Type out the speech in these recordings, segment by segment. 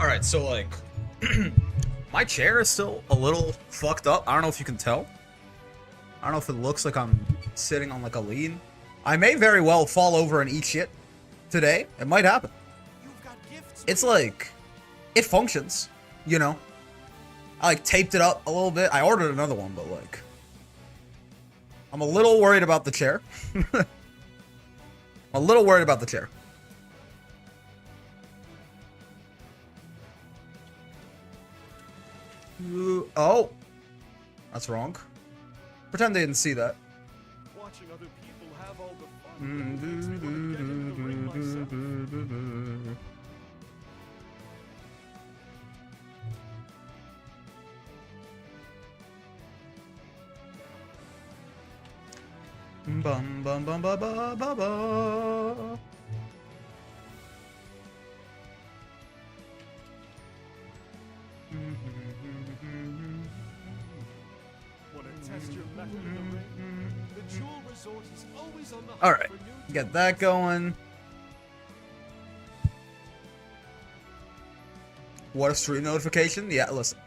Alright, so like, my chair is still a little fucked up. I don't know if you can tell. I don't know if it looks like I'm sitting on like a lean. I may very well fall over and eat shit today. It might happen. It's like, it functions, you know. I like taped it up a little bit. I ordered another one, but like, I'm a little worried about the chair. I'm a little worried about the chair. Oh, that's wrong. Pretend they didn't see that. Watching other people have all the fun. Takes me what I'm getting to ring myself. Bum bum bum ba ba ba ba. Wanna test your mettle in the ring? The Jewel Resort is always on the hunt All right, for new get that going. What a stream notification? Yeah, listen.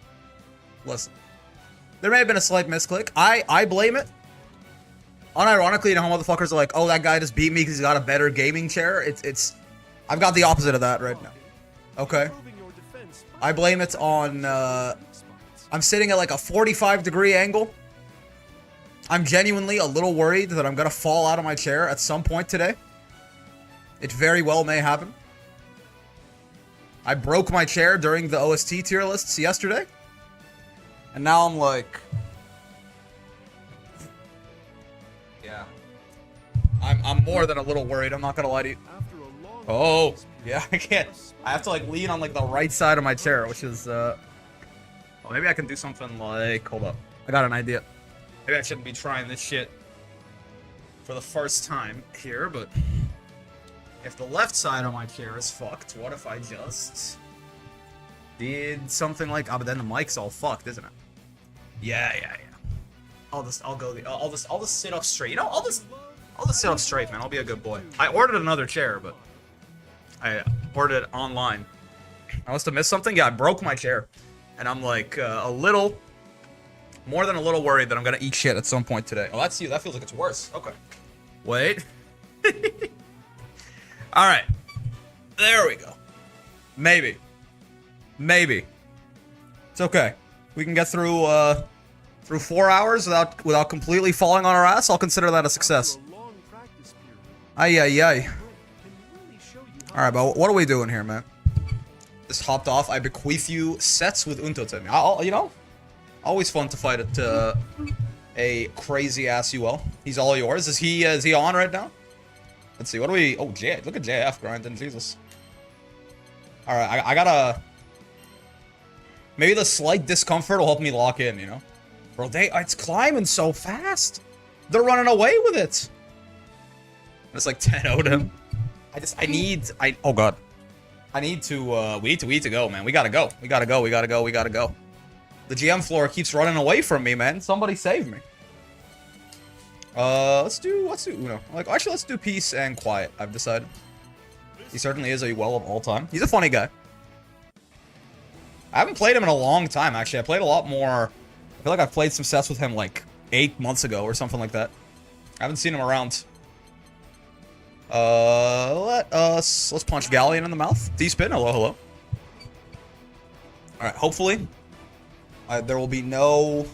There may have been a slight misclick. I blame it. Unironically, you know how motherfuckers are like, oh, that guy just beat me because he's got a better gaming chair? I've got the opposite of that right now. Okay? improving your defense. I blame it on, I'm sitting at like a 45-degree angle. I'm genuinely a little worried that I'm gonna fall out of my chair at some point today. It very well may happen. I broke my chair during the OST tier lists yesterday. And now I'm like... Yeah. I'm more than a little worried, I'm not gonna lie to you. After a long Oh, practice yeah, I can't. I have to like lean on like the right side of my chair, which is, well, maybe I can do something like, hold up. I got an idea. Maybe I shouldn't be trying this shit for the first time here, but if the left side of my chair is fucked, what if I just did something like, oh, but then the mic's all fucked, isn't it? Yeah. I'll just sit up straight. You know, I'll just sit up straight, man. I'll be a good boy. I ordered another chair, but I ordered it online. I must have missed something. Yeah, I broke my chair. And I'm like a little, more than a little worried that I'm going to eat shit at some point today. Oh, that's you. That feels like it's worse. Okay. Wait. All right. There we go. Maybe. It's okay. We can get through 4 hours without completely falling on our ass. I'll consider that a success. after a long practice period, Ay. break can really show you how All right, but what are we doing here, man? Just hopped off. I bequeath you sets with Untoten. You know, always fun to fight at a crazy ass UL. He's all yours. Is he on right now? Let's see. What do we? Oh, look at JF grinding. Jesus. All right, I gotta. Maybe the slight discomfort will help me lock in. You know, bro. It's climbing so fast. They're running away with it. It's like 10-0'd him. Oh god. I need to, we need to go, man. We gotta go. We gotta go. The GM floor keeps running away from me, man. Somebody save me. Let's do Uno. Like, actually, let's do Peace and Quiet, I've decided. He certainly is a well of all time. He's a funny guy. I haven't played him in a long time, actually. I played a lot more. I feel like I've played some sets with him, like, 8 months ago or something like that. I haven't seen him around. Let's punch Galleon in the mouth. D-spin, hello. Alright, hopefully there will be no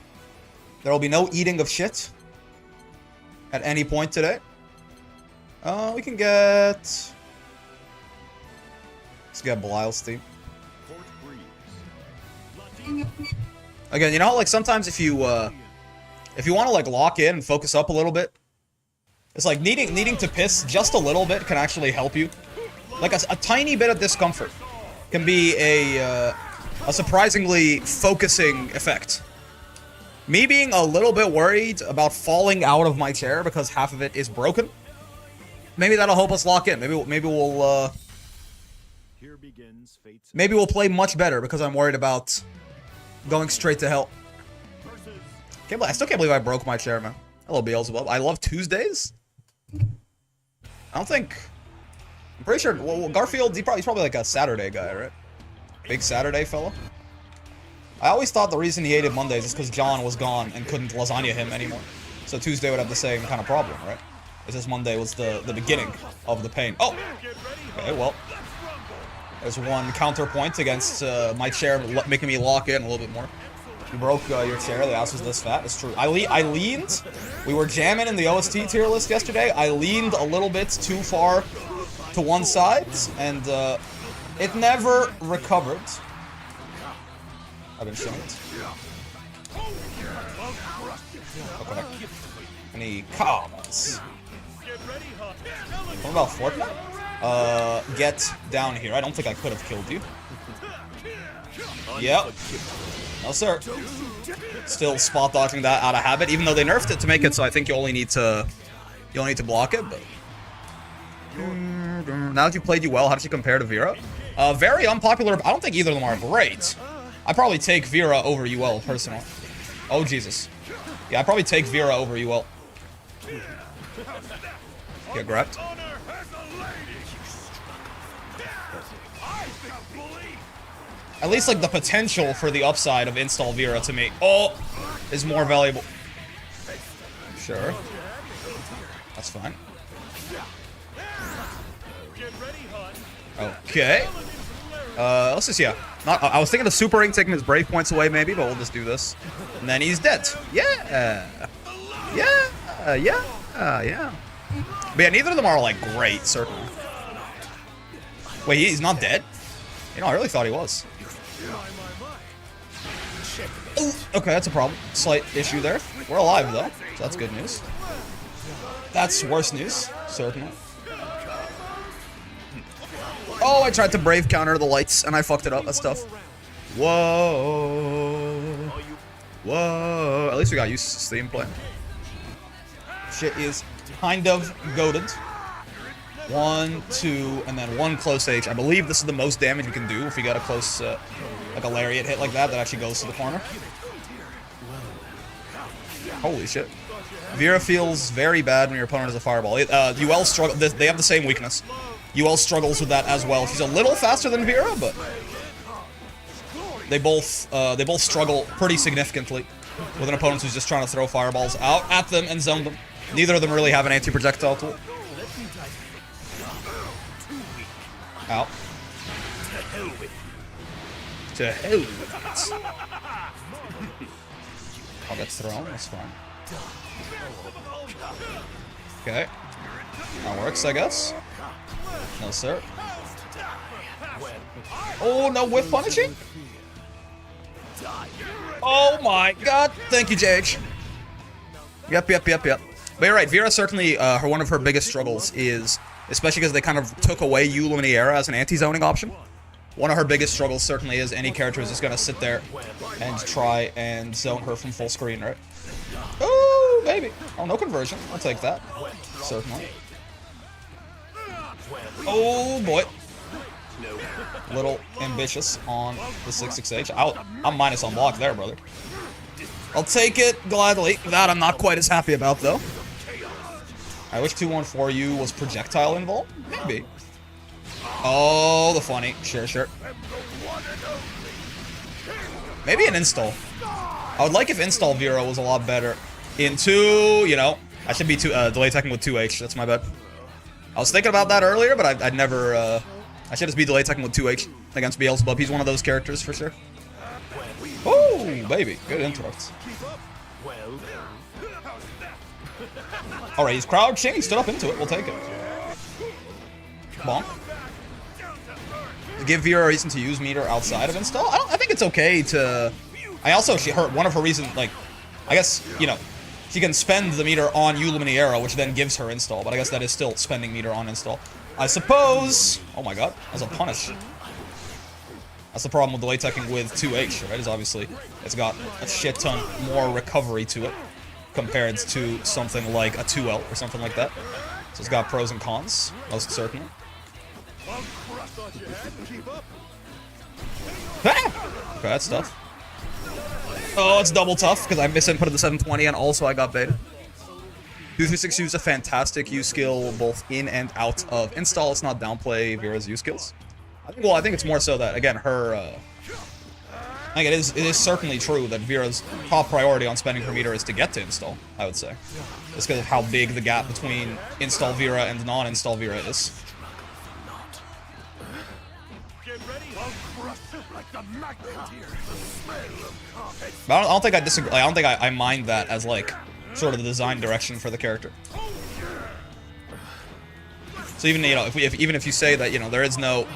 eating of shit at any point today. We can get, let's get Belial's team. Court breeze. Again, you know how, like, sometimes if you want to like lock in and focus up a little bit, it's like needing to piss just a little bit can actually help you. Like a tiny bit of discomfort can be a surprisingly focusing effect. Me being a little bit worried about falling out of my chair because half of it is broken, maybe that'll help us lock in. Maybe we'll Here begins fate's play much better because I'm worried about going straight to hell. versus I still can't believe I broke my chair, man. Hello, Beelzebub. I love Tuesdays. I'm pretty sure, well, Garfield, he's probably like a Saturday guy, right? Big Saturday fella. I always thought the reason he hated Mondays is because John was gone and couldn't lasagna him anymore. So Tuesday would have the same kind of problem, right? It's just Monday was the beginning of the pain. Oh! Okay, well. There's one counterpoint against my chair making me lock in a little bit more. You broke your chair, the ass was this fat, it's true. I leaned, we were jamming in the OST tier list yesterday, I leaned a little bit too far to one side, and it never recovered. I've been shamed. Okay. Any comments? What about Fortnite? Get down here. I don't think I could have killed you. Yep. No, sir. Still spot dodging that out of habit, even though they nerfed it to make it so I think you only need to block it, but now that you played you well, how did you compare to Vera? Very unpopular. I don't think either of them are great. I'd probably take Vera over UL, personally. Oh, Jesus. Yeah, I'd probably take Vera over UL. Get grabbed. At least, like, the potential for the upside of install Vera to me, is more valuable. Sure. That's fine. Okay. Let's just, yeah. I was thinking of Super Ring taking his Brave points away, maybe, but we'll just do this. And then he's dead. Yeah. Yeah. Yeah. But yeah, neither of them are, like, great, certainly. Wait, he's not dead? You know, I really thought he was. Ooh, okay, that's a problem. Slight issue there. We're alive, though, so that's good news. That's worse news, certainly. Oh, I tried to Brave counter the lights, and I fucked it up. That's tough. Whoa. Whoa. At least we got used to Steam play. Shit is kind of goated. 1, 2, and then 1 close H. I believe this is the most damage you can do if you got a close, like a lariat hit like that actually goes to the corner. Holy shit. Vera feels very bad when your opponent has a fireball. UL struggle. They have the same weakness. UL struggles with that as well. She's a little faster than Vera, but they both struggle pretty significantly with an opponent who's just trying to throw fireballs out at them and zone them. Neither of them really have an anti-projectile tool. Out. To hell with it. Oh, that's thrown. That's fine. Okay. That works, I guess. No, sir. Oh, no whiff punishing? Oh my god. Thank you, JH. Yep. But you're right, Vera certainly, one of her biggest struggles is, especially because they kind of took away U Luminaria as an anti-zoning option. One of her biggest struggles certainly is any character is just going to sit there and try and zone her from full screen, right? Oh, baby. Oh, no conversion. I'll take that. Certainly. Oh, boy. Little ambitious on the 6-6H. I'm minus on block there, brother. I'll take it gladly. That I'm not quite as happy about, though. I wish 214U was projectile involved. Maybe. Oh, the funny. Sure. Maybe an install. I would like if install Vera was a lot better. Into, you know, I should be delay teching with 2H. That's my bad. I was thinking about that earlier, but I'd never, I should just be delay teching with 2H against Beelzebub. He's one of those characters for sure. Oh, baby. Good interrupts. Alright, he's crouching. He stood up into it. We'll take it. Bonk. Give Vera a reason to use meter outside of install? I think it's okay to... one of her reasons, like... I guess, you know, she can spend the meter on U Luminaria, which then gives her install, but I guess that is still spending meter on install. I suppose... Oh my god, as a punish. That's the problem with delay teching with 2H, right? Is obviously it's got a shit ton more recovery to it compared to something like a 2L or something like that. So it's got pros and cons, most certainly. Ah! Okay, that's tough. Oh, it's double tough because I misinputted the 720 and also I got baited. 236 use a fantastic U skill both in and out of install. Let's not downplay Vera's U skills. Well, I think it's more so that, again, her, I think it is certainly true that Vera's top priority on spending her meter is to get to install, I would say. Just because of how big the gap between install Vera and non-install Vera is. But I don't think I disagree. Like, I don't think I mind that as, like, sort of the design direction for the character. So even, you know, even if you say that, you know, there is no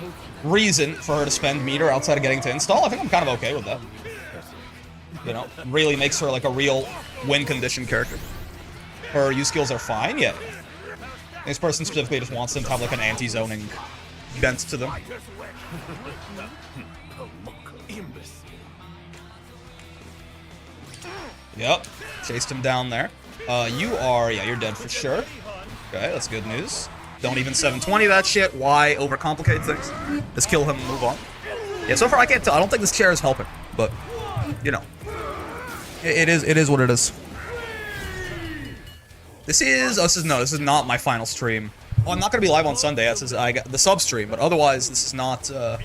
reason for her to spend meter outside of getting to install, I think I'm kind of okay with that. You know, really makes her like a real win condition character. Her use skills are fine, yeah. This person specifically just wants them to have like an anti-zoning bent to them. Yep, chased him down there. You're dead for sure. Okay, that's good news. Don't even 720 that shit. Why overcomplicate things? Just kill him and move on. Yeah, so far I can't tell. I don't think this chair is helping, but you know, it is what it is. This is not my final stream. Oh, I'm not gonna be live on Sunday. I got the sub stream, but otherwise this is not. The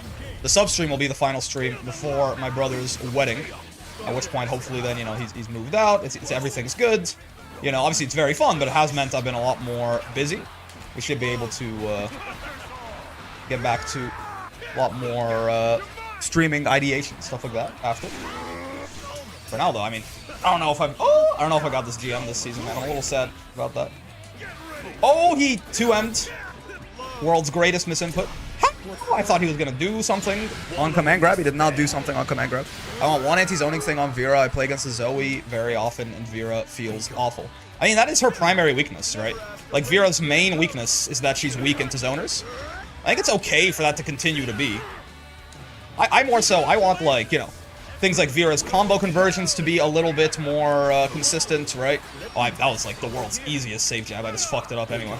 sub stream will be the final stream before my brother's wedding. At which point, hopefully, then you know he's moved out. It's everything's good. You know, obviously it's very fun, but it has meant I've been a lot more busy. We should be able to get back to a lot more streaming ideation, stuff like that after. For now, though, I mean, I don't know if I got this GM this season, man. I'm a little sad about that. Oh, he 2M'd. World's greatest misinput. I thought he was gonna do something on command grab. He did not do something on command grab. I want one anti-zoning thing on Vera. I play against the Zoe very often, and Vera feels awful. I mean, that is her primary weakness, right? Like, Vera's main weakness is that she's weak into zoners. I think it's okay for that to continue to be. I more so, I want, like, you know, things like Vera's combo conversions to be a little bit more consistent, right? Oh, that was, like, the world's easiest save jab. I just fucked it up anyway.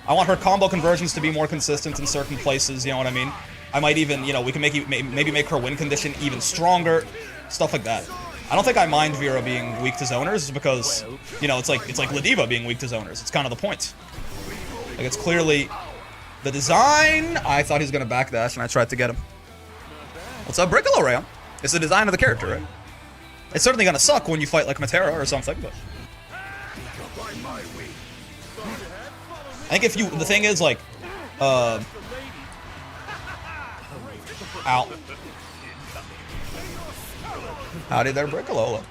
I want her combo conversions to be more consistent in certain places, you know what I mean? I might even, you know, we can maybe make her win condition even stronger, stuff like that. I don't think I mind Vera being weak to zoners because, you know, it's like Ladiva being weak to zoners. It's kind of the point. Like, it's clearly the design. I thought he was going to backdash, and I tried to get him. What's up, Brickolo, Rayon? It's the design of the character, right? It's certainly going to suck when you fight like Matera or something, but... I think if you... The thing is, like... Ow. Howdy there, Brickalola.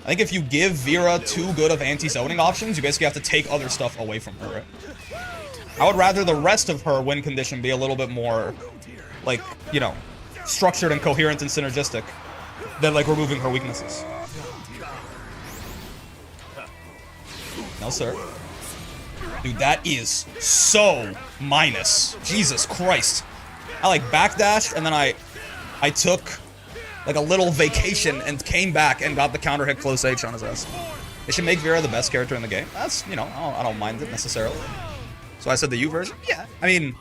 I think if you give Vera too good of anti-zoning options, you basically have to take other stuff away from her, right? I would rather the rest of her win condition be a little bit more, like, you know, structured and coherent and synergistic than, like, removing her weaknesses. No, sir. Dude, that is so minus. Jesus Christ. I, like, backdashed, and then I took... like a little vacation and came back and got the counter hit close H on his ass. They should make Vera the best character in the game. That's, you know, I don't mind it necessarily. So I said the U version? Yeah, I mean,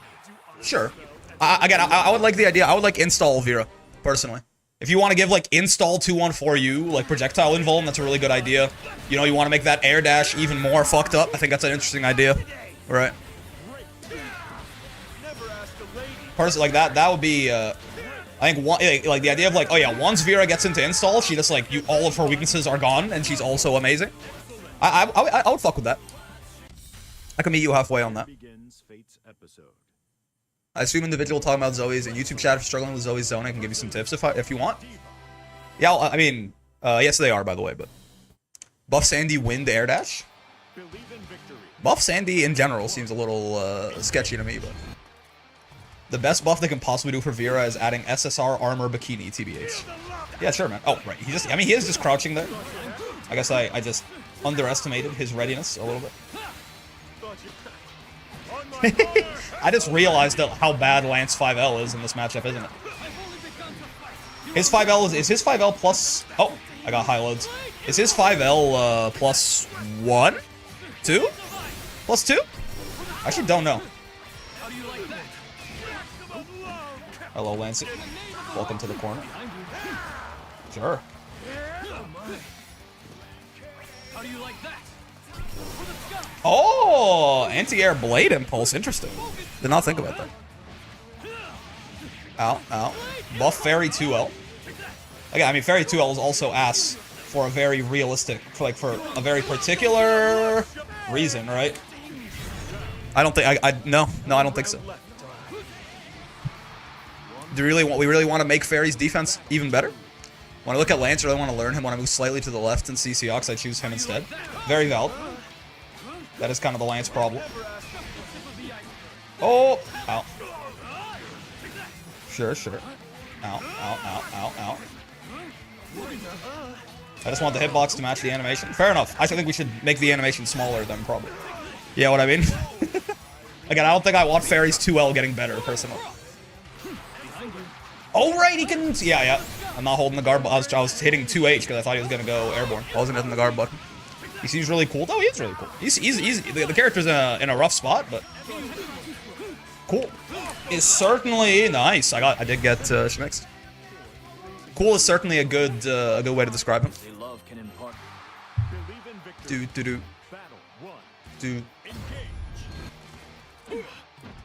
sure. Again, I would like the idea, I would like install Vera, personally. If you want to give, like, install 214U, like, projectile invuln, that's a really good idea. You know, you want to make that air dash even more fucked up, I think that's an interesting idea. Right. Personally, like, that would be, I think, like, the idea of, like, oh yeah, once Vera gets into install, she just, like, all of her weaknesses are gone, and she's also amazing. I would fuck with that. I can meet you halfway on that. I assume individual talking about Zoe's and YouTube chat if struggling with Zoe's zone, I can give you some tips if you want. Yeah, I mean, yes they are, by the way, but... Buff Sandy win the air dash? Buff Sandy in general seems a little, sketchy to me, but... The best buff they can possibly do for Vera is adding SSR armor bikini, TBH. Yeah, sure, man. Oh, right. He is just crouching there. I guess I just underestimated his readiness a little bit. I just realized how bad Lance 5L is in this matchup, isn't it? His 5L is his 5L plus... Oh, I got high loads. Is his 5L plus 1? 2? Plus 2? I actually don't know. Hello, Lance. Welcome to the corner. Sure. Oh, anti-air blade impulse. Interesting. Did not think about that. Ow, ow. Buff Fairy 2L. Again, I mean, Fairy 2L is also ass for a very realistic, for a very particular reason, right? I don't think, no, I don't think so. Do we really want to make Fairy's defense even better? When I look at Lance, I really want to learn him. When I move slightly to the left in CCOX, I choose him instead. Very valid. That is kind of the Lance problem. Oh! Ow. Sure. Ow. I just want the hitbox to match the animation. Fair enough. I think we should make the animation smaller then, probably. Yeah, what I mean? Again, I don't think I want Fairy's 2L getting better, personally. Oh, right, he can... Yeah. I'm not holding the guard, but I was hitting 2H because I thought he was going to go airborne. I wasn't hitting the guard button. He seems really cool. Oh, he is really cool. He's the character's in a rough spot, but... Cool. Is certainly... Nice. I did get schmixed. Cool is certainly a good way to describe him. Do.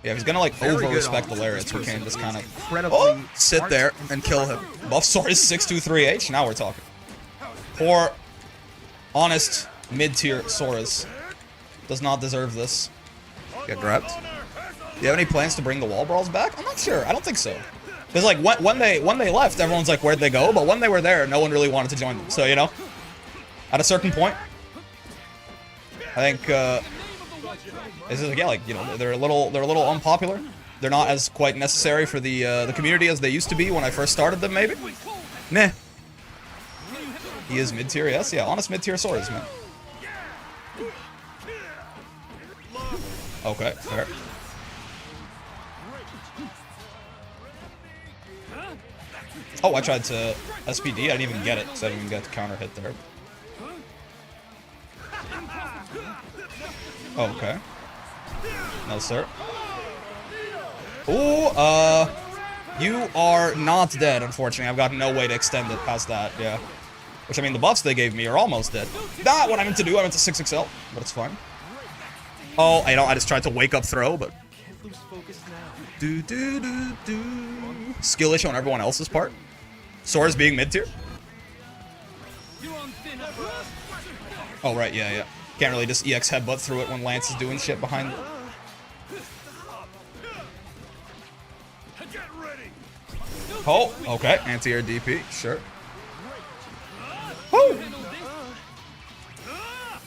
Yeah, if he's gonna like over-respect the Lariats, we can just kind of sit there and kill him. Buff Saurus 623H, now we're talking. Poor, honest, mid-tier Saurus does not deserve this. Get grabbed. Do you have any plans to bring the wall brawls back? I'm not sure. I don't think so. Because like when they left, everyone's like, where'd they go? But when they were there, no one really wanted to join them. So you know, at a certain point, I think this is again like, you know, they're a little unpopular. They're not as quite necessary for the community as they used to be when I first started them. Maybe. Meh. He is mid-tier, yes, yeah, honest mid-tier swords, man. Okay, fair. Oh, I tried to SPD. I didn't even get it, so I didn't even get the counter hit there. Okay. No, sir. Ooh, you are not dead, unfortunately. I've got no way to extend it past that, yeah. Which, I mean, the buffs they gave me are almost dead. Not what I meant to do. I meant to 6XL, but it's fine. Oh, I just tried to wake up throw, but... Skill issue on everyone else's part. Sora's being mid-tier. Oh, right, yeah. Can't really just EX headbutt through it when Lance is doing shit behind it. Oh, okay. Anti-air DP, sure. Woo!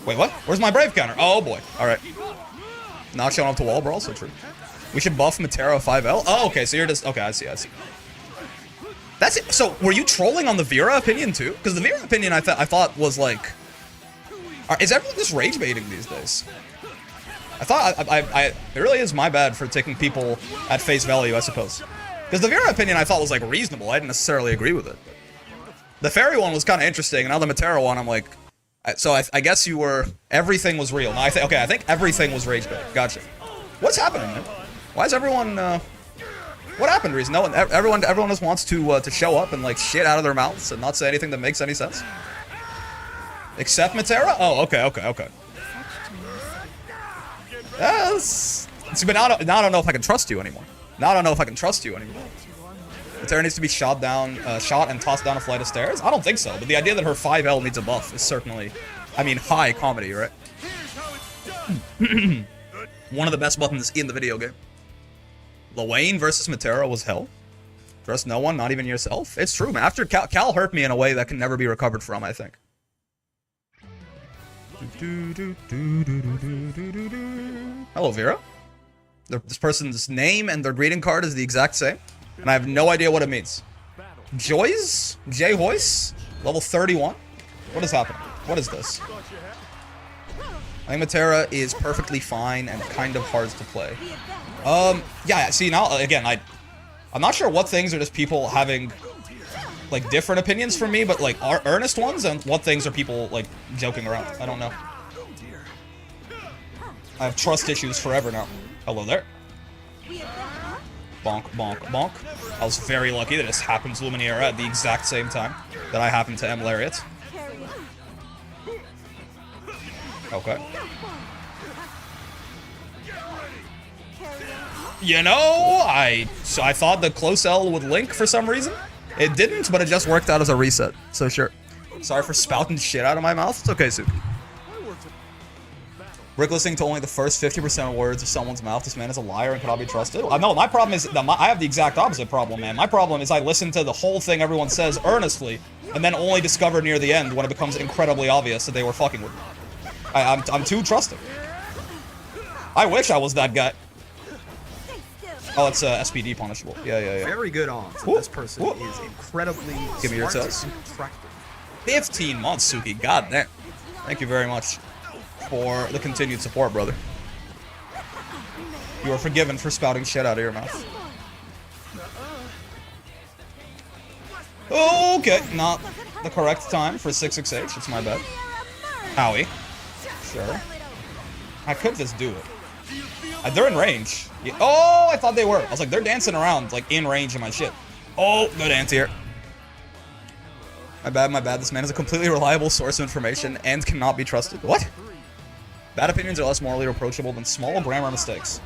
Wait, what? Where's my Brave counter? Oh, boy. Alright. Not showing up to wall brawl, so true. We should buff Matera 5L? Oh, okay, so you're just... Okay, I see. That's it. So, were you trolling on the Vera opinion, too? Because the Vera opinion I thought was, like... Is everyone just rage baiting these days? I thought... it really is my bad for taking people at face value, I suppose. Because the Vera opinion I thought was, like, reasonable. I didn't necessarily agree with it. The Fairy one was kind of interesting, and now the Matera one, I'm like... So, I guess you were... Everything was real. Now, I think everything was rage bait. Gotcha. What's happening, man? Why is everyone... What happened, Reese? No one... Everyone just wants to show up and, like, shit out of their mouths and not say anything that makes any sense. Except Matera? Oh, okay. Yes. But now I don't know if I can trust you anymore. Matera needs to be shot and tossed down a flight of stairs? I don't think so, but the idea that her 5L needs a buff is certainly, I mean, high comedy, right? One of the best buttons in the video game. Lwayne versus Matera was hell. Trust no one, not even yourself. It's true, man. After Cal hurt me in a way that can never be recovered from, I think. Hello, Vera. This person's name and their greeting card is the exact same, and I have no idea what it means. Joyce? J-Hoyce? Level 31? What is happening? What is this? I think Matera is perfectly fine and kind of hard to play. Yeah, see, now, again, I'm not sure what things are just people having, like, different opinions from me, but, like, are earnest ones, and what things are people, like, joking around. I don't know. I have trust issues forever now. Hello there. Bonk, bonk, bonk. I was very lucky that this happened to Lumineera at the exact same time that I happened to M. Lariat. Okay. You know, I thought the close L would link for some reason. It didn't, but it just worked out as a reset. So sure. Sorry for spouting shit out of my mouth. It's okay, Suki. Rick listening to only the first 50% of words of someone's mouth. This man is a liar and cannot be trusted. No, my problem is that I have the exact opposite problem, man. My problem is I listen to the whole thing everyone says earnestly, and then only discover near the end when it becomes incredibly obvious that they were fucking with me. I'm too trusting. I wish I was that guy. Oh, it's SPD punishable. Yeah. Very good odds. This person is incredibly Give me your smart toes. and attractive. 15 months, Suki. God damn. Thank you very much for the continued support, brother. You are forgiven for spouting shit out of your mouth. Okay, not the correct time for 668. It's my bad. Howie. Sure. I could just do it. They're in range. Yeah. Oh, I thought they were. I was like, they're dancing around, like, in range of my shit. Oh, good anti-air. My bad. This man is a completely reliable source of information and cannot be trusted. What? Bad opinions are less morally reproachable than small grammar mistakes.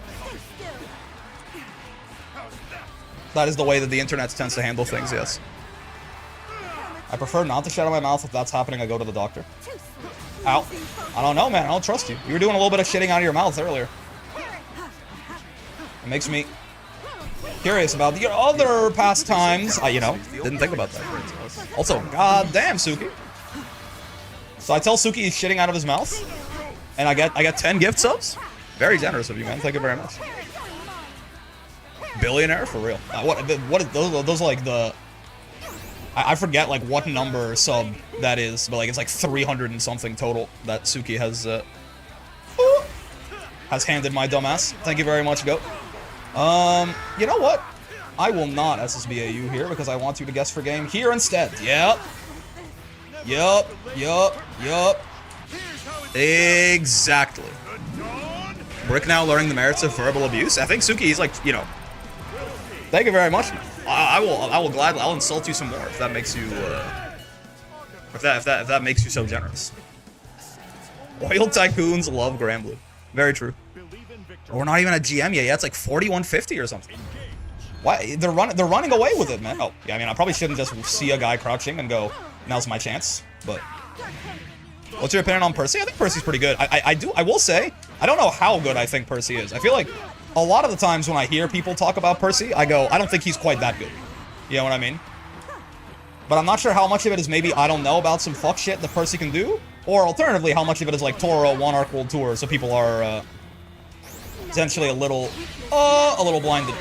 That is the way that the internet tends to handle things, yes. I prefer not to shut out my mouth. If that's happening, I go to the doctor. Ow. I don't know, man. I don't trust you. You were doing a little bit of shitting out of your mouth earlier. It makes me curious about your other pastimes. You know, didn't think about that. Also, goddamn, Suki. So I tell Suki he's shitting out of his mouth, and I get 10 gift subs. Very generous of you, man. Thank you very much. Billionaire for real. What those are like the. I forget like what number sub that is, but like it's like 300 and something total that Suki has handed my dumbass. Thank you very much, Goat. You know what? I will not SSBAU here because I want you to guess for game here instead. Yep. Exactly. Brick now learning the merits of verbal abuse. I think Suki, he's like, you know. Thank you very much. I will gladly. I'll insult you some more if that makes you. If that makes you so generous. Oil tycoons love Granblue. Very true. We're not even at GM yet. Yeah, it's like 4150 or something. Why? They're running away with it, man. Oh, yeah. I mean, I probably shouldn't just see a guy crouching and go, now's my chance. But what's your opinion on Percy? I think Percy's pretty good. I will say, I don't know how good I think Percy is. I feel like a lot of the times when I hear people talk about Percy, I go, I don't think he's quite that good. You know what I mean? But I'm not sure how much of it is maybe I don't know about some fuck shit that Percy can do, or alternatively, how much of it is like Toro, One Arc World Tour, so people are essentially a little blinded.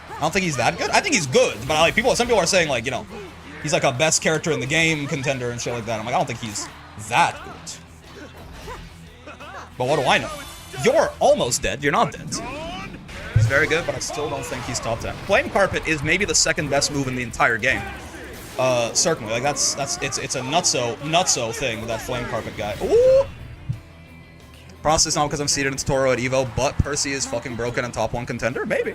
I don't think he's that good. I think he's good, but like some people are saying like, you know, he's like a best character in the game contender and shit like that. I'm like, I don't think he's that good. But what do I know? You're almost dead. You're not dead. He's very good, but I still don't think he's top 10. Flame Carpet is maybe the second best move in the entire game. Certainly, like it's a nutso thing, that Flame Carpet guy. Ooh! Process not because I'm seated into Toro at Evo, but Percy is fucking broken and top 1 contender? Maybe.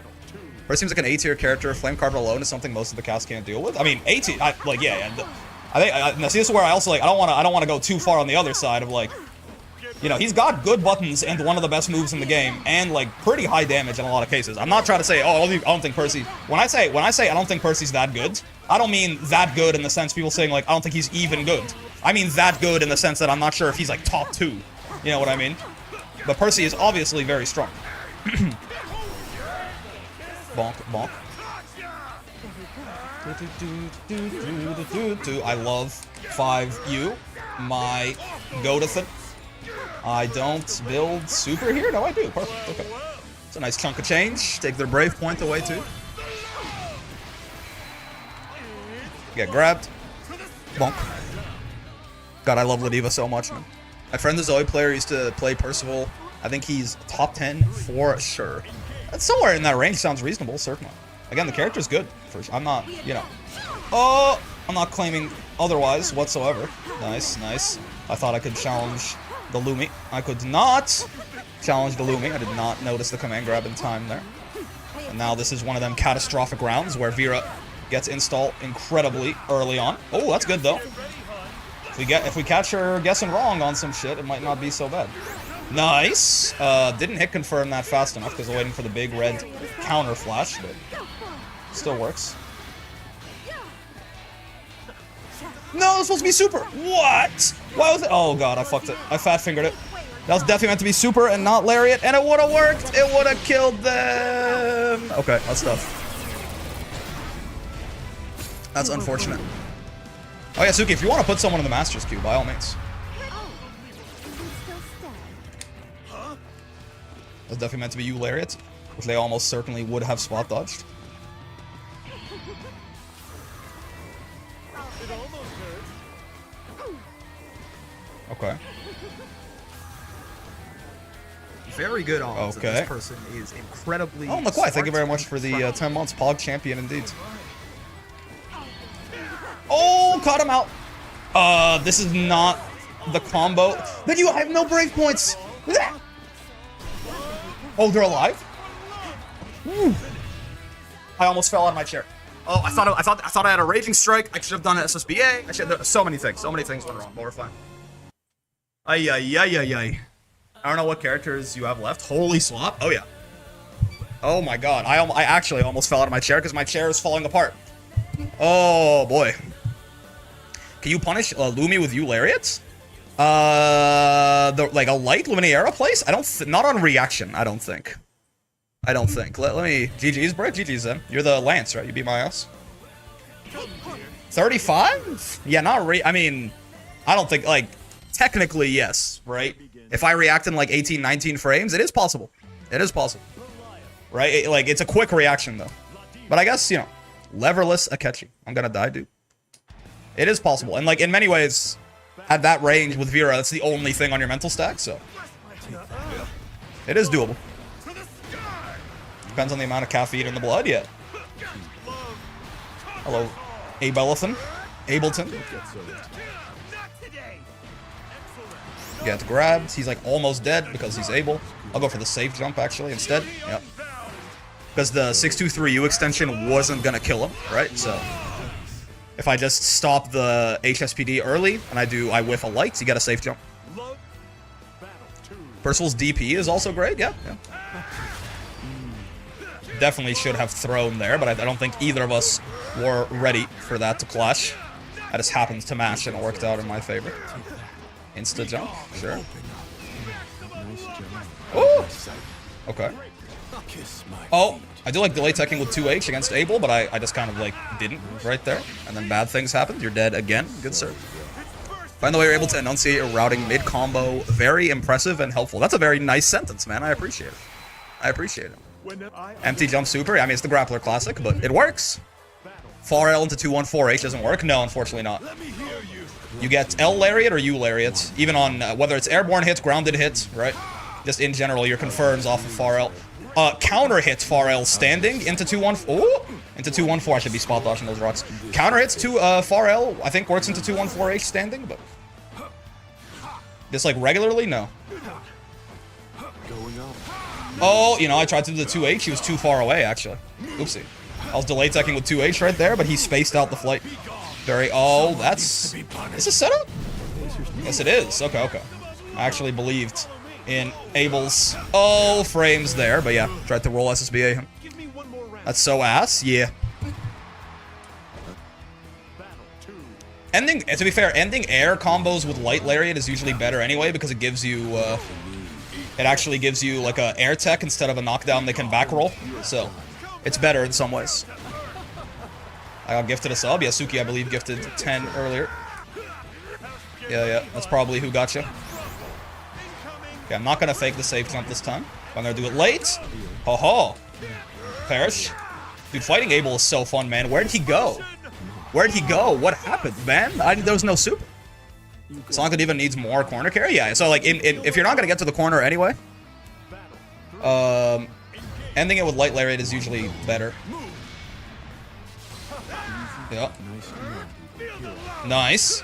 Percy seems like an A-tier character. Flame Carpet alone is something most of the cast can't deal with. I mean, A-tier, like, yeah. I think, now see, this is where I also, like, I don't want to go too far on the other side of, like, you know, he's got good buttons and one of the best moves in the game, and, like, pretty high damage in a lot of cases. I'm not trying to say, oh, I don't think Percy, when I say I don't think Percy's that good, I don't mean that good in the sense people saying, like, I don't think he's even good. I mean that good in the sense that I'm not sure if he's, like, top 2. You know what I mean? But Percy is obviously very strong. Bonk, bonk. I love 5U, my Godathan. I don't build super here? No, I do. Perfect. Okay. It's a nice chunk of change. Take their brave point away, too. Get grabbed. Bonk. God, I love Ladiva so much, man. My friend the Zoe player used to play Percival. I think he's top 10 for sure. That's somewhere in that range sounds reasonable, certainly. Again, the character's good. I'm not, you know. Oh, I'm not claiming otherwise whatsoever. Nice, nice. I thought I could challenge the Lumi. I could not challenge the Lumi. I did not notice the command grab in time there. And now this is one of them catastrophic rounds where Vera gets installed incredibly early on. Oh, that's good though. If we catch her guessing wrong on some shit, it might not be so bad. Nice. Didn't hit confirm that fast enough because I'm waiting for the big red counter flash, but still works. No, it was supposed to be super. What? Why was it? Oh god, I fucked it. I fat fingered it. That was definitely meant to be super and not lariat, and it would have worked. It would have killed them. Okay, that's tough. That's unfortunate. Oh yeah, Suki, if you want to put someone in the Master's Queue, by all means. That's definitely meant to be you, Lariat, which they almost certainly would have spot dodged. Okay. Very good on. Okay. This person is incredibly. Oh, McQuay, thank you very much for the smart, 10 months. Pog champion indeed. Oh, caught him out. This is not the combo. Then you have no break points. Oh, they're alive? Woo. I almost fell out of my chair. Oh, I thought I had a raging strike. I should have done an SSBA. I should. So many things went wrong, but we're fine. Ay. I don't know what characters you have left. Holy swap. Oh yeah. Oh my god. I actually almost fell out of my chair because my chair is falling apart. Oh boy. Can you punish Lumi with you lariats? Like a light Luminaria place? Not on reaction, I don't think. Let me... GG's, bro. GG's then. You're the Lance, right? You beat my ass. 35? Yeah, I mean, I don't think, like, technically, yes, right? If I react in, like, 18, 19 frames, it is possible. It is possible. Right? It's a quick reaction, though. But I guess, you know, leverless Akechi. I'm gonna die, dude. It is possible. And, like, in many ways... At that range with Vera, that's the only thing on your mental stack, so... It is doable. Depends on the amount of caffeine in the blood, yeah. Hello, Ableton. Gets grabbed. He's, like, almost dead because he's able. I'll go for the safe jump, actually, instead. Yep. Because the 623U extension wasn't gonna kill him, right? So... If I just stop the HSPD early, and I whiff a light, you get a safe jump. Percival's DP is also great, yeah. Definitely should have thrown there, but I don't think either of us were ready for that to clash. I just happened to match, and it worked out in my favor. Insta jump, sure. Ooh! Okay. Oh! I do like delay teching with 2H against Abel, but I just kind of like didn't right there. And then bad things happened. You're dead again. Good sir. By the way, you're able to enunciate your routing mid-combo. Very impressive and helpful. That's a very nice sentence, man. I appreciate it. Empty jump super. I mean, it's the grappler classic, but it works. Far L into 214H doesn't work. No, unfortunately not. You get L lariat or U lariat. Even on whether it's airborne hits, grounded hits, right? Just in general, your confirms off of Far L. Counter hits Far L standing into 214. Ooh! Into 214. I should be spot dodging those rocks. Counter hits to Far L, I think works into 214H standing, but just like regularly, no. Oh, you know, I tried to do the 2H. He was too far away, actually. Oopsie. I was delay teching with 2H right there, but he spaced out the flight. Oh, that's... Is this setup? Yes, it is. Okay. I actually believed in Abel's frames there, but yeah, tried to roll SSBA. That's so ass, yeah. To be fair, ending air combos with light lariat is usually better anyway because it gives you, it actually gives you like a air tech instead of a knockdown they can back roll, so it's better in some ways. I got gifted a sub. Yeah, Suki, I believe, gifted 10 earlier. Yeah, that's probably who got you. Okay, I'm not gonna fake the safe jump this time. I'm gonna do it late. Ho-ho. Perish. Dude, fighting Abel is so fun, man. Where did he go? What happened, man? There was no super. Sonic even needs more corner carry? Yeah, so like, if you're not gonna get to the corner anyway, ending it with light lariat is usually better. Yeah. Nice.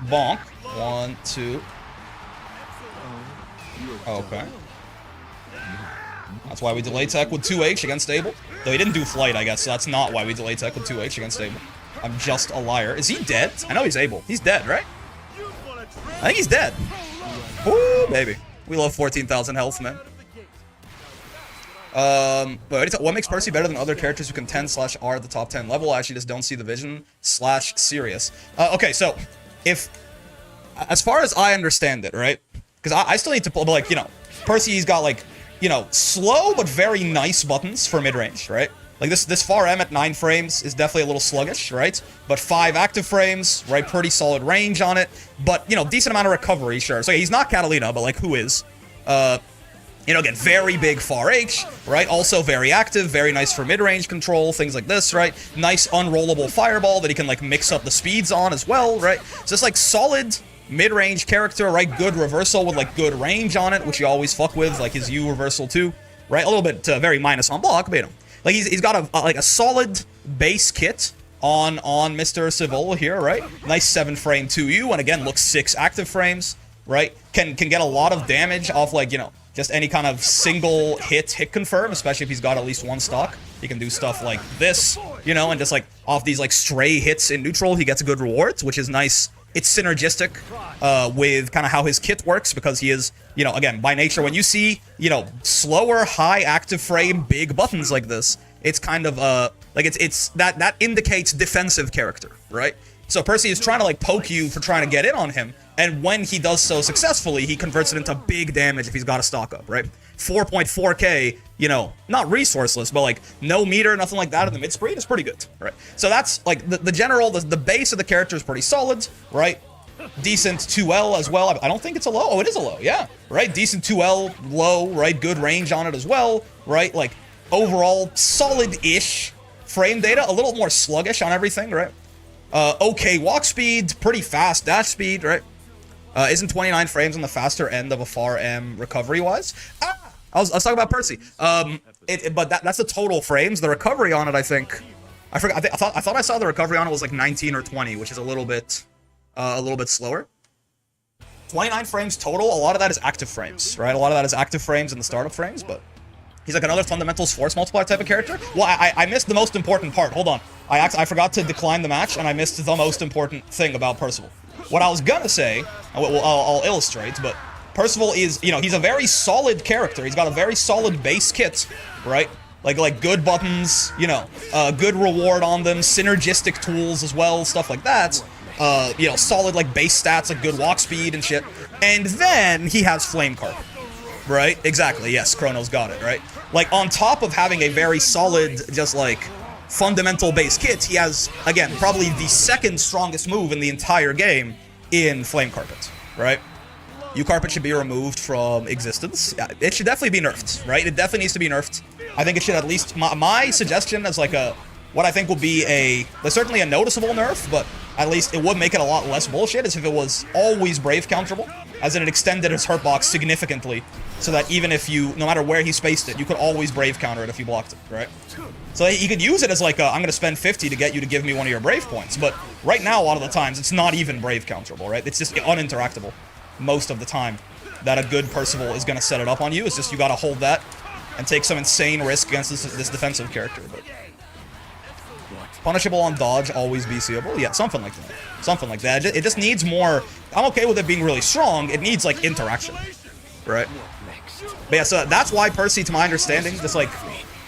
Bonk. 1, 2. Okay. That's why we delay tech with 2H against Abel. Though he didn't do flight, I guess, so that's not why we delay tech with 2H against Abel. I'm just a liar. Is he dead? I know he's Abel. He's dead, right? I think he's dead. Ooh, baby. We love 14,000 health, man. But what makes Percy better than other characters who can 10/R at the top 10 level? I actually just don't see the vision / serious. Okay, so if, as far as I understand it, right? Because I still need to pull, like, you know, Percy's got, like, you know, slow but very nice buttons for mid-range, right? Like this far M at 9 frames is definitely a little sluggish, right? But 5 active frames, right? Pretty solid range on it. But, you know, decent amount of recovery, sure. So yeah, he's not Catalina, but like, who is? You know, again, very big far H, right? Also very active, very nice for mid-range control, things like this, right? Nice unrollable fireball that he can, like, mix up the speeds on as well, right? So it's, like, solid mid-range character, right? Good reversal with, like, good range on it, which you always fuck with, like his U reversal too, right? A little bit very minus on block, but, you know. Like, he's got a solid base kit on Mr. Civola here, right? Nice 7-frame 2U, and again, looks 6 active frames, right? Can get a lot of damage off, like, you know, just any kind of single hit confirm, especially if he's got at least 1 stock. He can do stuff like this, you know, and just, like, off these, like, stray hits in neutral, he gets good rewards, which is nice. It's synergistic with kind of how his kit works, because he is, you know, again, by nature, when you see, you know, slower, high active frame, big buttons like this, it's kind of, like, it's that indicates defensive character, right? So Percy is trying to, like, poke you for trying to get in on him, and when he does so successfully, he converts it into big damage if he's got a stock up, right? 4.4k, you know, not resourceless, but, like, no meter, nothing like that in the mid-screen is pretty good, right? So that's, like, the general, the base of the character is pretty solid, right? Decent 2L as well. I don't think it's a low. Oh, it is a low, yeah, right? Decent 2L, low, right? Good range on it as well, right? Like, overall, solid-ish frame data, a little more sluggish on everything, right? Okay walk speed, pretty fast dash speed, right? Isn't 29 frames on the faster end of a far M recovery-wise? I was talking about Percy. But that's the total frames. The recovery on it, I think, I forgot. I thought I saw the recovery on it was like 19 or 20, which is a little bit slower. 29 frames total. A lot of that is active frames, right? A lot of that is active frames in the startup frames, but he's like another fundamentals force multiplier type of character. Well, I missed the most important part. Hold on. I forgot to decline the match, and I missed the most important thing about Percival. What I was gonna say, I'll illustrate, but Percival is, you know, he's a very solid character. He's got a very solid base kit, right? Like good buttons, you know, good reward on them, synergistic tools as well, stuff like that. You know, solid, like, base stats, like good walk speed and shit. And then he has Flame Carpet, right? Exactly, yes, Chrono's got it, right? Like, on top of having a very solid, just, like, fundamental base kit, he has, again, probably the second strongest move in the entire game in Flame Carpet, right? U-Carpet should be removed from existence. It should definitely be nerfed, right? It definitely needs to be nerfed. I think it should at least, my suggestion is like what I think will be there's certainly a noticeable nerf, but at least it would make it a lot less bullshit, is if it was always Brave counterable, as in it extended his hurt box significantly, so that even if no matter where he spaced it, you could always Brave counter it if you blocked it, right? So he could use it as like, I'm gonna spend 50 to get you to give me one of your Brave points, but right now, a lot of the times, it's not even Brave counterable, right? It's just uninteractable most of the time that a good Percival is gonna set it up on you. It's just you gotta hold that and take some insane risk against this defensive character, but punishable on dodge, always BCable. Yeah, something like that. Something like that. It just needs more. I'm okay with it being really strong. It needs, like, interaction, right? But yeah, so that's why Percy, to my understanding, just, like,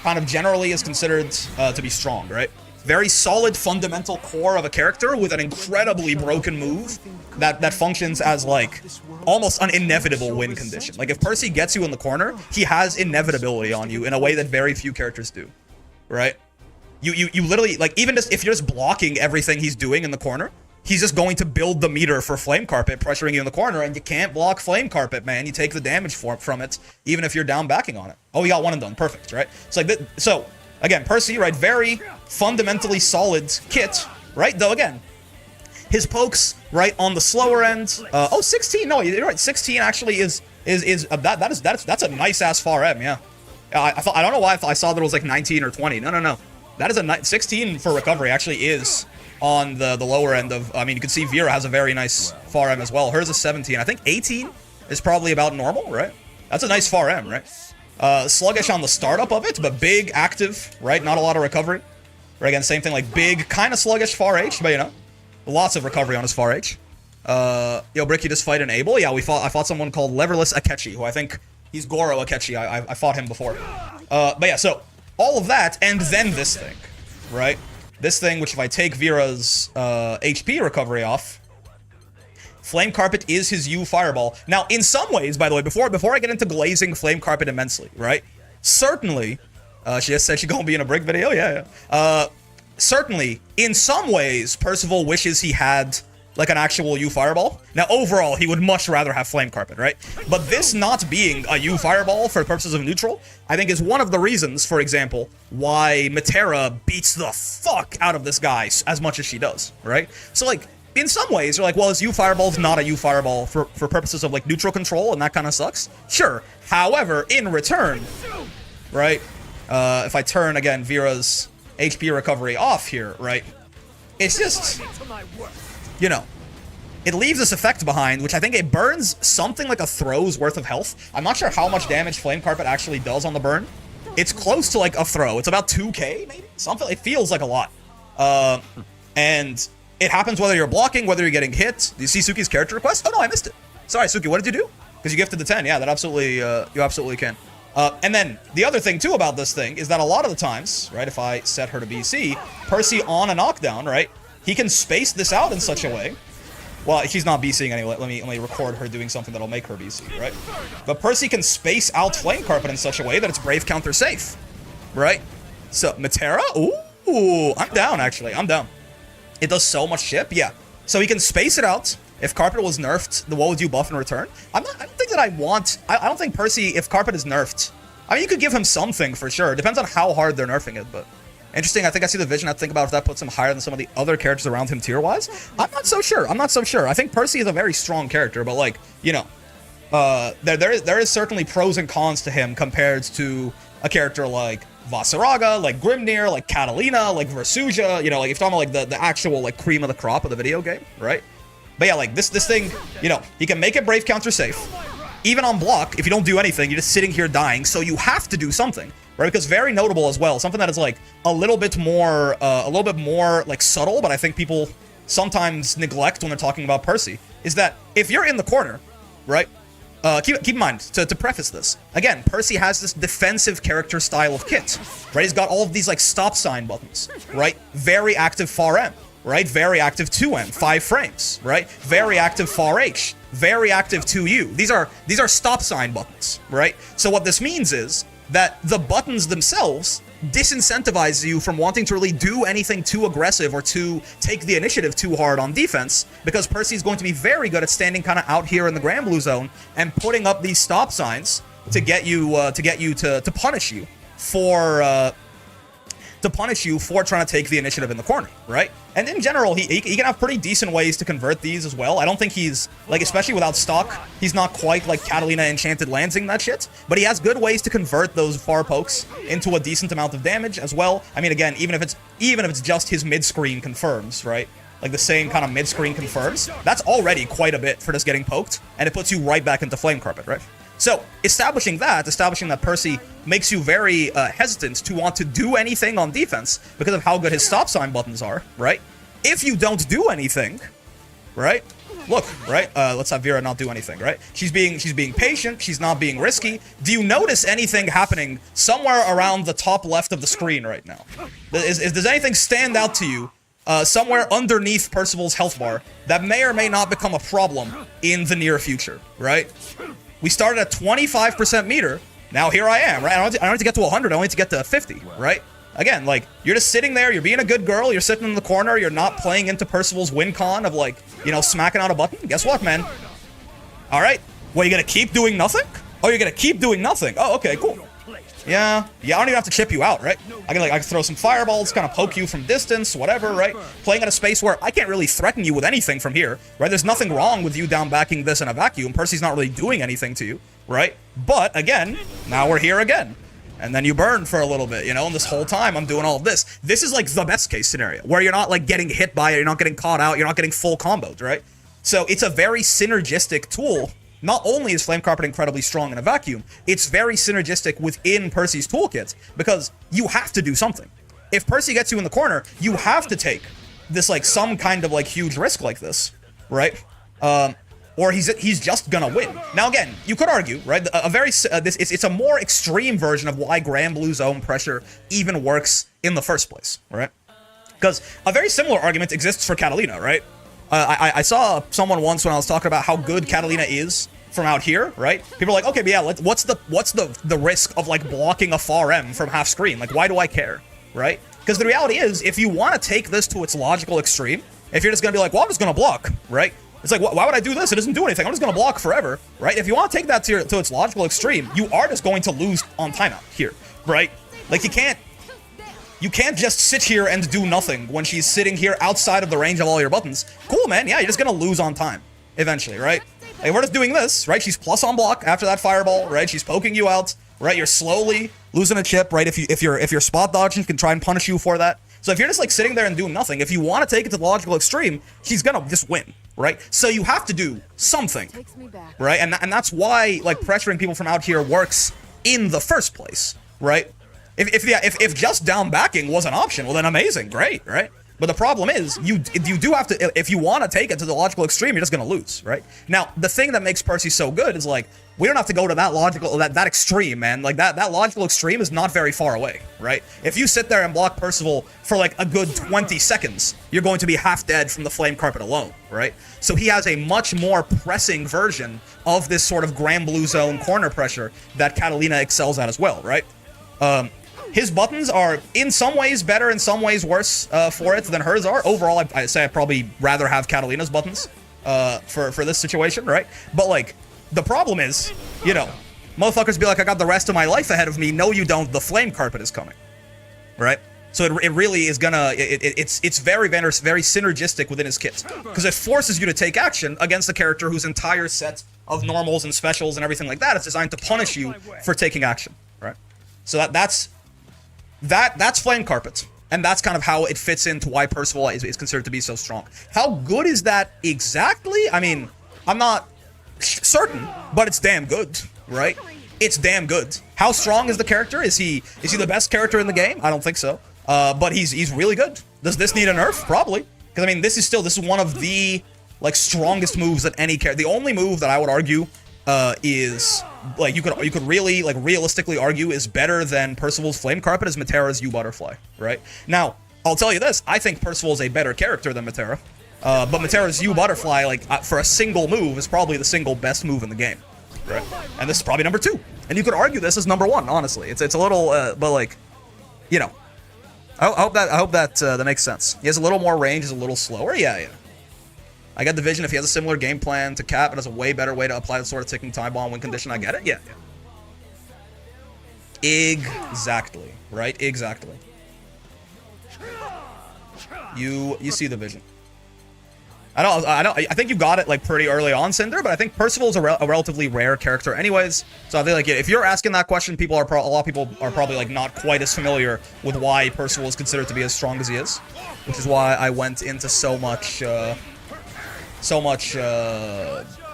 kind of generally is considered to be strong, right? Very solid fundamental core of a character with an incredibly broken move that functions as, like, almost an inevitable win condition. Like, if Percy gets you in the corner, he has inevitability on you in a way that very few characters do, right? You literally, like, even just if you're just blocking everything he's doing in the corner, he's just going to build the meter for Flame Carpet, pressuring you in the corner, and you can't block Flame Carpet, man. You take the damage from it, even if you're down backing on it. Oh, he got one and done. Perfect, right? So, like, so again, Percy, right, very fundamentally solid kit, right? Though, again, his pokes, right, on the slower end. 16, no, you're right, 16 actually that's a nice-ass far M, yeah. I don't know why I saw that it was, like, 19 or 20. No. That is a 16 for recovery actually is on the lower end of, I mean, you can see Vera has a very nice far M as well. Hers is 17. I think 18 is probably about normal, right? That's a nice far M, right? Sluggish on the startup of it, but big, active, right? Not a lot of recovery. Right, again, same thing, like big, kind of sluggish far H, but, you know, lots of recovery on his far H. Yo, Brick, you just fight an Abel? Yeah, I fought someone called Leverless Akechi, who I think he's Goro Akechi. I fought him before. But yeah, so all of that, and then this thing, right? This thing, which if I take Vera's HP recovery off, Flame Carpet is his U Fireball. Now, in some ways, by the way, before I get into glazing Flame Carpet immensely, right? Certainly, she just said she's gonna be in a Brick video. Yeah. Certainly, in some ways, Percival wishes he had like an actual U Fireball. Now, overall, he would much rather have Flame Carpet, right? But this not being a U Fireball for purposes of neutral, I think is one of the reasons, for example, why Metera beats the fuck out of this guy as much as she does, right? So, like, in some ways, you're like, well, his U Fireball's not a U Fireball for purposes of, like, neutral control, and that kind of sucks. Sure. However, in return, right, if I turn, again, Vera's HP recovery off here, right, it's just, you know, it leaves this effect behind, which I think it burns something like a throw's worth of health. I'm not sure how much damage Flame Carpet actually does on the burn. It's close to like a throw. It's about 2k, maybe? Something. It feels like a lot. And it happens whether you're blocking, whether you're getting hit. Do you see Suki's character request? Oh no, I missed it. Sorry, Suki, what did you do? Because you gifted the 10. Yeah, that absolutely, you absolutely can. And then the other thing too about this thing is that a lot of the times, right, if I set her to BC, Percy on a knockdown, right, he can space this out in such a way. Well, she's not BCing anyway. Let me record her doing something that'll make her BC, right? But Percy can space out Flame Carpet in such a way that it's Brave counter safe, right? So Metera, ooh, I'm down actually. I'm down. It does so much shit, yeah. So he can space it out. If Carpet was nerfed, the what would you buff in return? I don't think that I don't think Percy, if Carpet is nerfed, I mean, you could give him something for sure. Depends on how hard they're nerfing it, but interesting. I think I see the vision. I think about if that puts him higher than some of the other characters around him tier-wise. I'm not so sure. I'm not so sure. I think Percy is a very strong character, but like, you know, there is certainly pros and cons to him compared to a character like Vasaraga, like Grimnir, like Catalina, like Versuja, you know, like if you're talking about like the actual like cream of the crop of the video game, right? But yeah, like this thing, you know, he can make it Brave counter safe. Even on block, if you don't do anything, you're just sitting here dying, so you have to do something, right? Because very notable as well, something that is like a little bit more like subtle, but I think people sometimes neglect when they're talking about Percy, is that if you're in the corner, right? Keep in mind, to preface this, again, Percy has this defensive character style of kit, right? He's got all of these like stop sign buttons, right? Very active far M, right? Very active 2M, 5 frames, right? Very active far H, very active 2U. These are stop sign buttons, right? So what this means is that the buttons themselves disincentivize you from wanting to really do anything too aggressive or to take the initiative too hard on defense, because Percy's going to be very good at standing kind of out here in the Grand Blue Zone and putting up these stop signs to get you to punish you for trying to take the initiative in the corner, right? And in general, he can have pretty decent ways to convert these as well. I don't think he's, like, especially without stock, he's not quite like Catalina Enchanted Lancing that shit, but he has good ways to convert those far pokes into a decent amount of damage as well. I mean, again, even if it's just his mid-screen confirms, right? Like the same kind of mid-screen confirms, that's already quite a bit for just getting poked, and it puts you right back into Flame Carpet, right? So, establishing that Percy makes you very hesitant to want to do anything on defense because of how good his stop sign buttons are, right? If you don't do anything, right? Look, right? Let's have Vera not do anything, right? She's being patient. She's not being risky. Do you notice anything happening somewhere around the top left of the screen right now? Does anything stand out to you somewhere underneath Percival's health bar that may or may not become a problem in the near future, right? We started at 25% meter. Now here I am, right? I don't need to get to 100. I only need to get to 50, right? Again, like, you're just sitting there. You're being a good girl. You're sitting in the corner. You're not playing into Percival's win con of, like, you know, smacking out a button. Guess what, man? All right. Well, you gonna keep doing nothing? Oh, you're gonna keep doing nothing. Oh, okay, cool. Yeah, I don't even have to chip you out, right? I can throw some fireballs, kind of poke you from distance, whatever, right? Playing at a space where I can't really threaten you with anything from here, right? There's nothing wrong with you down backing this in a vacuum. Percy's not really doing anything to you, right? But, again, now we're here again. And then you burn for a little bit, you know, and this whole time I'm doing all of this. This is, like, the best case scenario, where you're not, like, getting hit by it, you're not getting caught out, you're not getting full comboed, right? So it's a very synergistic tool. Not only is Flame Carpet incredibly strong in a vacuum, it's very synergistic within Percy's toolkit, because you have to do something. If Percy gets you in the corner, you have to take this, like, some kind of, like, huge risk like this, right? or he's just gonna win. Now again, you could argue, right? It's a more extreme version of why Granblue Zone pressure even works in the first place, right? Because a very similar argument exists for Catalina, right? I saw someone once when I was talking about how good Catalina is from out here, right? People are like, okay, but yeah, what's the risk of like blocking a far M from half screen? Like, why do I care, right? Because the reality is, if you want to take this to its logical extreme, if you're just gonna be like, well, I'm just gonna block, right? It's like, why would I do this? It doesn't do anything. I'm just gonna block forever, right? If you want to take that to its logical extreme, you are just going to lose on timeout here, right? Like, you can't just sit here and do nothing when she's sitting here outside of the range of all your buttons. Cool, man. Yeah, you're just gonna lose on time eventually, right? Like, we're just doing this, right? She's plus on block after that fireball, right? She's poking you out, right? You're slowly losing a chip, right? If you're spot dodging, she can try and punish you for that. So if you're just like sitting there and doing nothing, if you want to take it to the logical extreme, she's gonna just win, right? So you have to do something, right? And that's why like pressuring people from out here works in the first place, right? If just down backing was an option, well then amazing, great, right? But the problem is, you do have to, if you want to take it to the logical extreme, you're just going to lose, right? Now, the thing that makes Percy so good is, like, we don't have to go to that extreme, man. Like, that logical extreme is not very far away, right? If you sit there and block Percival for, like, a good 20 seconds, you're going to be half dead from the flame carpet alone, right? So he has a much more pressing version of this sort of Granblue Zone corner pressure that Catalina excels at as well, right? His buttons are in some ways better, in some ways worse for it than hers are. Overall, I'd say I'd probably rather have Catalina's buttons for this situation, right? But, like, the problem is, you know, motherfuckers be like, I got the rest of my life ahead of me. No, you don't. The flame carpet is coming, right? So it really is gonna, it's very synergistic within his kit. Because it forces you to take action against a character whose entire set of normals and specials and everything like that is designed to punish you for taking action, right? So that's Flame Carpet, and that's kind of how it fits into why Percival is considered to be so strong. How good is that exactly? I mean, I'm not certain, but it's damn good, right? It's damn good. How strong is the character? Is he the best character in the game? I don't think so. But he's really good. Does this need a nerf? Probably. Because I mean, this is one of the like strongest moves that any character. The only move that I would argue is like you could really like realistically argue is better than Percival's Flame Carpet is Metera's U Butterfly, right? Now, I'll tell you this, I think Percival is a better character than Metera. But Metera's U Butterfly, like for a single move, is probably the single best move in the game, right? And this is probably number 2. And you could argue this is number 1, honestly. It's a little but like, you know, I hope that makes sense. He has a little more range, is a little slower, yeah. I get the vision if he has a similar game plan to Cap and has a way better way to apply the sort of ticking time bomb win condition. I get it. Yeah. Exactly. Right? Exactly. You see the vision. I think you got it like pretty early on, Cinder, but I think Percival is a relatively rare character anyways. So I think like if you're asking that question, a lot of people are probably like not quite as familiar with why Percival is considered to be as strong as he is, which is why I went into so much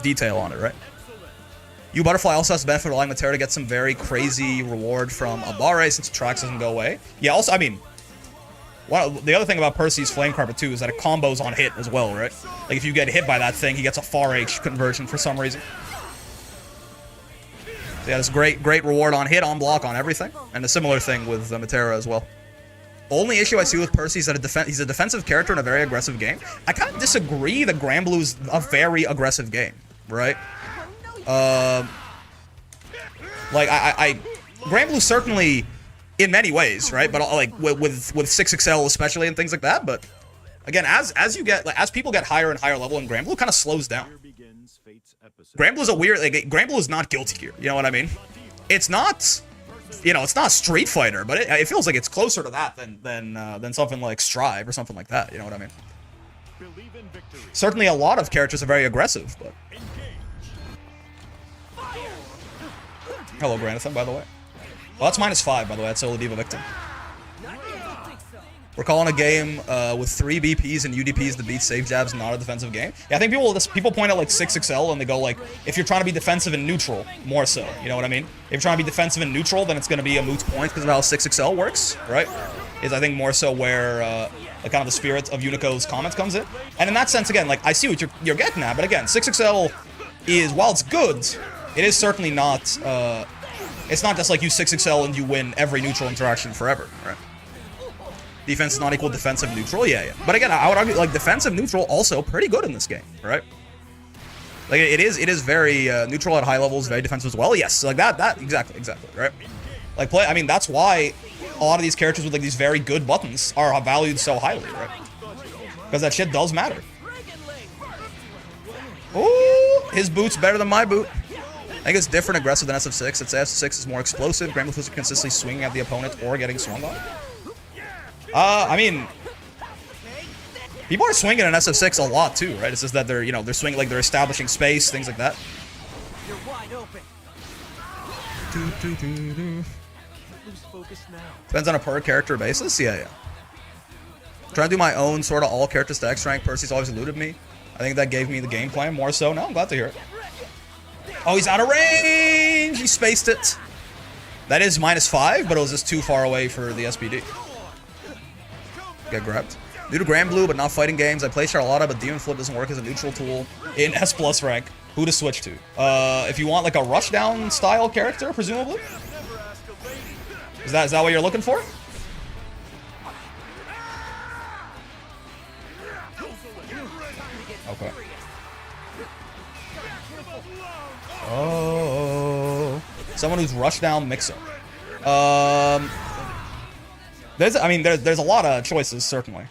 detail on it, right? U Butterfly also has the benefit of allowing Metera to get some very crazy reward from Abare since Trax doesn't go away. Yeah, also, I mean, the other thing about Percy's Flame Carpet too is that it combos on hit as well, right? Like if you get hit by that thing, he gets a far H conversion for some reason. So yeah, this great reward on hit, on block, on everything. And a similar thing with Metera as well. Only issue I see with Percy is that he's a defensive character in a very aggressive game. I kind of disagree that Granblue's a very aggressive game, right? Like Granblue certainly in many ways, right? But like with 6XL especially and things like that. But again, as people get higher and higher level, and Granblue kind of slows down. Granblue's Granblue is not Guilty Gear. You know what I mean? It's not. You know, it's not Street Fighter, but it feels like it's closer to that than something like Strive or something like that. You know what I mean? Certainly, a lot of characters are very aggressive, but. Hello, Granathan, by the way. Well, that's -5, by the way. That's Oladiva Victim. We're calling a game with 3 BPs and UDPs to beat safe jabs, not a defensive game. Yeah, I think people point out like 6XL and they go like, if you're trying to be defensive and neutral, more so. You know what I mean? If you're trying to be defensive and neutral, then it's going to be a moot point because of how 6XL works, right? is I think more so where like kind of the spirit of Unico's comments comes in. And in that sense, again, like I see what you're getting at, but again, 6XL is, while it's good, it is certainly not. It's not just like you 6XL and you win every neutral interaction forever, right? Defense is not equal defensive neutral, yeah. But again, I would argue like defensive neutral also pretty good in this game, right? Like it is very neutral at high levels, very defensive as well. Yes, like that exactly, right? Like I mean, that's why a lot of these characters with like these very good buttons are valued so highly, right? Because that shit does matter. Ooh, his boot's better than my boot. I think it's different aggressive than SF6. It's SF6 is more explosive. Granblue is consistently swinging at the opponent or getting swung on. I mean, people are swinging in SF6 a lot too, right? It's just that they're, they're swinging, like they're establishing space, things like that. You're wide open. Lose focus now. Depends on a per character basis, yeah. Trying to do my own sort of all character stacks rank. Percy's always eluded me. I think that gave me the game plan more so. No, I'm glad to hear it. Oh, he's out of range! He spaced it. That is -5, but it was just too far away for the SPD. Get grabbed. New to Granblue, but not fighting games. I play Charlotta, but Demon Flip doesn't work as a neutral tool in S+ rank. Who to switch to? If you want like a rushdown style character, presumably. Is that what you're looking for? Okay. Oh, someone who's rushdown mixer. There's a lot of choices, certainly.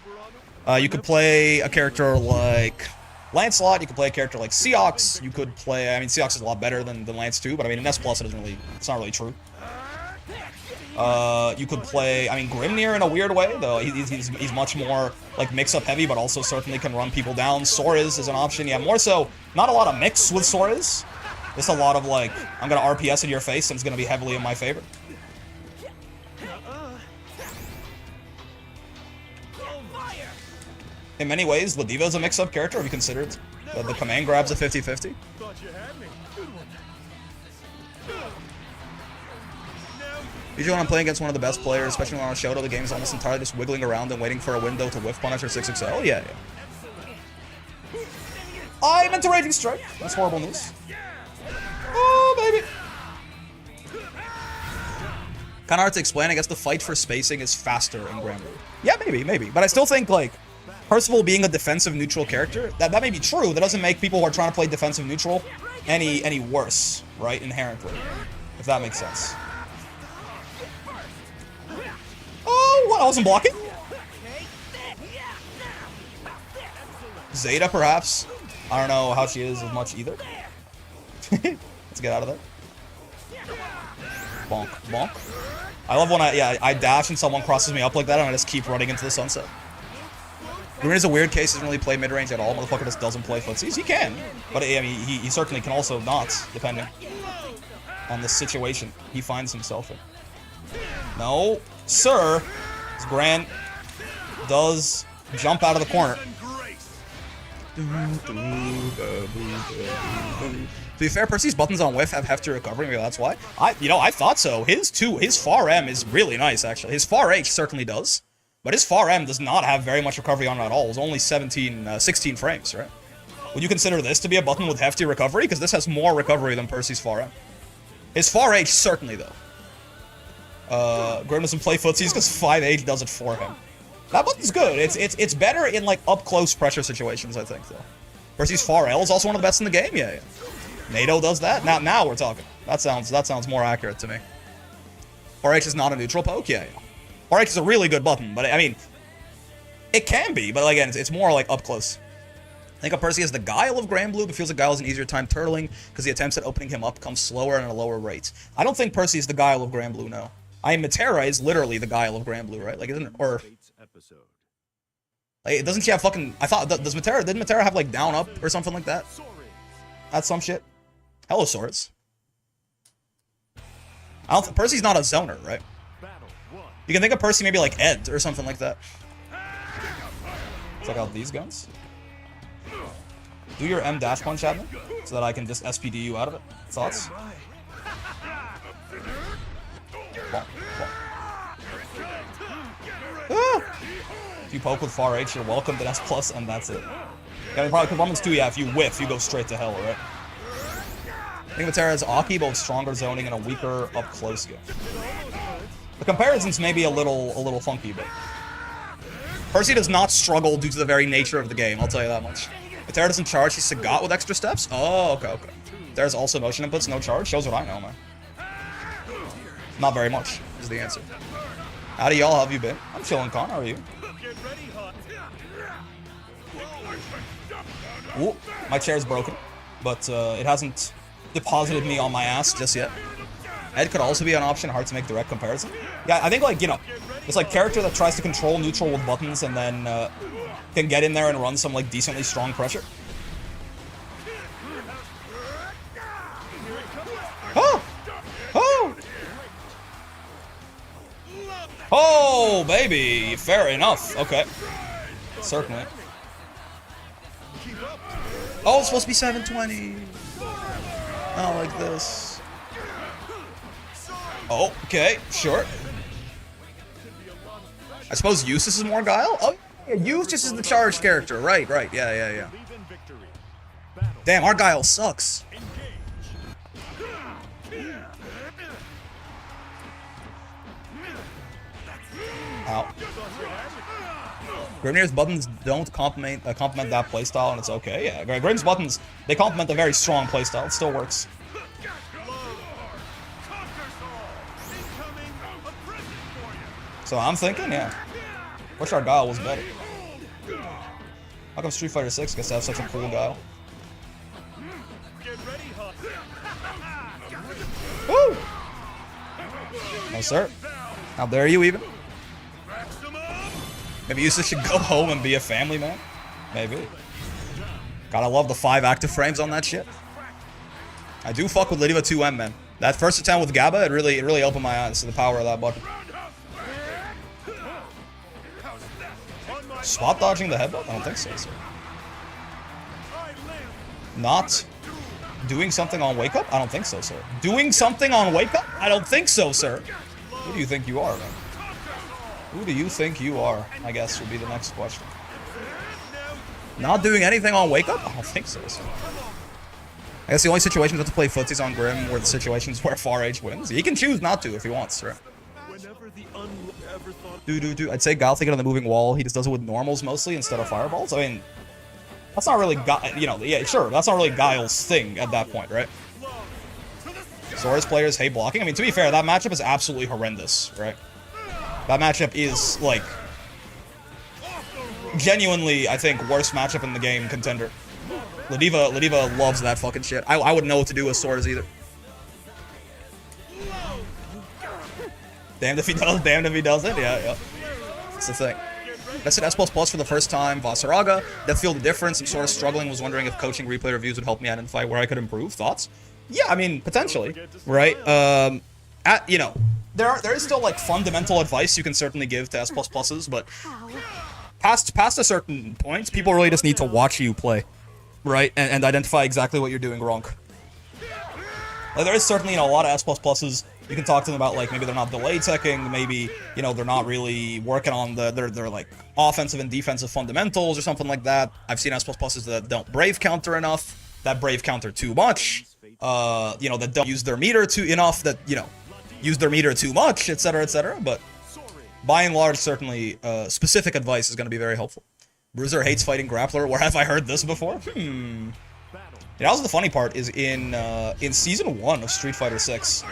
You could play a character like Lancelot, you could play a character like Seox, you could play, I mean, Seox is a lot better than Lance too, but I mean, in S+, it's not really true. You could play, I mean, Grimnir in a weird way, though he's much more, like, mix-up heavy, but also certainly can run people down. Soriz is an option, yeah, more so, not a lot of mix with Soriz. Just a lot of, like, I'm gonna RPS in your face, and it's gonna be heavily in my favor. In many ways, Ladiva is a mix-up character. Have you considered the command grabs a 50-50? Usually when I'm playing against one of the best players, especially when on Shoto, the game's almost entirely just wiggling around and waiting for a window to whiff punish or 6XL. Yeah. I meant to Raging Strike. That's horrible news. Oh, baby. Kind of hard to explain. I guess the fight for spacing is faster in Granblue. Yeah, maybe. But I still think, like, Percival being a defensive neutral character, that may be true. That doesn't make people who are trying to play defensive neutral any worse, right? Inherently. If that makes sense. Oh, what? I wasn't blocking? Zeta, perhaps? I don't know how she is as much either. Let's get out of there. Bonk, bonk. I love when I dash and someone crosses me up like that and I just keep running into the sunset. Green is a weird case. He doesn't really play mid-range at all. Motherfucker just doesn't play footsies. He can, but I mean, he certainly can also not, depending on the situation he finds himself in. No, sir. As Grant does jump out of the corner. To be fair, Percy's buttons on whiff have hefty recovery. Maybe that's why. I thought so. His far M is really nice, actually. His far H certainly does. But his far M does not have very much recovery on it at all. It's only 16 frames, right? Would you consider this to be a button with hefty recovery? Because this has more recovery than Percy's far M. His far H, certainly, though. Grim doesn't play footsies because 5H does it for him. That button's good. It's better in, like, up-close pressure situations, I think, though. Percy's far L is also one of the best in the game, yeah. NATO does that? Now we're talking. That sounds more accurate to me. Far H is not a neutral poke, yeah. RH is a really good button, but I mean, it can be, but again, it's more like up close. I think Percy has the Guile of Granblue, but feels like Guile has an easier time turtling because the attempts at opening him up come slower and at a lower rate. I don't think Percy is the Guile of Granblue, no. I mean, Matera is literally the Guile of Granblue, right? Like, isn't it? Or like, doesn't she have fucking? I thought didn't Matera have like down up or something like that? That's some shit. Hello, Swords. Percy's not a zoner, right? You can think of Percy maybe like Ed or something like that. Check out these guns. Do your M dash punch at me so that I can just SPD you out of it. Thoughts? Bonk, bonk. If you poke with Far H, you're welcome to S+, and that's it. Yeah, I mean, probably Performance 2, yeah, if you whiff, you go straight to hell, right? I think Vatera has Aki, but with stronger zoning and a weaker up-close game. The comparisons may be a little funky, but... Percy does not struggle due to the very nature of the game, I'll tell you that much. Vatera doesn't charge, he's Sagat with extra steps? Oh, okay. There's also motion inputs, no charge. Shows what I know, man. Not very much, is the answer. How do y'all have you been? I'm chilling, Con. How are you? Ooh, my chair's broken, but it hasn't deposited me on my ass just yet. Ed could also be an option, hard to make direct comparison. Yeah, I think, like, you know, it's like character that tries to control neutral with buttons and then can get in there and run some, like, decently strong pressure. Oh! Oh! Oh, baby! Fair enough. Okay. Certainly. Oh, it's supposed to be 720. Not like this. Oh, okay, sure. I suppose Eustace is more Guile? Oh, yeah, Eustace is the charged character. Right, yeah. Damn, our Guile sucks. Ow. Grimnir's buttons don't complement that playstyle, and it's okay. Yeah, Grim's buttons, they complement a very strong playstyle. It still works. So I'm thinking, yeah. Wish our Guile was better. How come Street Fighter 6 gets to have such a cool Guile? Woo! No, sir. How dare you, even? Maybe Eustace should go home and be a family man? Maybe. Gotta love the 5 active frames on that shit. I do fuck with Lydiva 2M, man. That first attempt with Gabba, it really opened my eyes to the power of that button. Spot dodging the headbutt? I don't think so, sir. Not doing something on wake up? I don't think so, sir. Doing something on wake up? I don't think so, sir. Who do you think you are, man? Who do you think you are, I guess, would be the next question. Not doing anything on wake up? I don't think so, sir. I guess the only situations have to play footsies on Grim were the situations where Far H wins. He can choose not to if he wants, right? I'd say Guile thinking on the moving wall, he just does it with normals mostly instead of fireballs. I mean, that's not really, you know, yeah, sure, that's not really Guile's thing at that point, right? Sora's players hate blocking. I mean, to be fair, that matchup is absolutely horrendous, right? That matchup is, like, genuinely, I think, worst matchup in the game contender. Lydiva loves that fucking shit. I wouldn't know what to do with Sora's either. Damned if he does, damned if he doesn't. Yeah. That's the thing. I said S++ for the first time. Vasaraga, that feel the difference. I'm sort of struggling. Was wondering if coaching replay reviews would help me identify where I could improve. Thoughts? Yeah, I mean, potentially. Right? You know, there is still, like, fundamental advice you can certainly give to S++s, but past a certain point, people really just need to watch you play. Right? And identify exactly what you're doing wrong. Like, there is certainly, you know, a lot of S++s. You can talk to them about, like, maybe they're not delay teching, maybe, you know, they're not really working on their like, offensive and defensive fundamentals or something like that. I've seen S++s that don't brave counter enough, that brave counter too much, you know, that don't use their meter enough, that, you know, use their meter too much, etc., but by and large, certainly, specific advice is going to be very helpful. Bruiser hates fighting Grappler. Where have I heard this before? Yeah, that was the funny part, is in Season 1 of Street Fighter 6,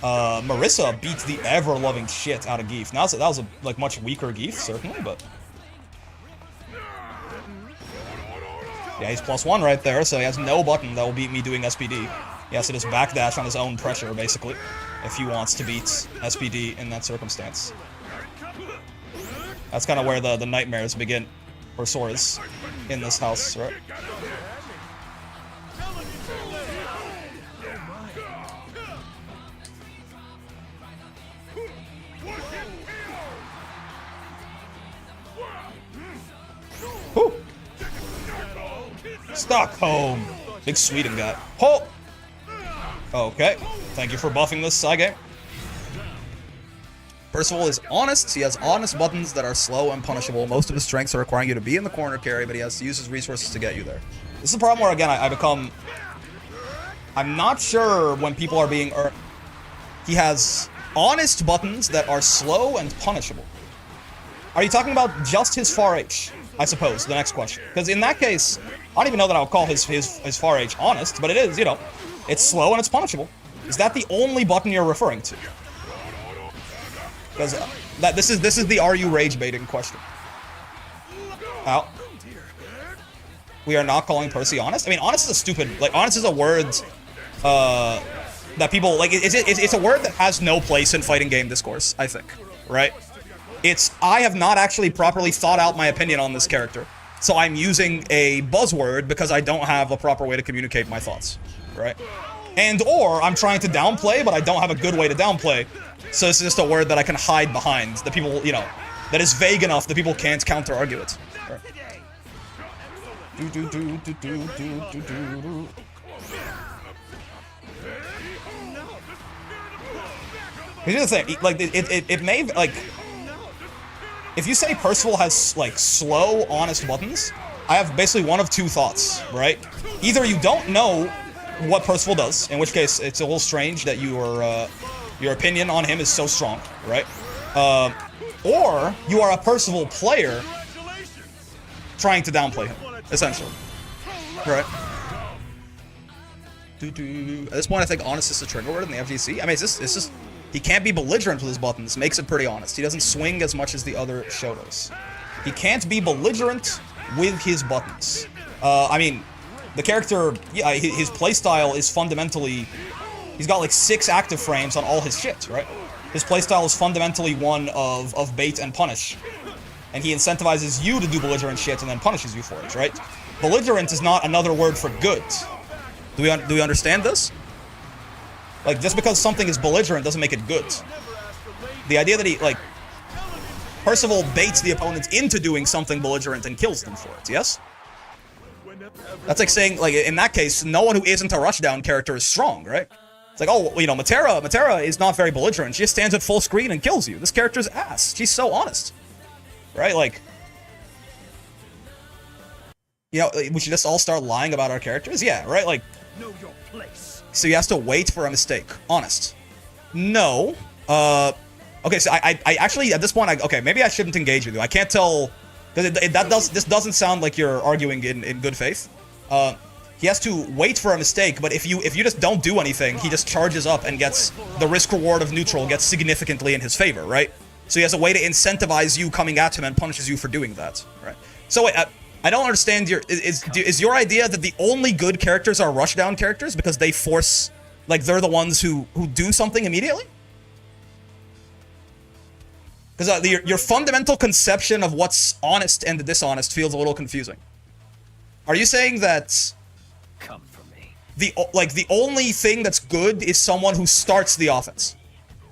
Marissa beat the ever-loving shit out of Geef. Now, that was a, like, much weaker Geef, certainly, but... Yeah, he's +1 right there, so he has no button that will beat me doing SPD. He has to just backdash on his own pressure, basically, if he wants to beat SPD in that circumstance. That's kind of where the nightmares begin for Sora's in this house, right? Whew. Stockholm! Big Sweden guy. Oh! Okay. Thank you for buffing this side game. Percival is honest. He has honest buttons that are slow and punishable. Most of his strengths are requiring you to be in the corner carry, but he has to use his resources to get you there. This is a problem where, again, I become... I'm not sure when people are being... He has honest buttons that are slow and punishable. Are you talking about just his far H? I suppose, the next question. Because in that case, I don't even know that I would call his far H honest, but it is, you know, it's slow and it's punishable. Is that the only button you're referring to? Because this is the are you rage baiting question. Ow. We are not calling Percy honest. I mean, honest is a stupid, like, honest is a word that people like. It's a word that has no place in fighting game discourse, I think, right? I have not actually properly thought out my opinion on this character, so I'm using a buzzword because I don't have a proper way to communicate my thoughts, right? And or I'm trying to downplay, but I don't have a good way to downplay. So it's just a word that I can hide behind, that people, you know, that is vague enough that people can't counter-argue it. Right. Here's the thing, like, it may, like, if you say Percival has, like, slow, honest buttons, I have basically one of two thoughts, right? Either you don't know what Percival does, in which case it's a little strange that your opinion on him is so strong, right? Or you are a Percival player trying to downplay him, essentially. Right? At this point, I think honest is a trigger word in the FGC. I mean, it's just he can't be belligerent with his buttons, makes it pretty honest. He doesn't swing as much as the other Shotos. He can't be belligerent with his buttons. I mean, the character, yeah, his playstyle is fundamentally... He's got like 6 active frames on all his shit, right? His playstyle is fundamentally one of bait and punish. And he incentivizes you to do belligerent shit and then punishes you for it, right? Belligerent is not another word for good. Do we understand this? Like, just because something is belligerent doesn't make it good. The idea that he, like... Percival baits the opponents into doing something belligerent and kills them for it, yes? That's like saying, like, in that case, no one who isn't a rushdown character is strong, right? It's like, oh, you know, Matera is not very belligerent. She just stands at full screen and kills you. This character's ass. She's so honest. Right? Like, you know, we should just all start lying about our characters? Yeah, right? Like, know your place. So he has to wait for a mistake. Honest. No. Okay, so I actually, at this point, okay, maybe I shouldn't engage with you. I can't tell, because this doesn't sound like you're arguing in good faith. He has to wait for a mistake, but if you just don't do anything, he just charges up and gets the risk-reward of neutral gets significantly in his favor, right? So he has a way to incentivize you coming at him and punishes you for doing that, right? So wait, I don't understand is your idea that the only good characters are rushdown characters because they force, like, they're the ones who do something immediately? Because your fundamental conception of what's honest and dishonest feels a little confusing. Are you saying that come for me? The only thing that's good is someone who starts the offense?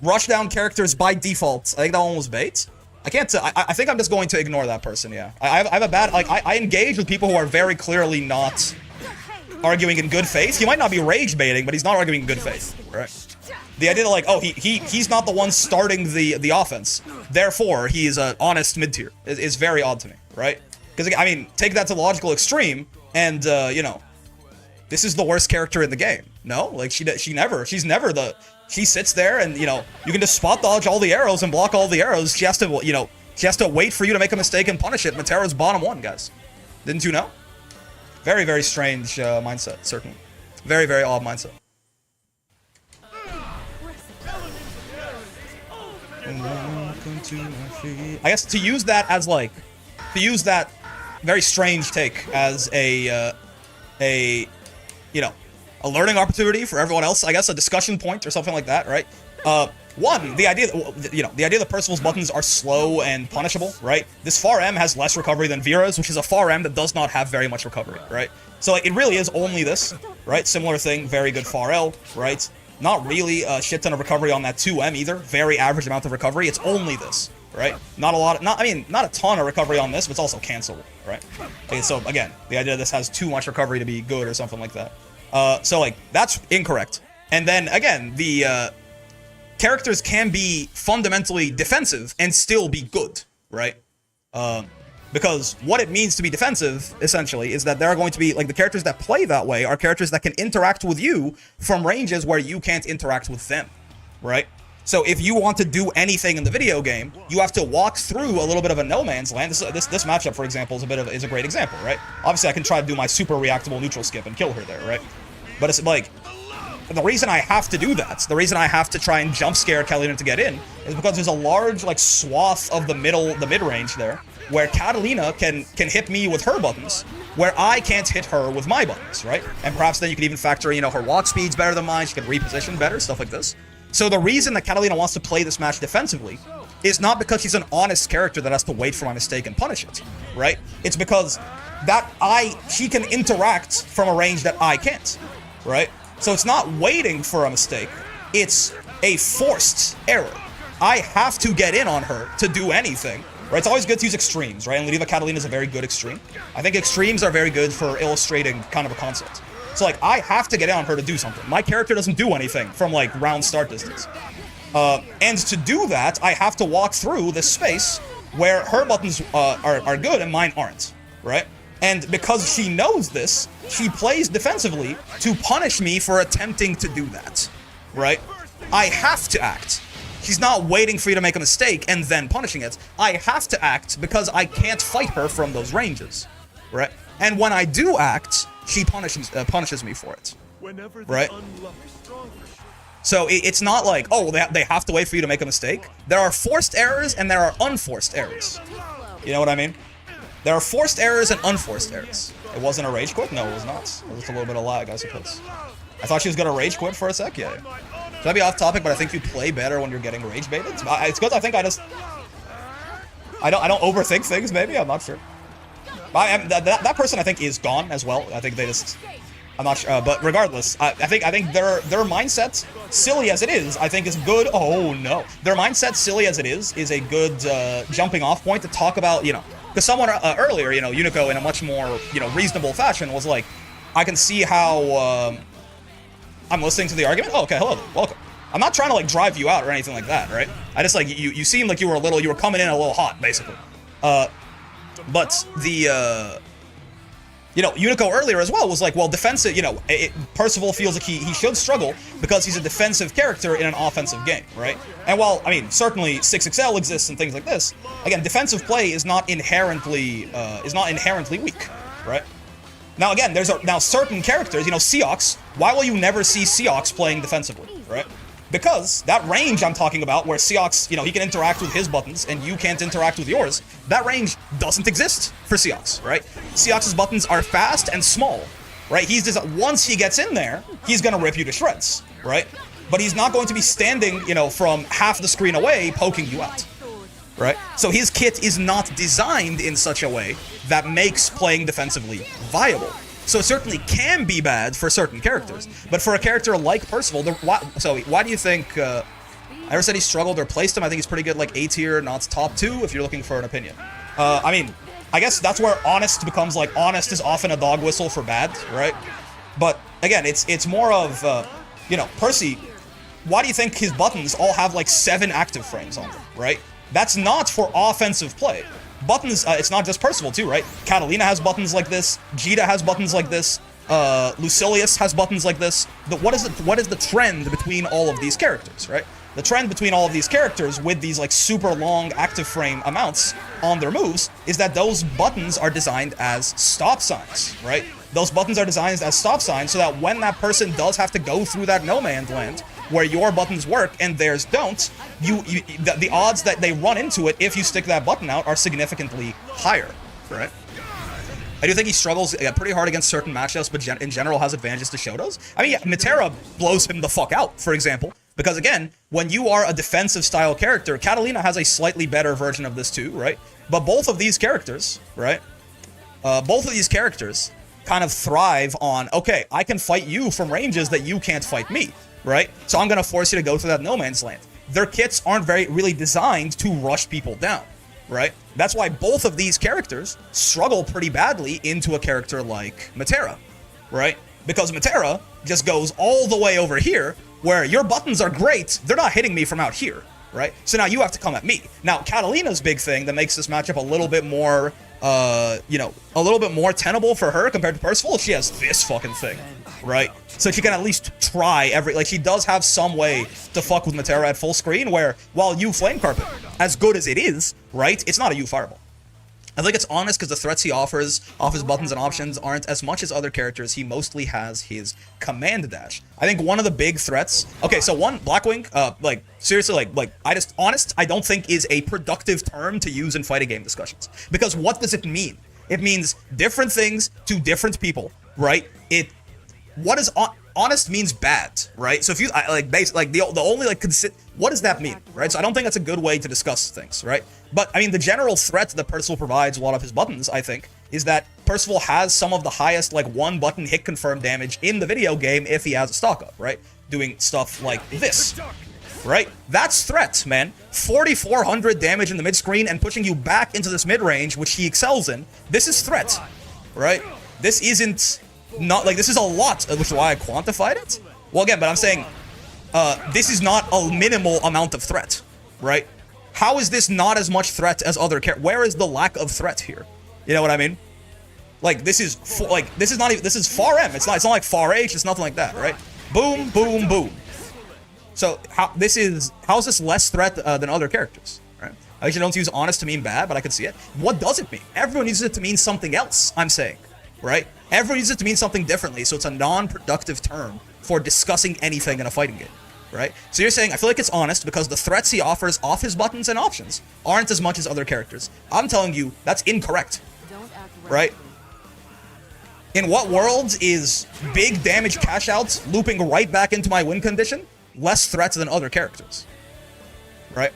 Rushdown characters by default. I think that one was bait. I can't. I think I'm just going to ignore that person. Yeah, I have a bad. Like, I engage with people who are very clearly not arguing in good faith. He might not be rage baiting, but he's not arguing in good faith, right? The idea that, like, oh, he's not the one starting the offense, therefore he is an honest mid-tier is very odd to me, right? Because, I mean, take that to the logical extreme, and you know, this is the worst character in the game. No, like, she's never the. She sits there and, you know, you can just spot dodge all the arrows and block all the arrows. She has to, you know, she has to wait for you to make a mistake and punish it. Matera's bottom 1, guys. Didn't you know? Very, very strange mindset, certainly. Very, very odd mindset. I guess to use that as, like, to use that very strange take as a you know, a learning opportunity for everyone else, I guess, a discussion point or something like that, right? One, the idea that, you know, the idea that Percival's buttons are slow and punishable, right? This far M has less recovery than Vera's, which is a far M that does not have very much recovery, right? So, like, it really is only this, right? Similar thing, very good far L, right? Not really a shit ton of recovery on that 2M either. Very average amount of recovery. It's only this, right? Not a lot, not a ton of recovery on this, but it's also cancelable, right? Okay, so again, the idea that this has too much recovery to be good or something like that. So, like, that's incorrect. And then, again, the characters can be fundamentally defensive and still be good, right? Because what it means to be defensive, essentially, is that there are going to be, like, the characters that play that way are characters that can interact with you from ranges where you can't interact with them, right? So if you want to do anything in the video game, you have to walk through a little bit of a no man's land. This matchup, for example, is a great example, right? Obviously, I can try to do my super reactable neutral skip and kill her there, right? But it's like, the reason I have to do that, the reason I have to try and jump scare Catalina to get in, is because there's a large, like, swath of the mid-range there, where Catalina can hit me with her buttons, where I can't hit her with my buttons, right? And perhaps then you could even factor in, you know, her walk speed's better than mine, she can reposition better, stuff like this. So the reason that Catalina wants to play this match defensively is not because she's an honest character that has to wait for my mistake and punish it, right? It's because she can interact from a range that I can't, right? So it's not waiting for a mistake, it's a forced error. I have to get in on her to do anything, right? It's always good to use extremes, right? And Lidiva Catalina is a very good extreme. I think extremes are very good for illustrating kind of a concept. So, like, I have to get in on her to do something. My character doesn't do anything from, like, round start distance. And to do that, I have to walk through this space where her buttons are good and mine aren't, right? And because she knows this, she plays defensively to punish me for attempting to do that, right? I have to act. She's not waiting for you to make a mistake and then punishing it. I have to act because I can't fight her from those ranges, right? And when I do act, she punishes me for it, right? So it's not like, oh, they have to wait for you to make a mistake. There are forced errors and there are unforced errors. You know what I mean? There are forced errors and unforced errors. It wasn't a rage quit? No, it was not. It was just a little bit of lag, I suppose. I thought she was gonna rage quit for a sec. Yeah. Should I be off topic? But I think you play better when you're getting rage baited. It's good. I think I don't overthink things. Maybe I'm not sure. That person I think is gone as well. I think they just. I'm not sure. But regardless, I think their mindset, silly as it is, I think is good. Oh no, their mindset, silly as it is a good jumping off point to talk about. You know, because someone earlier, you know, Unico in a much more reasonable fashion was like, I can see how. I'm listening to the argument. Oh, okay, hello, welcome. I'm not trying to like drive you out or anything like that, right? I just like you seemed like you were coming in a little hot, basically. But the Unico earlier as well was like, well, defensive. Percival feels like he should struggle because he's a defensive character in an offensive game, right? And while I mean certainly 6XL exists and things like this, again, defensive play is not inherently weak, right? Now again, there's now certain characters, Seox. Why will you never see Seox playing defensively, right? Because that range I'm talking about, where Seox, he can interact with his buttons and you can't interact with yours, that range doesn't exist for Seox, right? Seox's buttons are fast and small, right? Once he gets in there, he's gonna rip you to shreds, right? But he's not going to be standing, from half the screen away poking you out, right? So his kit is not designed in such a way that makes playing defensively viable. So it certainly can be bad for certain characters, but for a character like Percival, why do you think, I never said he struggled or placed him, I think he's pretty good, like A tier, not top 2, if you're looking for an opinion. I mean, I guess that's where honest becomes, like, honest is often a dog whistle for bad, right? But, again, it's more of, Percy, why do you think his buttons all have, like, 7 active frames on them, right? That's not for offensive play. Buttons, it's not just Percival too, right? Catalina has buttons like this, Jita has buttons like this, Lucilius has buttons like this. What is the trend between all of these characters, right? The trend between all of these characters with these like super long active frame amounts on their moves is that those buttons are designed as stop signs, right? Those buttons are designed as stop signs so that when that person does have to go through that no man's land where your buttons work and theirs don't, the odds that they run into it if you stick that button out are significantly higher, right? I do think he struggles pretty hard against certain matchups, but in general has advantages to Shoto's. I mean, yeah, Metera blows him the fuck out, for example, because again, when you are a defensive style character, Catalina has a slightly better version of this too, right? But both of these characters, right? Both of these characters kind of thrive on, okay, I can fight you from ranges that you can't fight me, right? So I'm gonna force you to go through that no man's land. Their kits aren't really designed to rush people down, right? That's why both of these characters struggle pretty badly into a character like Metera, right? Because Metera just goes all the way over here where your buttons are great, they're not hitting me from out here, right? So now you have to come at me. Now, Catalina's big thing that makes this matchup a little bit more, you know, a little bit more tenable for her compared to Percival, she has this fucking thing, right? So she can at least try like, she does have some way to fuck with Metera at full screen, where, while you Flame Carpet, as good as it is, right, it's not a you Fireball. I think it's honest because the threats he offers off his buttons and options aren't as much as other characters. He mostly has his command dash. I think one of the big threats... Okay, so one, Blackwing, like, seriously, like, honest, I don't think is a productive term to use in fighting game discussions. Because what does it mean? It means different things to different people, right? What is... Honest means bad, right? So if you, the only, like, what does that mean, right? So I don't think that's a good way to discuss things, right? But, I mean, the general threat that Percival provides a lot of his buttons, I think, is that Percival has some of the highest, like, one-button hit confirm damage in the video game if he has a stock up, right? Doing stuff like this, right? That's threat, man. 4,400 damage in the mid-screen and pushing you back into this mid-range, which he excels in. This is threat, right? This isn't... Not like this is a lot, which is why I quantified it. Well, again, but I'm saying this is not a minimal amount of threat, right? How is this not as much threat as other characters? Where is the lack of threat here? You know what I mean? Like this is not even, this is far M. It's not like far H. It's nothing like that, right? Boom, boom, boom. So how is this less threat than other characters? Right? I usually don't use honest to mean bad, but I can see it. What does it mean? Everyone uses it to mean something else. I'm saying, right? Everyone uses it to mean something differently, so it's a non-productive term for discussing anything in a fighting game, right? So you're saying, I feel like it's honest because the threats he offers off his buttons and options aren't as much as other characters. I'm telling you, that's incorrect, right? In what world is big damage cash outs looping right back into my win condition less threats than other characters, right?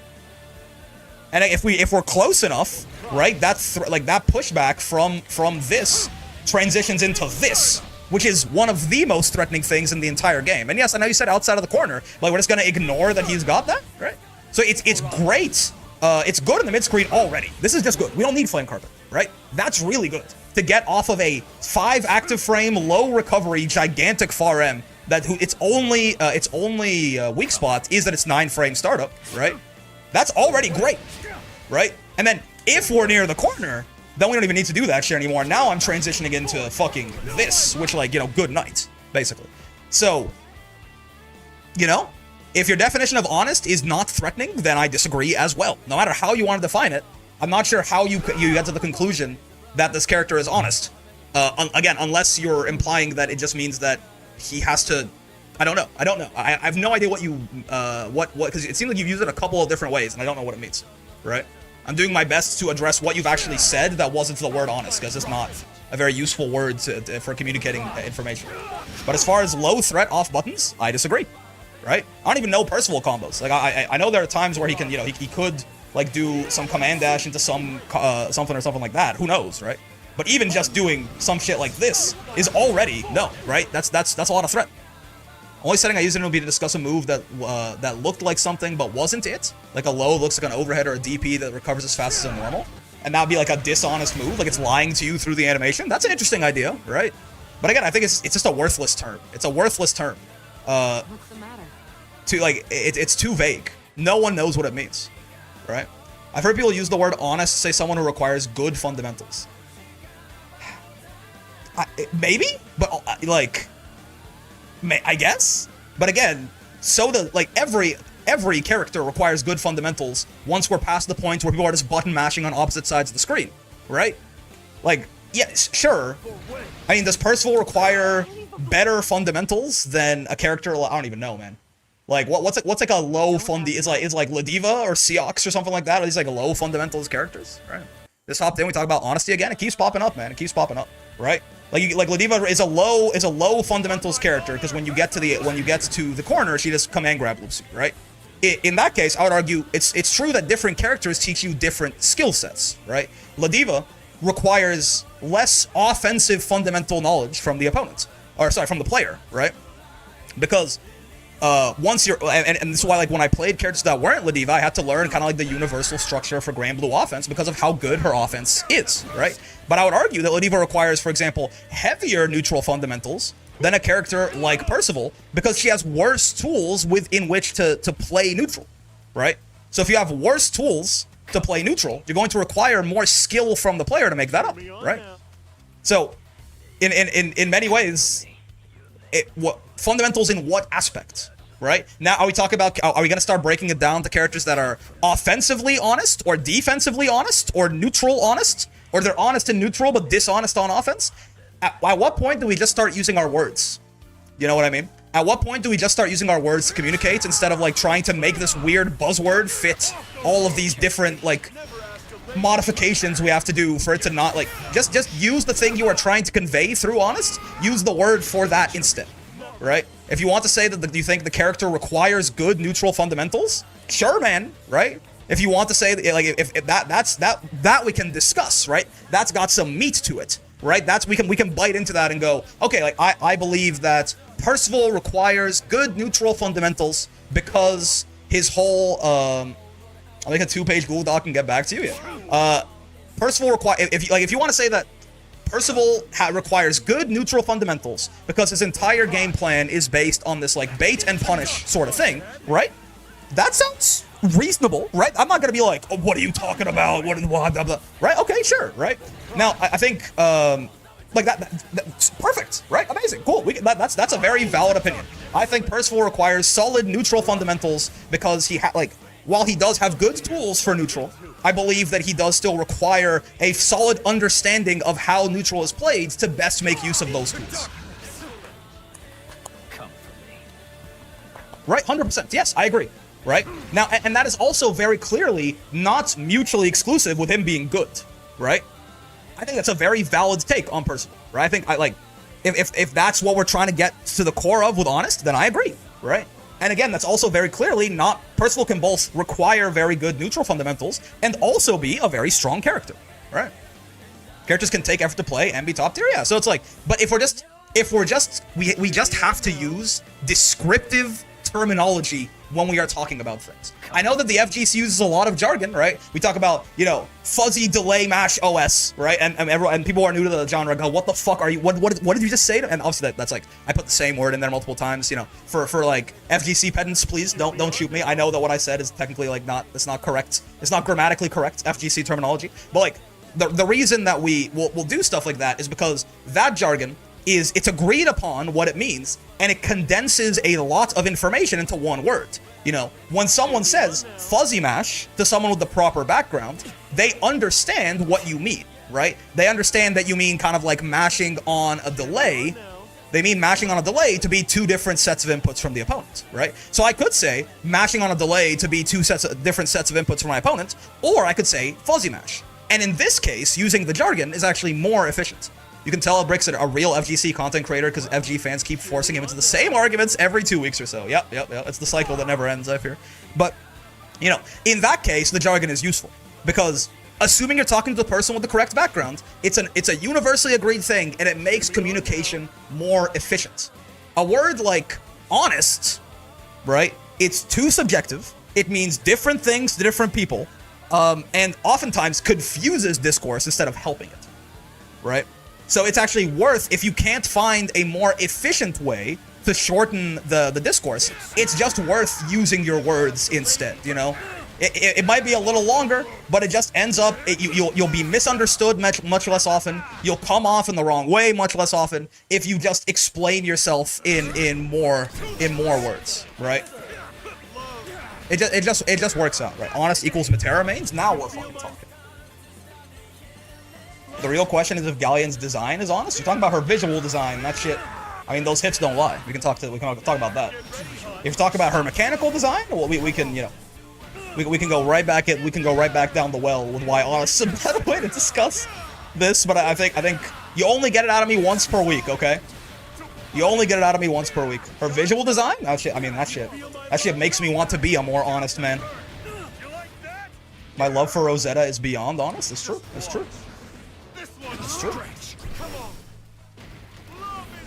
And if we're close enough, right, that pushback from this transitions into this, which is one of the most threatening things in the entire game. And yes, I know you said outside of the corner, like we're just gonna ignore that he's got that, right? So it's great. It's good in the mid screen already. This is just good. We don't need Flame Carpet, right? That's really good to get off of a 5 active frame, low recovery, gigantic far M. That its only weak spot is that it's 9 frame startup, right? That's already great, right? And then if we're near the corner, then we don't even need to do that shit anymore. Now I'm transitioning into fucking this, which, like, you know, good night, basically. So, you know, if your definition of honest is not threatening, then I disagree as well. No matter how you want to define it, I'm not sure how you get to the conclusion that this character is honest. Again, unless you're implying that it just means that he has to... I don't know. I have no idea what you... because it seems like you've used it a couple of different ways, and I don't know what it means, right? I'm doing my best to address what you've actually said that wasn't the word honest, because it's not a very useful word for communicating information. But as far as low threat off buttons, I disagree, right? I don't even know Percival combos. Like, I know there are times where he can, you know, he could, like, do some command dash into some something or something like that. Who knows, right? But even just doing some shit like this is already, no, right? That's a lot of threat. Only setting I use it would be to discuss a move that looked like something but wasn't it. Like a low looks like an overhead or a DP that recovers as fast as a normal. And that would be like a dishonest move, like it's lying to you through the animation. That's an interesting idea, right? But again, I think it's just a worthless term. It's a worthless term. What's the matter? It's too vague. No one knows what it means, right? I've heard people use the word honest to say someone who requires good fundamentals. Maybe, but like... I guess, but again, so every character requires good fundamentals once we're past the point where people are just button mashing on opposite sides of the screen, right? Like, yes, sure. I mean, does Percival require better fundamentals than a character? I don't even know, man. Like, what's like a low fundi? Is like Ladiva or Seox or something like that? Are these like low fundamentals characters, right? This hopped in. We talk about honesty again. It keeps popping up, man. It keeps popping up, right? Like Ladiva is a low fundamentals character because when you get to the corner, she just command grab loops you, right? In that case, I would argue it's true that different characters teach you different skill sets, right? Ladiva requires less offensive fundamental knowledge from the opponent, or sorry, from the player, right? Because once you're, and this is why, like, when I played characters that weren't Ladiva, I had to learn kind of like the universal structure for Grand Blue offense because of how good her offense is, right? But I would argue that Ladiva requires, for example, heavier neutral fundamentals than a character like Percival because she has worse tools within which to play neutral, right? So if you have worse tools to play neutral, you're going to require more skill from the player to make that up, right? So, in many ways, what fundamentals in what aspect, right? Now, are we talking about? Are we going to start breaking it down to characters that are offensively honest, or defensively honest, or neutral honest, or they're honest and neutral but dishonest on offense? At what point do we just start using our words? You know what I mean? At what point do we just start using our words to communicate instead of like trying to make this weird buzzword fit all of these different like modifications we have to do for it to not like just use the thing you are trying to convey through honest, use the word for that instead, right? If you want to say that you think the character requires good neutral fundamentals, sure, man, right? If you want to say that, like if that we can discuss, right? That's got some meat to it, right? That's we can bite into that and go, okay, like I believe that Percival requires good neutral fundamentals because his whole I'll make a 2-page Google Doc and get back to you. Percival if you want to say that Percival requires good neutral fundamentals because his entire game plan is based on this like bait and punish sort of thing, right? That sounds reasonable, right? I'm not gonna be like, oh, what are you talking about? What blah, blah, blah. Right? Okay, sure, right? Now I think like that's perfect, right? Amazing, cool. That's a very valid opinion. I think Percival requires solid neutral fundamentals because while he does have good tools for neutral, I believe that he does still require a solid understanding of how neutral is played to best make use of those tools. Right? 100%. Yes, I agree. Right? Now, and that is also very clearly not mutually exclusive with him being good. Right? I think that's a very valid take on Percival. Right? I think, if that's what we're trying to get to the core of with Honest, then I agree. Right? And again, that's also very clearly not... Percival can both require very good neutral fundamentals and also be a very strong character, right? Characters can take effort to play and be top tier, yeah. So it's like... But we just have to use descriptive terminology when we are talking about things. I know that the FGC uses a lot of jargon, right? We talk about, fuzzy delay mash OS, right? And people who are new to the genre go, what the fuck are you, what did you just say? And obviously that's like, I put the same word in there multiple times, for like FGC pedants, please don't shoot me. I know that what I said is technically like it's not correct. It's not grammatically correct FGC terminology, but like the reason that we'll do stuff like that is because that jargon it's agreed upon what it means, and it condenses a lot of information into one word. When someone says fuzzy mash to someone with the proper background, they understand what you mean, right? They understand that you mean kind of like mashing on a delay. They mean mashing on a delay to be two different sets of inputs from the opponent, right? So I could say mashing on a delay to be different sets of inputs from my opponent, or I could say fuzzy mash. And in this case, using the jargon is actually more efficient. You can tell Brick's a real FGC content creator because FG fans keep forcing him into the same arguments every 2 weeks or so. Yep. It's the cycle that never ends, I fear. But, in that case, the jargon is useful because assuming you're talking to the person with the correct background, it's a universally agreed thing, and it makes communication more efficient. A word like honest, right? It's too subjective. It means different things to different people, and oftentimes confuses discourse instead of helping it, right? So it's actually worth, if you can't find a more efficient way to shorten the discourse, it's just worth using your words instead, It might be a little longer, but it just ends up, you'll be misunderstood much less often. You'll come off in the wrong way much less often if you just explain yourself in more words, right? It just works out, right? Honest equals Matera mains, now we're fucking talking. The real question is if Galleon's design is honest. You're talking about her visual design, that shit. I mean, those hits don't lie. We can talk about that. If you talk about her mechanical design, well, we can go right back down the well with why honest is a better way to discuss this. But I think you only get it out of me once per week, okay? You only get it out of me once per week. Her visual design, that shit makes me want to be a more honest man. My love for Rosetta is beyond honest. It's true. It's true. It's true.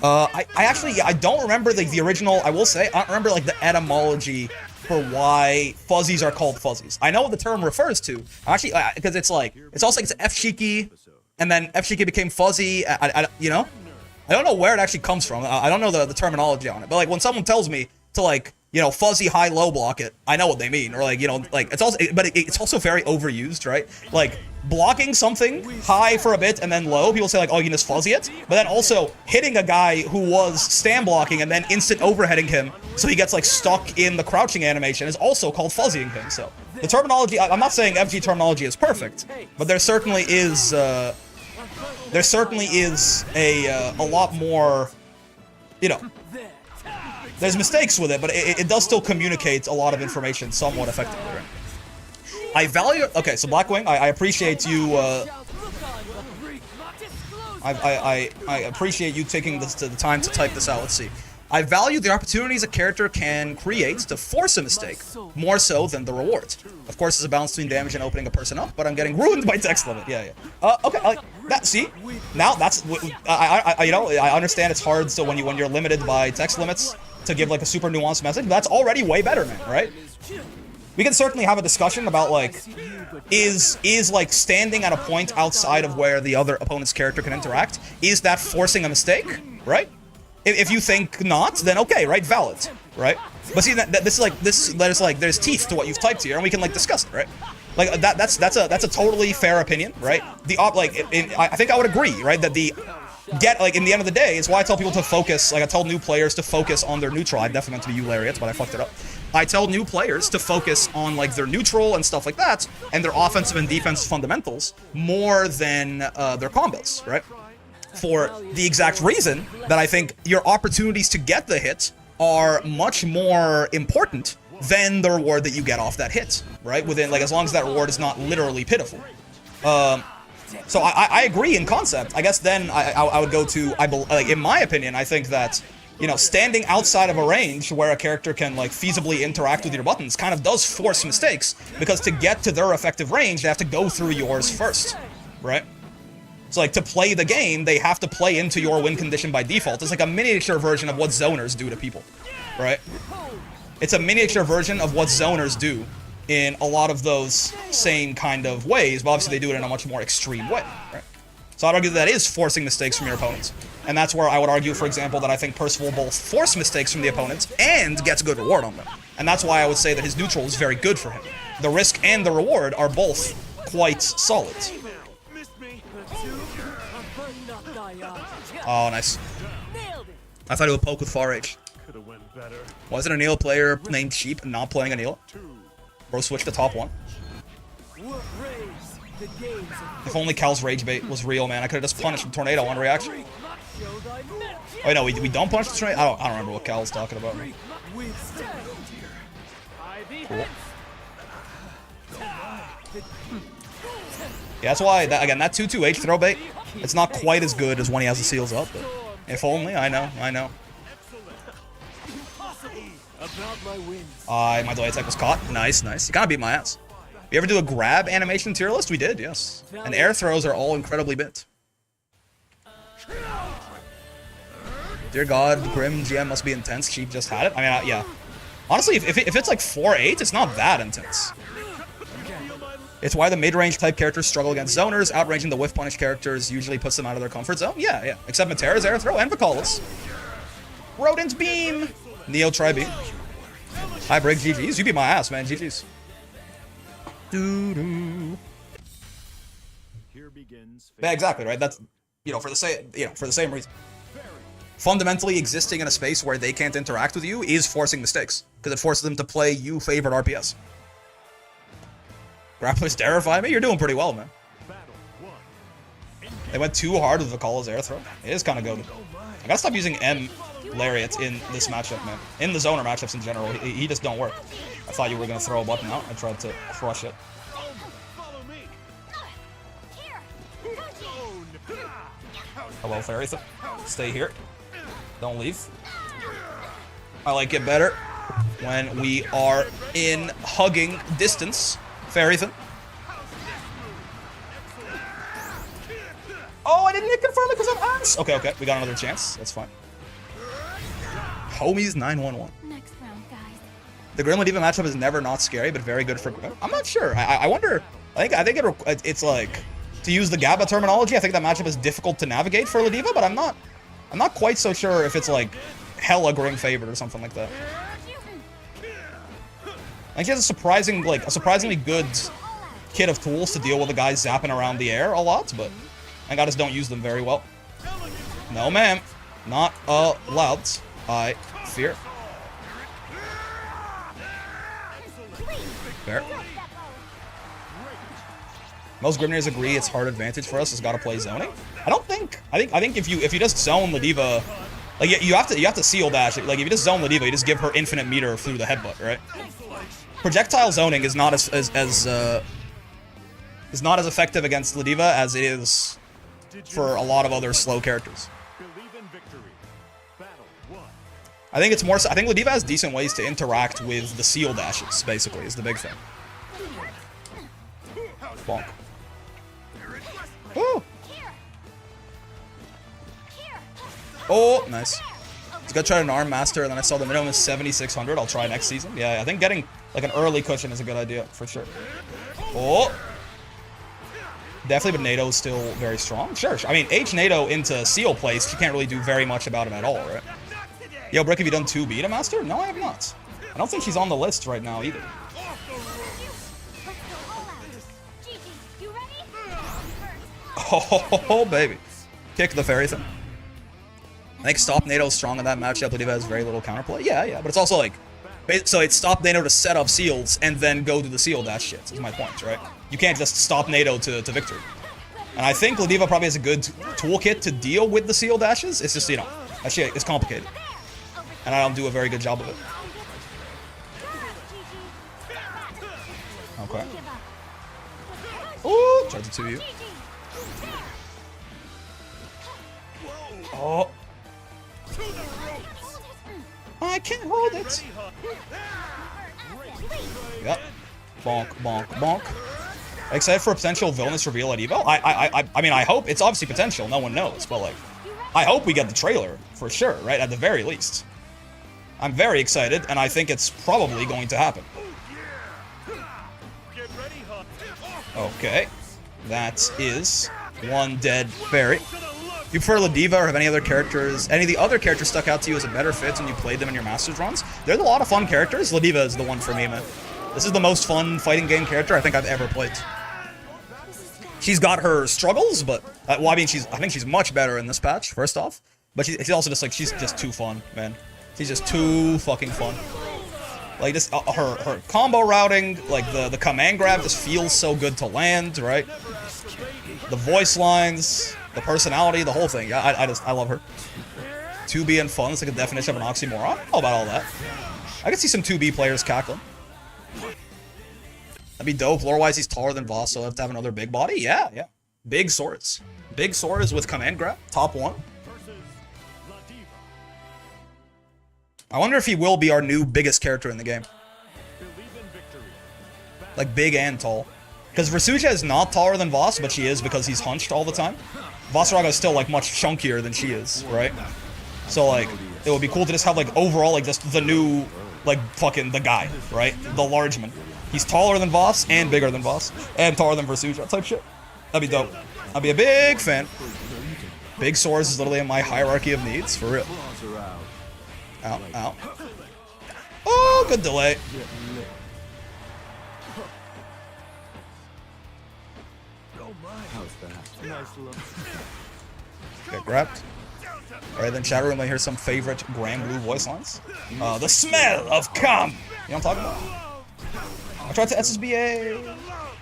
I don't remember the original. I will say I don't remember like the etymology for why fuzzies are called fuzzies. I know what the term refers to. Actually, because it's also like it's F-Shiki, and then F-Shiki became fuzzy. I don't know where it actually comes from. I don't know the terminology on it. But like when someone tells me to like, you know, fuzzy high low block it, I know what they mean. Or like, you know, like it's also, but it's also very overused, right? Like blocking something high for a bit and then low, people say like, oh, you can just fuzzy it. But then also hitting a guy who was stand blocking and then instant overheading him so he gets like stuck in the crouching animation is also called fuzzying him. So the terminology, I'm not saying FG terminology is perfect, but there certainly is a lot more, you know, there's mistakes with it, but it does still communicate a lot of information somewhat effectively, right? I value... Okay, so Blackwing, I appreciate you, I appreciate you taking the time to type this out. Let's see. I value the opportunities a character can create to force a mistake, more so than the reward. Of course, there's a balance between damage and opening a person up, but I'm getting ruined by text limit. Yeah. Okay, like that. See, now that's I understand it's hard. So when you're limited by text limits to give like a super nuanced message, that's already way better, man. Right? We can certainly have a discussion about like, is like standing at a point outside of where the other opponent's character can interact, is that forcing a mistake? Right? If you think not, then okay, right? Valid, right? But see, there's teeth to what you've typed here, and we can like discuss it, right? Like that's a totally fair opinion, right? I think I would agree, right? That in the end of the day, is why I tell people to focus. Like I tell new players to focus on their neutral. I definitely meant to be you, Lariats, but I fucked it up. I tell new players to focus on like their neutral and stuff like that, and their offensive and defensive fundamentals more than their combos, right? For the exact reason that I think your opportunities to get the hit are much more important than the reward that you get off that hit, right? Within, like, as long as that reward is not literally pitiful. So I agree in concept. I guess then I would go to, like, in my opinion, I think that, you know, standing outside of a range where a character can, like, feasibly interact with your buttons kind of does force mistakes, because to get to their effective range, they have to go through yours first, right? So, like, to play the game, they have to play into your win condition by default. It's like a miniature version of what zoners do to people, right? It's a miniature version of what zoners do in a lot of those same kind of ways, but obviously they do it in a much more extreme way, right? So I'd argue that is forcing mistakes from your opponents. And that's where I would argue, for example, that I think Percival both force mistakes from the opponents and gets a good reward on them. And that's why I would say that his neutral is very good for him. The risk and the reward are both quite solid. Oh, nice. I thought he would poke with far H. Wasn't a Neil player named Sheep not playing a Neil? Bro switched to top one. If only Cal's rage bait was real, man. I could have just punished the tornado on reaction. Oh, no, we don't punish the tornado? I don't remember what Cal was talking about. Cool. Yeah, that's why, again, that 2-2-H throw bait, it's not quite as good as when he has the seals up, but if only, I know. My delay attack was caught. Nice. You gotta beat my ass. You ever do a grab animation tier list? We did, yes. And air throws are all incredibly bit. Dear God, Grim GM must be intense. Sheep just had it. I mean, yeah. Honestly, if it's like 4-8, it's not that intense. It's why the mid-range type characters struggle against zoners. Outranging the whiff punish characters usually puts them out of their comfort zone. Yeah. Except Matera's air throw and Vicalis. Rodent's beam. Neo Tri-B. Hi, Brig. GG's. You beat my ass, man. GG's. Yeah, exactly, right? That's, for the same reason. Fundamentally, existing in a space where they can't interact with you is forcing mistakes, because it forces them to play you favorite RPS. Grapplers terrify me? You're doing pretty well, man. They went too hard with Vicalis air throw. It is kind of goated. I gotta stop using M Lariats in this matchup, man. In the zoner matchups in general, he just don't work. I thought you were gonna throw a button out. I tried to crush it. Hello, Fairythan. Stay here. Don't leave. I like it better when we are in hugging distance. Fairythan. Oh, I didn't hit confirm it because I'm ass. Okay. We got another chance. That's fine. Homies 911. Next round, guys. The Grim Ladiva matchup is never not scary, but very good for. I'm not sure. I wonder. I think it's like, to use the GABA terminology, I think that matchup is difficult to navigate for Ladiva, but I'm not I'm not quite so sure if it's like hella Gring favored or something like that. I think he has a surprisingly good kit of tools to deal with the guys zapping around the air a lot, but I just don't use them very well. No, ma'am. Not allowed. I fear. Fair. Most Grimners agree it's hard advantage for us. Has got to play zoning. I think if you just zone Ladiva, like you have to seal dash. Like if you just zone Ladiva, you just give her infinite meter through the headbutt, right? Projectile zoning is not as effective against Ladiva as it is for a lot of other slow characters. I think Ladiva has decent ways to interact with the seal dashes, basically, is the big thing. Bonk. Ooh. Oh, nice. I was gonna try an arm master, and then I saw the minimum is 7,600. I'll try next season. Yeah, I think getting like an early cushion is a good idea, for sure. Oh. Definitely, but Nado's still very strong. Sure. I mean, H-Nado into seal place, you can't really do very much about him at all, right? Yo, Brick, have you done 2 Beta Master? No, I have not. I don't think she's on the list right now, either. Oh, baby. Kick the fairy thing. I think Stop Nado's strong in that matchup. Ladiva has very little counterplay. Yeah, but it's also like... So it's Stop Nado to set up seals and then go to the seal dash shit, is my point, right? You can't just stop Nado to victory. And I think Ladiva probably has a good toolkit to deal with the seal dashes. It's just, you know, that shit is complicated. And I don't do a very good job of it. Okay. Ooh, tried to 2U. Oh. I can't hold it. Yep. Bonk, bonk, bonk. Excited for a potential villainous reveal at Evo? I mean, I hope. It's obviously potential. No one knows. But, like, I hope we get the trailer, for sure, right? At the very least. I'm very excited, and I think it's probably going to happen. Okay. That is one dead fairy. You prefer Ladiva or have any other characters? Any of the other characters stuck out to you as a better fit when you played them in your Masters runs? There's a lot of fun characters. Ladiva is the one for me, man. This is the most fun fighting game character I think I've ever played. She's got her struggles, but well, I mean, I think she's much better in this patch. First off, but she's also just like she's just too fun, man. She's just too fucking fun. Like this, her combo routing, like the command grab, just feels so good to land, right? The voice lines, the personality, the whole thing. I love her. 2B and fun. It's like a definition of an oxymoron. I don't know about all that. I can see some 2B players cackling. That'd be dope. Lore-wise, he's taller than Voss, so he'll have to have another big body. Yeah. Big swords. Big swords with command grab. Top 1. I wonder if he will be our new biggest character in the game. Like, big and tall. Because Versuja is not taller than Voss, but she is because he's hunched all the time. Vossraga is still, like, much chunkier than she is, right? So, like, it would be cool to just have, like, overall, like, just the new, like, fucking the guy, right? The large man. He's taller than Voss and bigger than Voss. And taller than Versuja type shit. That'd be dope. I'd be a big fan. Big swords is literally in my hierarchy of needs, for real. Ow, ow. Oh, good delay. Get grabbed. Alright, then chat room, I hear some favorite Grand Blue voice lines. The smell of cum! You know what I'm talking about? I tried to SSBA.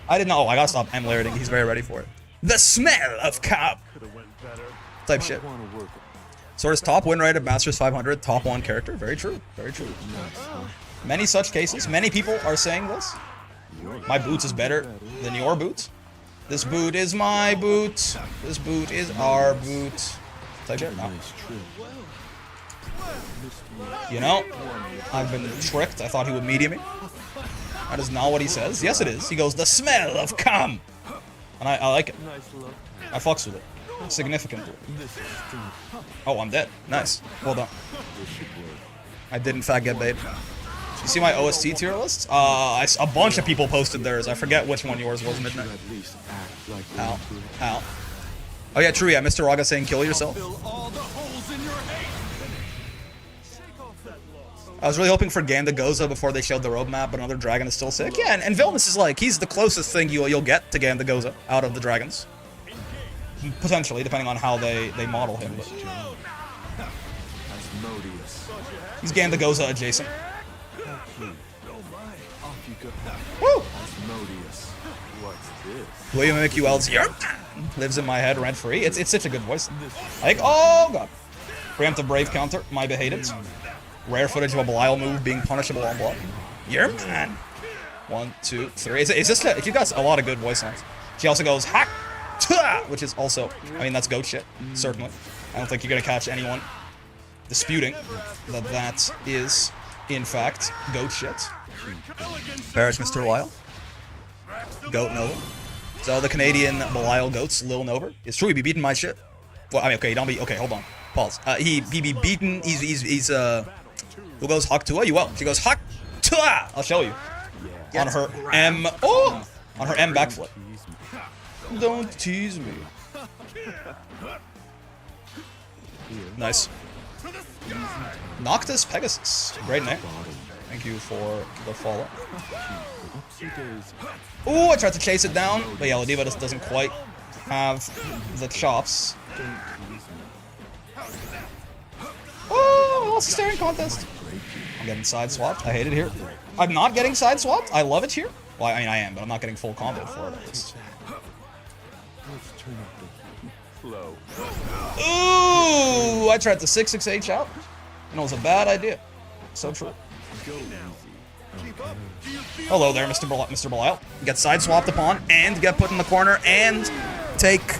I didn't know. Oh, I gotta stop emulating. He's very ready for it. The smell of cum! Type shit. So his top win rate at Masters 500, top 1 character. Very true. Very true. Many such cases. Many people are saying this. My boots is better than your boots. This boot is my boot. This boot is our boot. Type shit? No. You know, I've been tricked. I thought he would medium me. That is not what he says. Yes, it is. He goes, the smell of cum. And I like it. I fucks with it. Significantly. Oh, I'm dead. Nice. Well done. I did in fact get bait. You see my OST tier list? A bunch of people posted theirs. I forget which one yours was, Midnight. Ow. Ow. Oh yeah, true, yeah. Mr. Raga saying kill yourself. I was really hoping for Gandagoza before they showed the roadmap, but another dragon is still sick. Yeah, and Vilnius is like, he's the closest thing you'll get to Gandagoza out of the dragons. Potentially, depending on how they model him. But Asmodeus. he's Gandagoza adjacent. Off you go. Woo! Asmodeus. What's this? William McUL's lives in my head rent free. It's such a good voice. Like, oh god. Preemptive Brave counter, my behated. Rare footage of a Belial move being punishable on block. Yeah, man. 1, 2, 3. Is this you got a lot of good voice lines. She also goes hack, which is also, I mean, that's goat shit. Certainly, I don't think you're gonna catch anyone disputing that is, in fact, goat shit. Bearish Mr. Lyle. Goat Nova. So the Canadian Belial goats, Lil Nova. It's true, he be beating my shit. Well, I mean, okay, don't be. Okay, hold on. Pause. He be beaten. He's who goes Hawk Tua? You will. She goes Hawk Tua. I'll show you. On her M. Oh! On her M backflip. Don't tease me. Nice. Noctis Pegasus. Great name. Thank you for the follow. Ooh, I tried to chase it down, but yeah, Ladiva just doesn't quite have the chops. Oh, I lost the staring contest. I'm getting side swapped. I hate it here. I'm not getting side swapped. I love it here. Well, I mean, I am, but I'm not getting full combo for it at least. Let's turn up the flow. Ooh, I tried to 6-6H out, and it was a bad idea. So true. Go easy. Hello there, Mr. Belial. Get side swapped upon, and get put in the corner, and take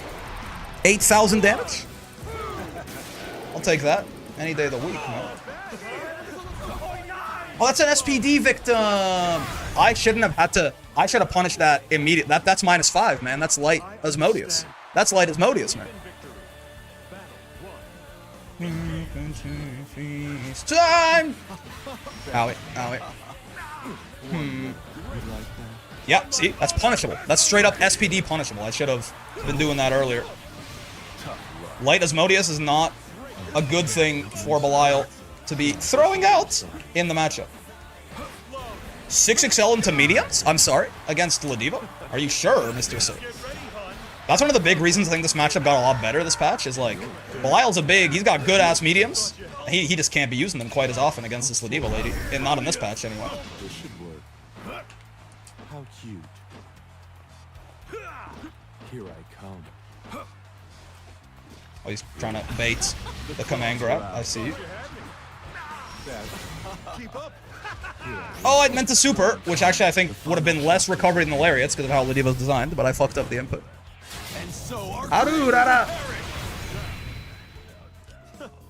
8,000 damage. I'll take that any day of the week, man. Oh, that's an SPD victim. I shouldn't have had to. I should have punished that immediately. That's -5, man. That's light Asmodeus. That's light Asmodeus, man. It's time. Owie, owie. Yeah, see, that's punishable. That's straight up SPD punishable. I should have been doing that earlier. Light Asmodeus is not a good thing for Belial to be throwing out in the matchup. 6XL into mediums? I'm sorry, against Ladiva? Are you sure, Mr. Sir? That's one of the big reasons I think this matchup got a lot better this patch, is like, Belial's he's got good-ass mediums. He just can't be using them quite as often against this Ladiva lady, and not in this patch anyway. This should work. How cute. Here I come. Oh, he's trying to bait the command grab. I see you. Oh, I meant to super, which actually I think would have been less recovery than the lariats because of how Ladiva's designed, but I fucked up the input.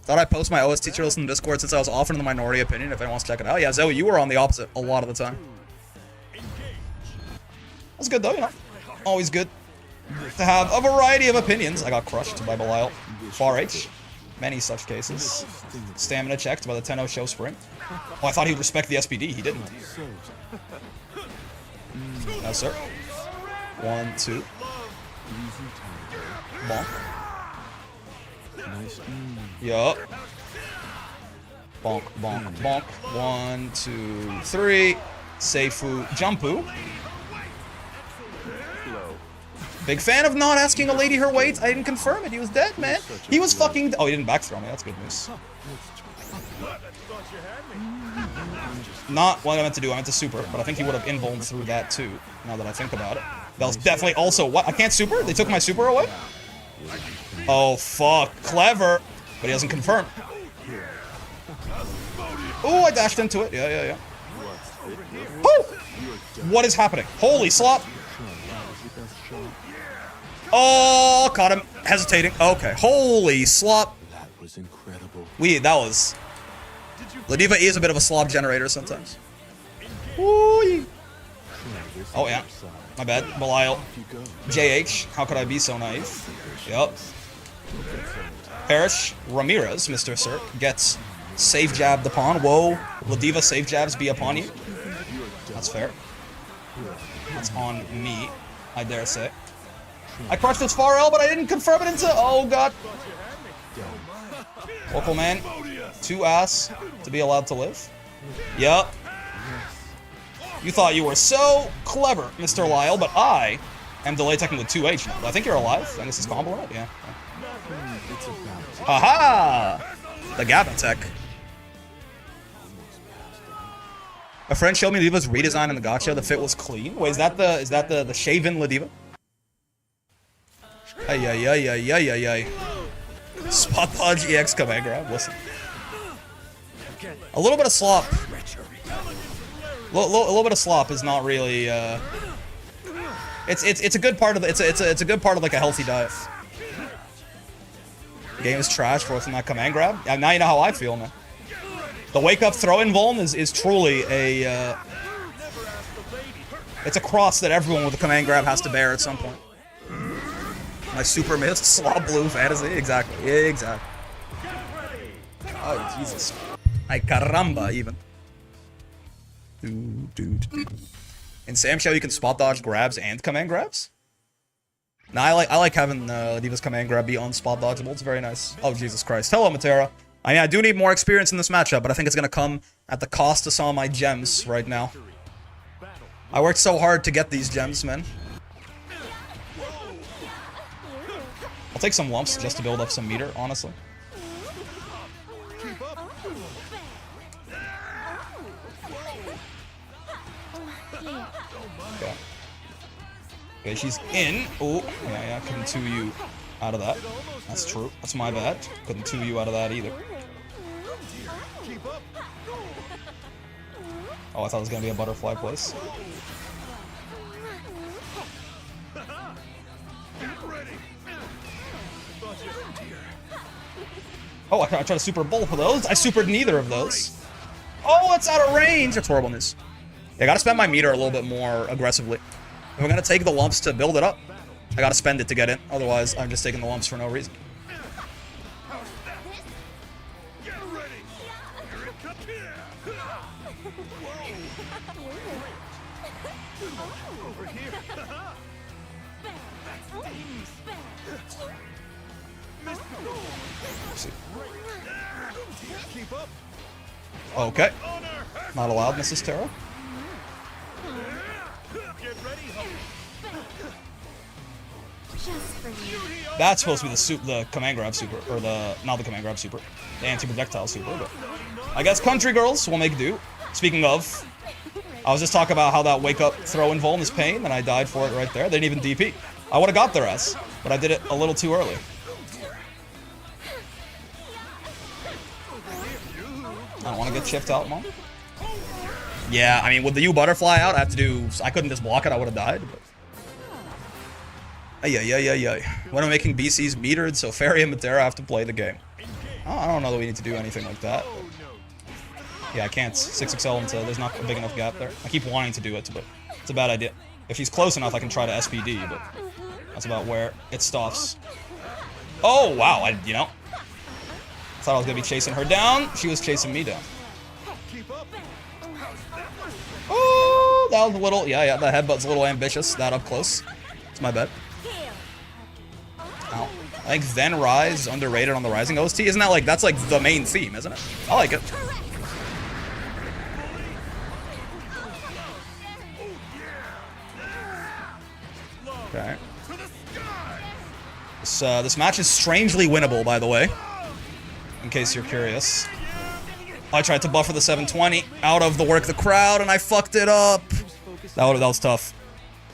Thought I'd post my OS teacher list in Discord since I was often in the minority opinion if anyone wants to check it out. Yeah, Zoe, you were on the opposite a lot of the time. That's good though, you know. Always good to have a variety of opinions. I got crushed by Belial. Far H. Many such cases. Stamina checked by the 10-0 show sprint. Oh, I thought he'd respect the SPD. He didn't. No, sir. 1, 2. Bonk. Yup. Bonk, bonk, bonk. 1, 2, 3. Seifu, Jumpu. Big fan of not asking a lady her weight. I didn't confirm it. He was dead, man. He was fucking. Oh, he didn't back throw me. That's good news. Not what I meant to do. I meant to super, but I think he would have invulned through that too. Now that I think about it, that was definitely also what I can't super. They took my super away. Oh fuck, clever, but he doesn't confirm. Oh, I dashed into it. Yeah, yeah, yeah. Oh, what is happening? Holy slop. Oh, caught him hesitating. Okay, holy slop. That was incredible. That was. Ladiva is a bit of a slob generator sometimes. Ooh. Oh yeah, my bad. Belial. JH, how could I be so naive? Yup. Parrish Ramirez, Mr. Sir, gets safe jabbed upon. Whoa, Ladiva safe jabs be upon you. That's fair. That's on me, I dare say. I crushed this far L, but I didn't confirm it into. Oh god. Local man, 2 ass to be allowed to live. Yup. You thought you were so clever, Mr. Lyle, but I am delay teching with 2H now. I think you're alive. I think this is combo right? Yeah. Aha! The Gavin tech. A friend showed me Ladiva's redesign in the gacha. The fit was clean. Wait, is that the shaven Ladiva? Ay ay ay ay ay ay ay. Spot dodge EX command grab. Listen. A little bit of slop. A little bit of slop is not really. It's a good part of the, it's a good part of like a healthy diet. Game is trash for that command grab. Yeah, now you know how I feel, man. The wake up throw in Vuln is truly a. It's a cross that everyone with a command grab has to bear at some point. My super missed slop blue fantasy, exactly, yeah, exactly. Oh Jesus, ay caramba even. In Sam Show you can spot dodge grabs and command grabs. Now I like having Diva's command grab be unspot dodgeable. It's very nice. Oh Jesus Christ! Hello Matera. I mean I do need more experience in this matchup, but I think it's gonna come at the cost of some of my gems right now. I worked so hard to get these gems, man. I'll take some lumps just to build up some meter, honestly. Okay. Okay, she's in. Oh, yeah, couldn't 2U out of that. That's true. That's my bad. Couldn't 2U out of that either. Oh, I thought it was gonna be a butterfly place. Oh, I tried to super both of those. I supered neither of those. Oh, it's out of range. That's horrible news. Yeah, I gotta spend my meter a little bit more aggressively. If I'm gonna take the lumps to build it up, I gotta spend it to get in. Otherwise, I'm just taking the lumps for no reason. Okay. Not allowed, Mrs. Terra. That's supposed to be the command grab super, or not the command grab super, the anti-projectile super, but I guess country girls will make do. Speaking of, I was just talking about how that wake up throw in Vuln is pain, and I died for it right there. They didn't even DP. I would have got their ass, but I did it a little too early. I don't want to get chipped out, Mom. Yeah, I mean, with the U butterfly out, I couldn't just block it, I would have died. But... Ay. When I'm making BCs metered, so Fairy and Matera have to play the game. Oh, I don't know that we need to do anything like that. Yeah, I can't 6XL into, there's not a big enough gap there. I keep wanting to do it, but it's a bad idea. If she's close enough, I can try to SPD, but that's about where it stops. Oh, wow, you know. Thought I was gonna be chasing her down. She was chasing me down. Oh, that was a little, yeah, the headbutt's a little ambitious. That up close. It's my bad. Ow. I think Then Rise is underrated on the Rising OST. Isn't that like, that's like the main theme, isn't it? I like it. Okay. This match is strangely winnable, by the way. In case you're curious. I tried to buffer the 720 out of the work the crowd, and I fucked it up. That was tough.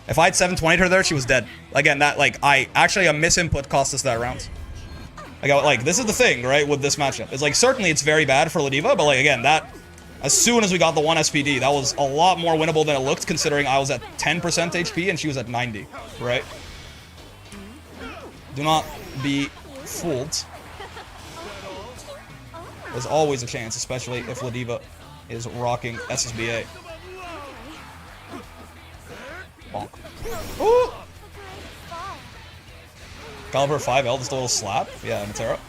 If I had 720'd her there, she was dead. Again, that, like, a misinput cost us that round. Like, this is the thing, right, with this matchup. It's like, certainly it's very bad for Ladiva, but, like, again, that, as soon as we got the 1 SPD, that was a lot more winnable than it looked, considering I was at 10% HP and she was at 90, right? Do not be fooled. There's always a chance, especially if Ladiva is rocking SSBA. Bonk. Ooh! Caliber 5L, just a little slap. Yeah, Matera.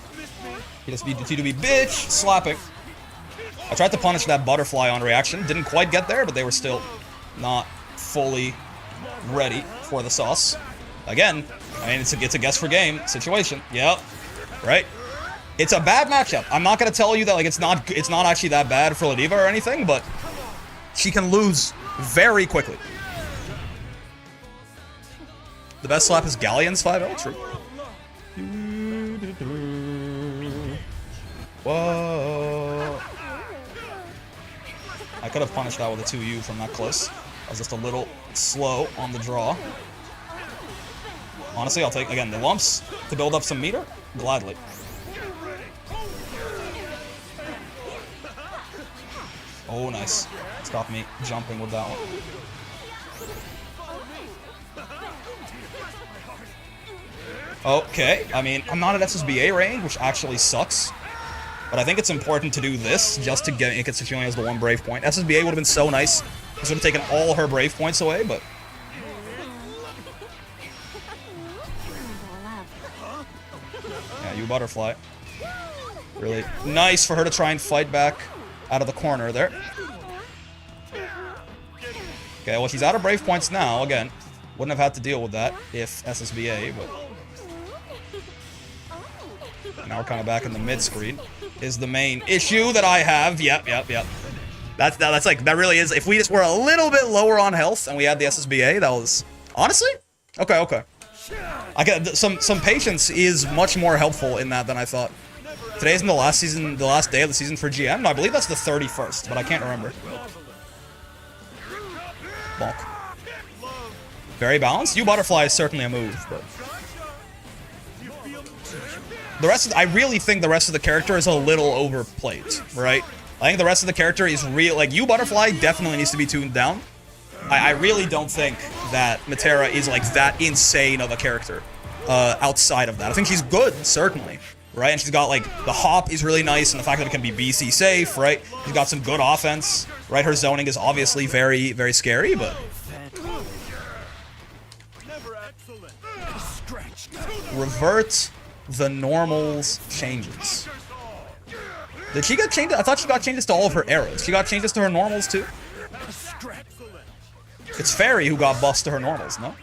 He just beat the T2B bitch! Slapping. I tried to punish that butterfly on reaction. Didn't quite get there, but they were still not fully ready for the sauce. Again, I mean, it's a guess for game situation. Yep. Right? It's a bad matchup. I'm not gonna tell you that like it's not actually that bad for Ladiva or anything, but she can lose very quickly. The best slap is Galleon's 5L, true. Whoa. I could have punished that with a 2U from that close. I was just a little slow on the draw. Honestly, I'll take, again, the lumps to build up some meter. Gladly. Oh, nice. Stop me jumping with that one. Okay, I mean, I'm not at SSBA range, which actually sucks. But I think it's important to do this just to get Ikatsuchioni as the one brave point. SSBA would have been so nice. This would have taken all her brave points away, but... Yeah, you butterfly. Really nice for her to try and fight back out of the corner there. Okay, well, she's out of brave points now. Again, wouldn't have had to deal with that if SSBA, but... Now we're kind of back in the mid screen. Is the main issue that I have. Yep. That's like, that really is. If we just were a little bit lower on health and we had the SSBA, that was... Honestly? Okay. I get some patience is much more helpful in that than I thought. Today isn't the last season, the last day of the season for GM? No, I believe that's the 31st, but I can't remember. Bonk. Very balanced. You butterfly is certainly a move, but... The rest of I really think the rest of the character is a little overplayed, right? I think the rest of the character is real. Like, you butterfly definitely needs to be tuned down. I really don't think that Metera is like that insane of a character outside of that. I think she's good, certainly, right? And she's got like the hop is really nice, and the fact that it can be BC safe, right? She's got some good offense, right? Her zoning is obviously very, very scary, but revert the normals changes. Did she get changes? I thought she got changes to all of her arrows. She got changes to her normals too? It's Fairy who got buffs to her normals, no?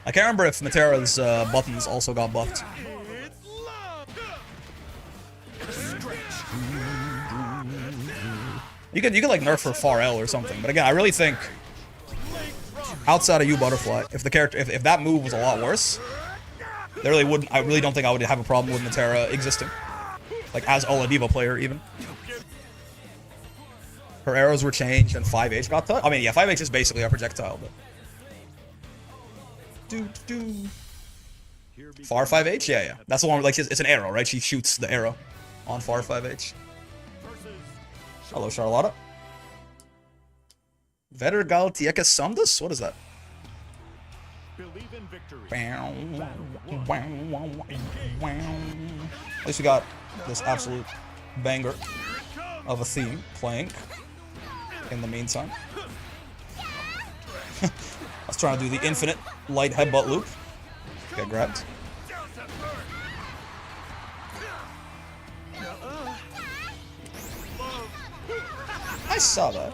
I can't remember if Metera's buttons also got buffed. You could like nerf her far L or something, but again, I really think outside of you butterfly, if the character, if that move was a lot worse, I really don't think I would have a problem with Metera existing. Like, as a Ladiva player, even. Her arrows were changed and 5H got touched. I mean, yeah, 5H is basically a projectile, but... Far 5H? Yeah. That's the one where, like, it's an arrow, right? She shoots the arrow on Far 5H. Hello, Charlotta. Vergal Tieka Sundus? What is that? Believe in victory. At least we got this absolute banger of a theme playing in the meantime. I was trying to do the infinite light headbutt loop. Get grabbed. I saw that.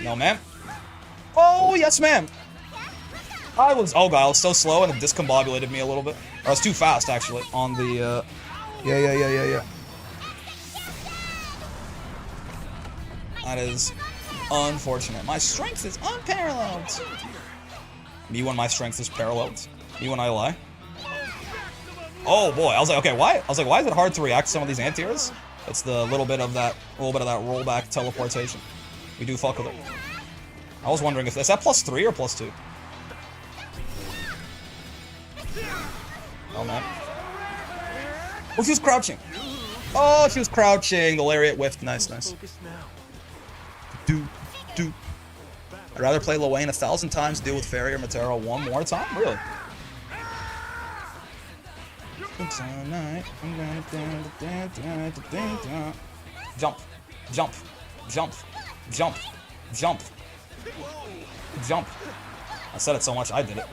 No, ma'am. Oh, yes, ma'am. Oh god, I was so slow and it discombobulated me a little bit. Or I was too fast, actually, on the, Yeah. That is unfortunate. My strength is unparalleled. Me when my strength is paralleled. Me when I lie. Oh boy, I was like, okay, why? I was like, why is it hard to react to some of these anti-airs? It's the little bit of that rollback teleportation. We do fuck with it. I was wondering if is that +3 or +2? Oh man. Oh, she was crouching. Oh, she was crouching. The lariat whiffed. Nice. I'd rather play Lowain 1,000 times, deal with Fairy or Metera one more time? Really? Jump. I said it so much, I did it.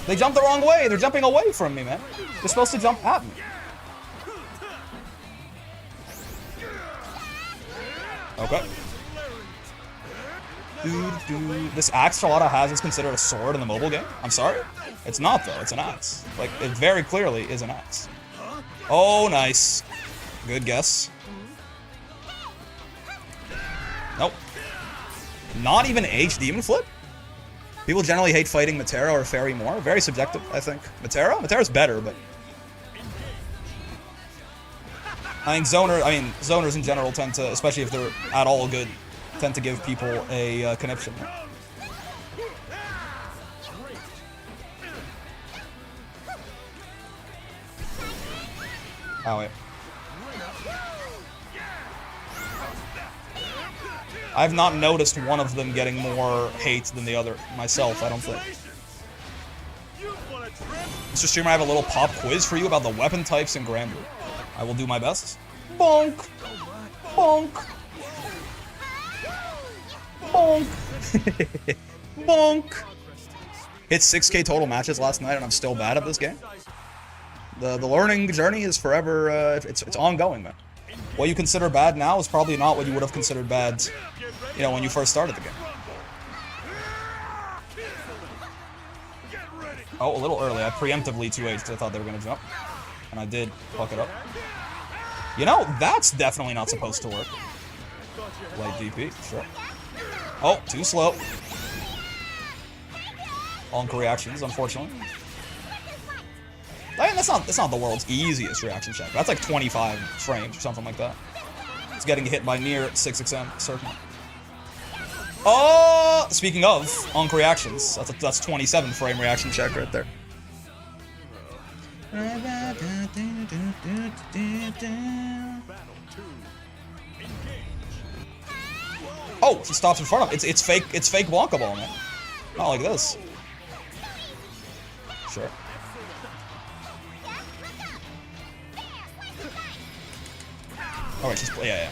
They jumped the wrong way. They're jumping away from me, man. They're supposed to jump at me. Okay. This axe Charlotta has is considered a sword in the mobile game? I'm sorry? It's not, though. It's an axe. Like, it very clearly is an axe. Oh, nice. Good guess. Nope. Not even H Demon Flip? People generally hate fighting Matera or Fairy more. Very subjective, I think. Matera? Matera's better, but... I think zoners in general tend to, especially if they're at all good, tend to give people a conniption. Oh, wait. I've not noticed one of them getting more hate than the other myself, I don't think. Mr. Streamer, I have a little pop quiz for you about the weapon types in Granblue. I will do my best. Bonk! Bonk! Bonk! Bonk! Hit 6K total matches last night and I'm still bad at this game. The learning journey is forever, it's ongoing, man. What you consider bad now is probably not what you would have considered bad, you know, when you first started the game. Oh, a little early. I preemptively 2H'd because I thought they were going to jump. And I did fuck it up. You know, that's definitely not supposed to work. Light DP, sure. Oh, too slow. Onk reactions, unfortunately. I mean, that's not the world's easiest reaction check. That's like 25 frames or something like that. It's getting hit by near 6XM, certainly. Oh, speaking of Onk reactions, that's 27 frame reaction check right there. Oh, he stops in front of him. It's fake Blanca Ball, man. Not like this. Sure. Alright, just play. Yeah.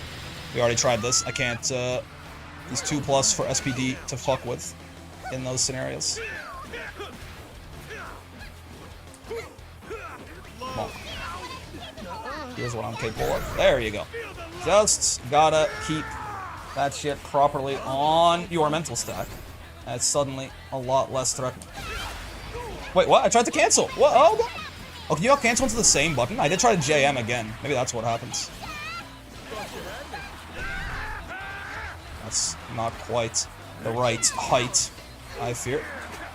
We already tried this. I can't, he's 2+ for SPD to fuck with in those scenarios. Come on. Here's what I'm capable of. There you go. Just gotta keep that shit properly on your mental stack. And it's suddenly a lot less threatening. Wait, what? I tried to cancel. What? Oh, God. Oh, can you all cancel into the same button? I did try to JM again. Maybe that's what happens. That's not quite the right height, I fear.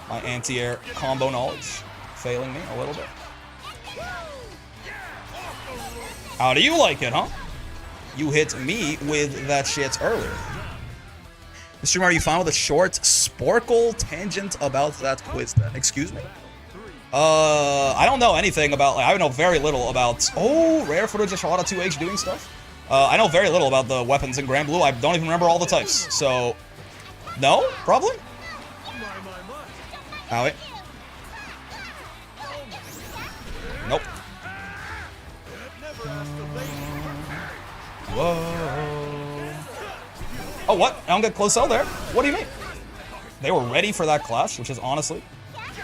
My anti-air combo knowledge failing me a little bit. How do you like it, huh? You hit me with that shit earlier. Mr. Streamer, are you fine with a short Sporkle tangent about that quiz then? Excuse me? I don't know anything about, like, I know very little about, oh, rare footage of Charlotta 2H doing stuff. I know very little about the weapons in Granblue. I don't even remember all the types. So, no? Probably? Owie. Nope. Whoa. Oh, what? I don't get close L there. What do you mean? They were ready for that clash, which is honestly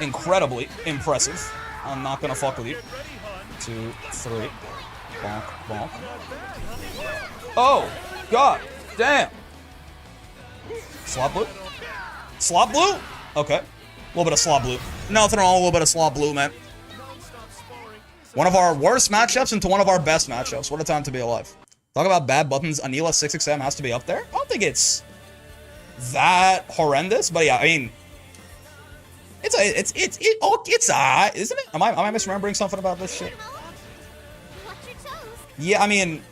incredibly impressive. I'm not gonna fuck with you. 2, 3. Bonk, bonk. Oh, God, damn. Slot blue? Slot blue? Okay. A little bit of slot blue. Nothing wrong with a little bit of slot blue, man. One of our worst matchups into one of our best matchups. What a time to be alive. Talk about bad buttons. Anila 6XM has to be up there. I don't think it's that horrendous, but yeah, I mean, it's isn't it? Am I misremembering something about this shit? Yeah, I mean,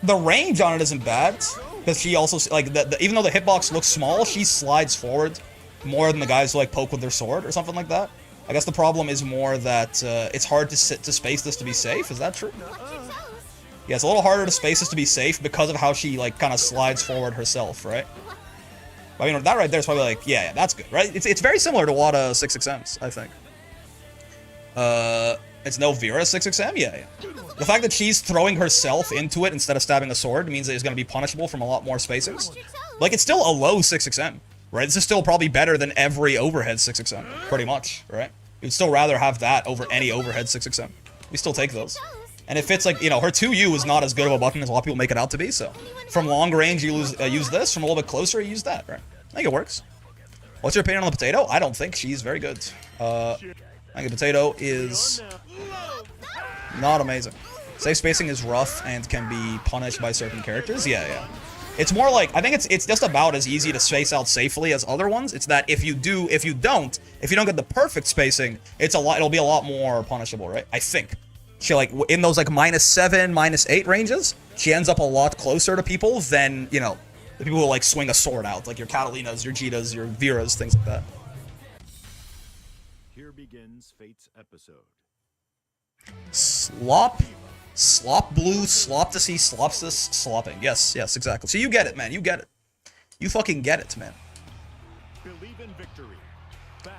the range on it isn't bad because she also, like, even though the hitbox looks small, she slides forward more than the guys who like poke with their sword or something like that. I guess the problem is more that it's hard to space this to be safe. Is that true? Yeah, it's a little harder to space this to be safe because of how she, like, kind of slides forward herself, right? I mean, that right there is probably like, yeah, that's good, right? It's very similar to WADA 6XM's, I think. It's no Vera 6XM? Yeah. The fact that she's throwing herself into it instead of stabbing a sword means that it's going to be punishable from a lot more spacings. Like, it's still a low 6XM, right? This is still probably better than every overhead 6XM, pretty much, right? You'd still rather have that over any overhead 6XM. We still take those. And it fits like, you know, her 2U is not as good of a button as a lot of people make it out to be, so. From long range, you use this. From a little bit closer, you use that, right? I think it works. What's your opinion on the potato? I don't think she's very good. I think the potato is not amazing. Safe spacing is rough and can be punished by certain characters. Yeah. It's more like, I think it's just about as easy to space out safely as other ones. It's that if you don't get the perfect spacing, it'll be a lot more punishable, right? I think. She like, in those like -7, -8 ranges, she ends up a lot closer to people than, you know, the people who like swing a sword out, like your Catalinas, your Jitas, your Viras, things like that. Here begins Fate's episode. Slop blue, slop to see, slopsis, slopping. Yes, exactly. So you get it, man. You get it. You fucking get it, man. Believe in victory.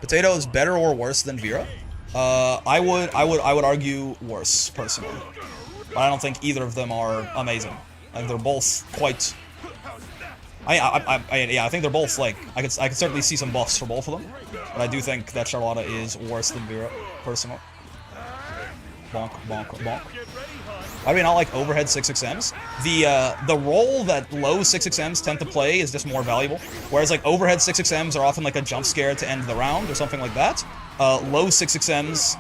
Potato is better or worse than Vera? I would argue worse, personally. But I don't think either of them are amazing. Like they're both quite. I think they're both like I could certainly see some buffs for both of them, but I do think that Charlotta is worse than Vera, personally. Bonk, bonk, bonk. Why do we not like overhead 6XMs? The role that low 6XMs tend to play is just more valuable. Whereas like overhead 6XMs are often like a jump scare to end the round or something like that. Low 6XMs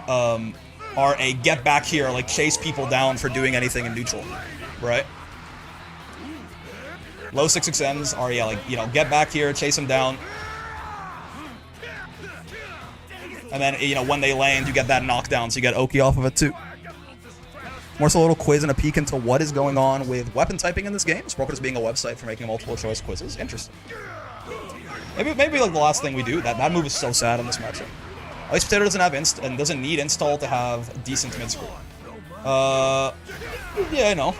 are a get back here, like chase people down for doing anything in neutral, right? Low 6XMs are, yeah, like, you know, get back here, chase them down. And then, you know, when they land, you get that knockdown, so you get Oki off of it too. More so a little quiz and a peek into what is going on with weapon typing in this game. Sprocket is being a website for making multiple choice quizzes. Interesting. Maybe like the last thing we do. That move is so sad in this matchup. At least Potato doesn't have and doesn't need install to have decent mid scroll. Yeah, I know.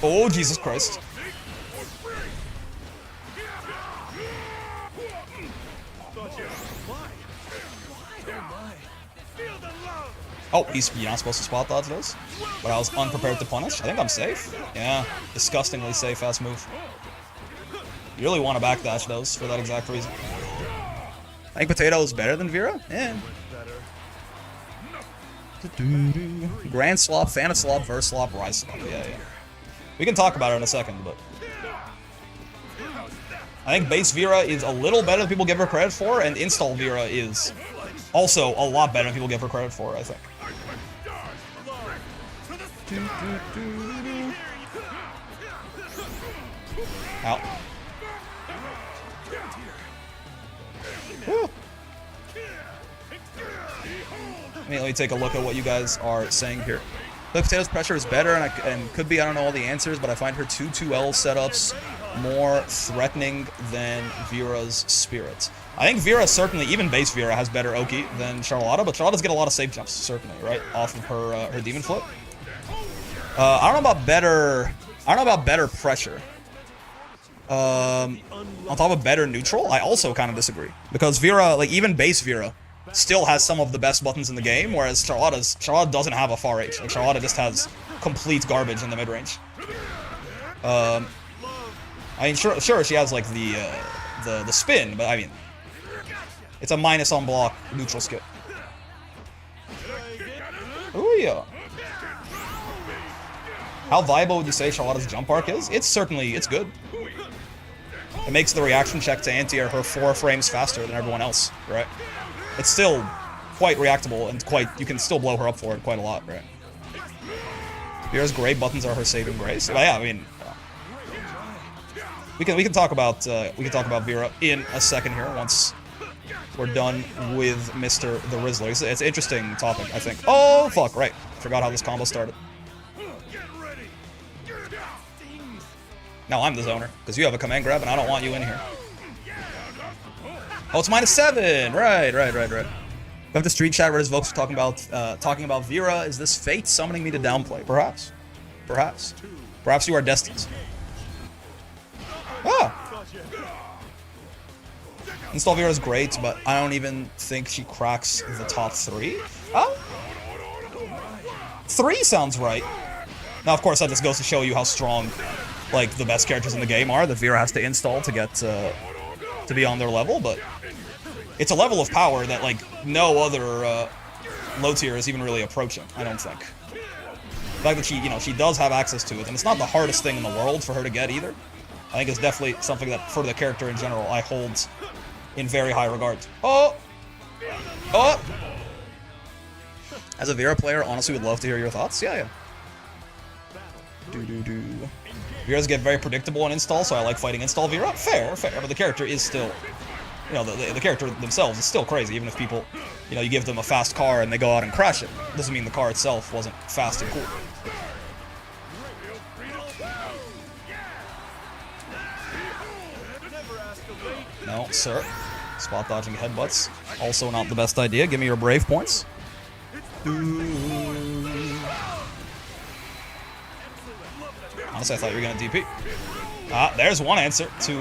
Oh, Jesus Christ. Oh, you're not supposed to spot dodge those? But I was unprepared to punish. I think I'm safe. Yeah, disgustingly safe ass move. You really want to backdash those for that exact reason. I think Potato is better than Vera? Yeah. Grand Slop, Fan of Slop, Verse Slop, Rise Slop. Yeah. We can talk about it in a second, but I think base Vera is a little better than people give her credit for, and install Vera is also a lot better than people give her credit for, I think. Out. Woo. Let me take a look at what you guys are saying here. The Potato's pressure is better, and could be, I don't know all the answers, but I find her 2-2L setups more threatening than Vera's Spirit. I think Vera certainly, even base Vera, has better Oki than Charlotta, but Charlotta's get a lot of safe jumps, certainly, right? Off of her Demon Flip. I don't know about better pressure. On top of better neutral, I also kind of disagree. Because Vera, like even base Vera, still has some of the best buttons in the game, whereas Charlotta doesn't have a far H. Like Charlotta just has complete garbage in the mid range. I mean, sure, she has like the spin, but I mean, it's a minus on block neutral skill. Ooh yeah. How viable would you say Charlotta's jump arc is? It's good. It makes the reaction check to anti-air her 4 frames faster than everyone else, right? It's still quite reactable and you can still blow her up for it quite a lot, right? Vera's gray buttons are her saving grace. But yeah, I mean, we can talk about Vera in a second here once we're done with Mr. the Rizzler. It's an interesting topic, I think. Oh fuck, right. Forgot how this combo started. Now I'm the zoner, because you have a command grab and I don't want you in here. Oh, it's -7! Right. We have to street chat where his folks are talking about Vera. Is this fate summoning me to downplay? Perhaps. Perhaps you are destined. Ah! Install Vera is great, but I don't even think she cracks the top 3. Oh? 3 sounds right. Now, of course, that just goes to show you how strong, like, the best characters in the game are that Vera has to install to get to be on their level, but it's a level of power that, like, no other low tier is even really approaching, I don't think. The fact that she, you know, she does have access to it, and it's not the hardest thing in the world for her to get either. I think it's definitely something that, for the character in general, I hold in very high regard. Oh! Oh! As a Vera player, honestly would love to hear your thoughts. Yeah, yeah. Do-do-do. Veras get very predictable in install, so I like fighting install Vera. Fair, fair, but the character is still... You know, the character themselves is still crazy, even if people, you know, you give them a fast car and they go out and crash it. Doesn't mean the car itself wasn't fast and cool. No, sir. Spot dodging headbutts. Also not the best idea. Give me your brave points. Honestly, I thought you were going to DP. Ah, there's one answer to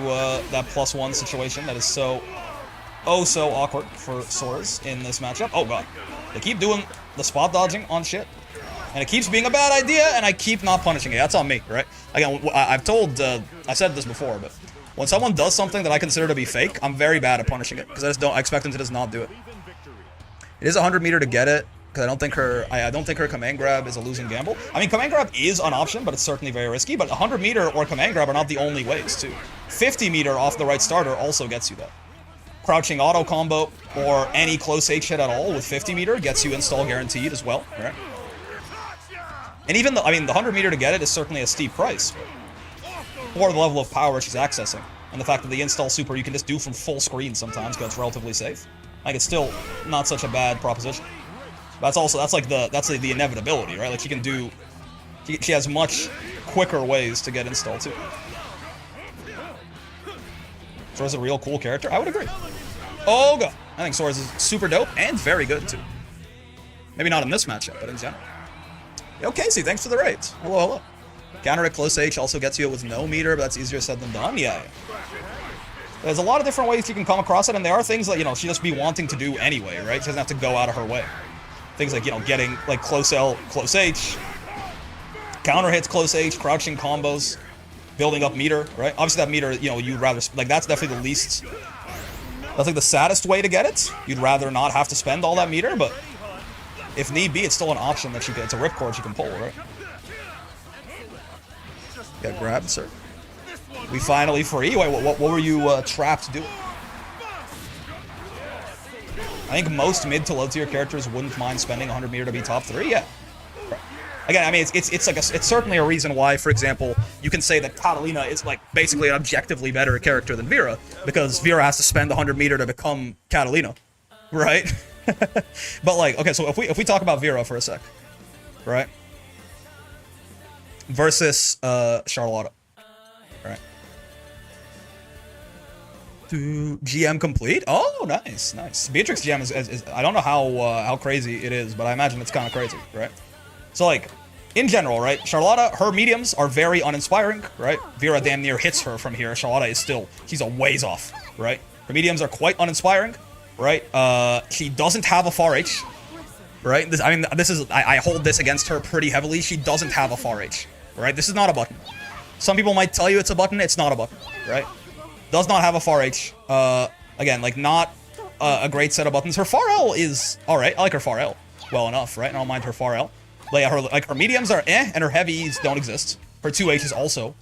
that +1 situation that is so awkward for Soares in this matchup. Oh god. They keep doing the spot dodging on shit. And it keeps being a bad idea, and I keep not punishing it. That's on me, right? Again, I've said this before, but when someone does something that I consider to be fake, I'm very bad at punishing it, because I expect them to just not do it. It is 100 meter to get it, because I don't think her command grab is a losing gamble. I mean, command grab is an option, but it's certainly very risky, but 100 meter or command grab are not the only ways, too. 50 meter off the right starter also gets you that. Crouching auto combo or any close H hit at all with 50 meter gets you install guaranteed as well, right? And even the 100 meter to get it is certainly a steep price. Or the level of power she's accessing. And the fact that the install super you can just do from full screen sometimes because it's relatively safe. Like, it's still not such a bad proposition. That's like the inevitability, right? Like, she has much quicker ways to get installed too. Soares a real cool character? I would agree. Oh god. I think Soares is super dope and very good too. Maybe not in this matchup, but in general. Yo, Casey, thanks for the raids. Hello, hello. Counter at close H also gets you it with no meter, but that's easier said than done. Yeah. There's a lot of different ways you can come across it, and there are things that, you know, she just be wanting to do anyway, right? She doesn't have to go out of her way. Things like, you know, getting, like, close L, close H, counter hits, close H, crouching combos, building up meter, right? Obviously that meter, you know, you'd rather, like, that's definitely the least, that's like the saddest way to get it. You'd rather not have to spend all that meter, but if need be, it's still an option that it's a ripcord she can pull, right? Got grabbed, sir. We finally free. Wait, what were you trapped doing? I think most mid to low tier characters wouldn't mind spending 100 meter to be top 3. Yeah. Right. Again, I mean, it's certainly a reason why, for example, you can say that Catalina is like basically an objectively better character than Vera, because Vera has to spend 100 meter to become Catalina, right? But like, okay, so if we talk about Vera for a sec, right? Versus Charlotta, right? GM complete. Oh, nice, nice. Beatrix GM is I don't know how crazy it is, but I imagine it's kind of crazy, right? So like, in general, right? Charlotta, her mediums are very uninspiring, right? Vera damn near hits her from here. Charlotta is still, she's a ways off, right? Her mediums are quite uninspiring, right? She doesn't have a far H, right? I hold this against her pretty heavily. She doesn't have a far H, right? This is not a button. Some people might tell you it's a button. It's not a button, right? Does not have a far H. Again, like, not a great set of buttons. Her far L is alright. I like her far L well enough, right? I don't mind her far L. But yeah, her mediums are eh, and her heavies don't exist. Her 2H is also,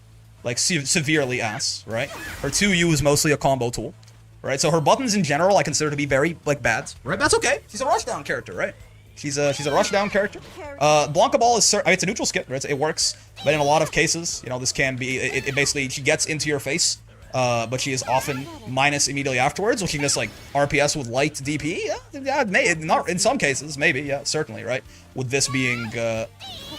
like, severely ass, right? Her 2U is mostly a combo tool, right? So her buttons in general I consider to be very, like, bad, right? That's okay. She's a rushdown character, right? She's a rushdown character. Blanca Ball is, I mean, it's a neutral skip, right? It works, but in a lot of cases, you know, this can be, it basically, she gets into your face, but she is often minus immediately afterwards, or she can just, like, RPS with light DP. Yeah, not in some cases, maybe, yeah, certainly, right? With this being,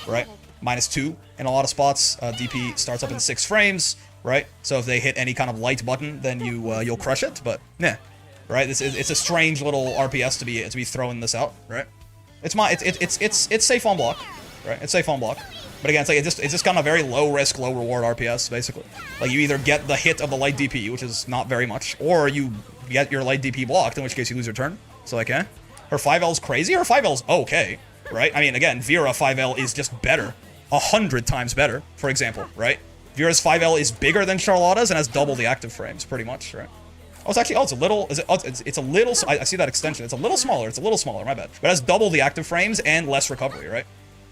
right, -2 in a lot of spots, DP starts up in 6 frames, right? So if they hit any kind of light button, then you'll crush it. But yeah, right? It's a strange little RPS to be throwing this out, right? It's safe on block, right? It's safe on block. But again, it's just kind of very low risk, low reward RPS, basically. Like, you either get the hit of the light DP, which is not very much, or you get your light DP blocked, in which case you lose your turn. So, like, eh? Her 5L's crazy, her 5L's okay, right? I mean, again, Vera 5L is just better. 100 times better, for example, right? Vera's 5L is bigger than Charlotta's and has double the active frames, pretty much, right? Oh, it's actually, oh, it's a little, is it, oh, it's a little, I see that extension. It's a little smaller, my bad. But it has double the active frames and less recovery, right?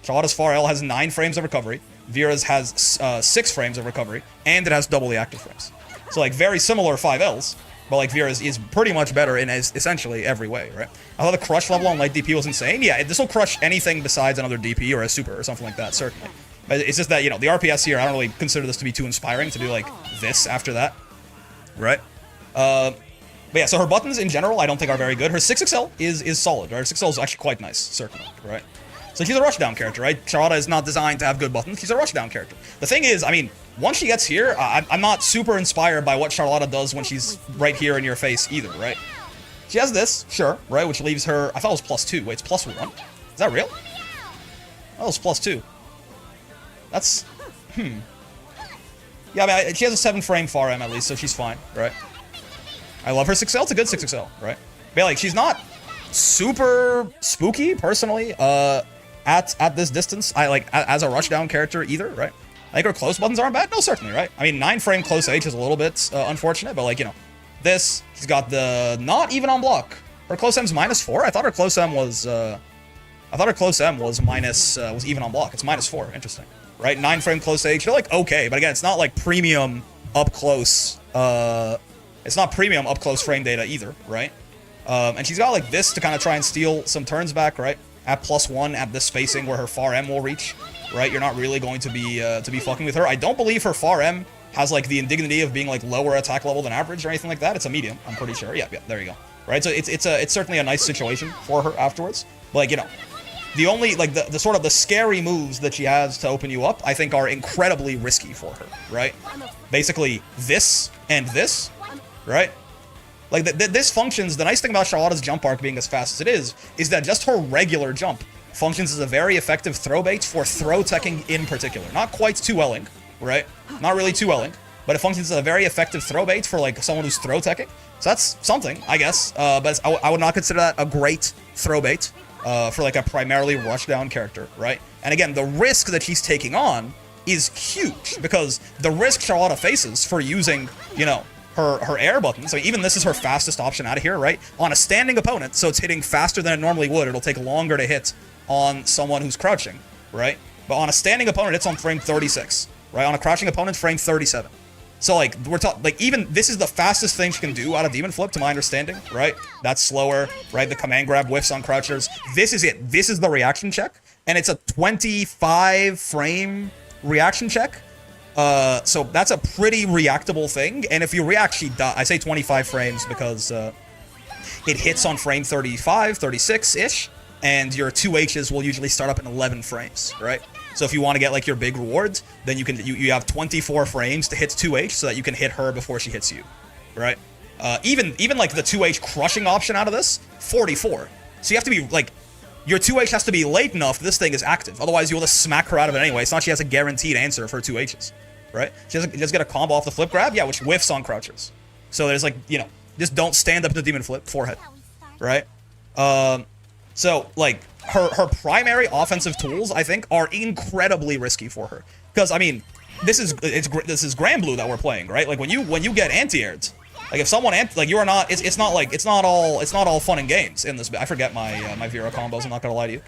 Charlotta's Far L has 9 frames of recovery. Vera's has 6 frames of recovery, and it has double the active frames. So, like, very similar 5Ls, but, like, Vera's is pretty much better in essentially every way, right? I thought the crush level on light DP was insane. Yeah, this will crush anything besides another DP or a super or something like that, certainly. But it's just that, you know, the RPS here, I don't really consider this to be too inspiring to do, like, this after that, right? But yeah, so her buttons in general, I don't think are very good. Her 6XL is solid, right? Her 6XL is actually quite nice, certainly, right? So she's a rushdown character, right? Charlotta is not designed to have good buttons. She's a rushdown character. The thing is, I mean, once she gets here, I'm not super inspired by what Charlotta does when she's right here in your face either, right? She has this, sure, right? Which leaves her, I thought it was +2. Wait, it's +1. Is that real? Oh, it was +2. That's, Yeah, I mean, she has a 7 frame Far M at least, so she's fine, right? I love her 6L. It's a good 6XL, right? But yeah, like, she's not super spooky, personally, at this distance. I like as a rushdown character either, right? I think her close buttons aren't bad. No, certainly, right? I mean, 9 frame close H is a little bit unfortunate, but like, you know, this, she's got the not even on block. Her close M's -4. I thought her close M was was even on block. It's -4. Interesting, right? 9 frame close H. They're like okay, but again, it's not like premium up close. It's not premium up close frame data either, right? And she's got like this to kind of try and steal some turns back, right? At +1 at this spacing where her Far M will reach, right? You're not really going to be fucking with her. I don't believe her Far M has like the indignity of being like lower attack level than average or anything like that. It's a medium, I'm pretty sure. Yeah, there you go. Right? So it's certainly a nice situation for her afterwards. But like, you know, the only like the sort of the scary moves that she has to open you up, I think are incredibly risky for her, right? Basically this and this, right? Like, this functions, the nice thing about Charlotta's jump arc being as fast as it is that just her regular jump functions as a very effective throw bait for throw teching in particular. Not quite 2Ling, right? Not really 2Ling, but it functions as a very effective throw bait for, like, someone who's throw teching. So that's something, I guess, but I would not consider that a great throw bait for, like, a primarily rushdown character, right? And again, the risk that she's taking on is huge, because the risk Charlotta faces for using, you know, her air buttons. I mean, even this is her fastest option out of here, right? On a standing opponent, so it's hitting faster than it normally would. It'll take longer to hit on someone who's crouching, right? But on a standing opponent, it's on frame 36, right? On a crouching opponent, frame 37. So, like, we're talking, like, even this is the fastest thing she can do out of Demon Flip, to my understanding, right? That's slower, right? The command grab whiffs on crouchers. This is it. This is the reaction check, and it's a 25 frame reaction check. So that's a pretty reactable thing, and if you react, she dies. I say 25 frames because it hits on frame 35, 36-ish, and your 2Hs will usually start up in 11 frames, right? So if you want to get like your big rewards, then you have 24 frames to hit 2H so that you can hit her before she hits you, right? Even like the 2H crushing option out of this, 44. So you have to be like, your 2H has to be late enough that this thing is active. Otherwise, you'll just smack her out of it anyway. It's not she has a guaranteed answer for 2Hs, right? She just get a combo off the flip grab, yeah, which whiffs on crouchers. So there's like, you know, just don't stand up in the demon flip, forehead, right? So like her primary offensive tools, I think, are incredibly risky for her. Because I mean, this is Granblue that we're playing, right? Like when you get anti-aired, like if someone like you are not, it's not all fun and games in this. I forget my Vera combos. I'm not gonna lie to you.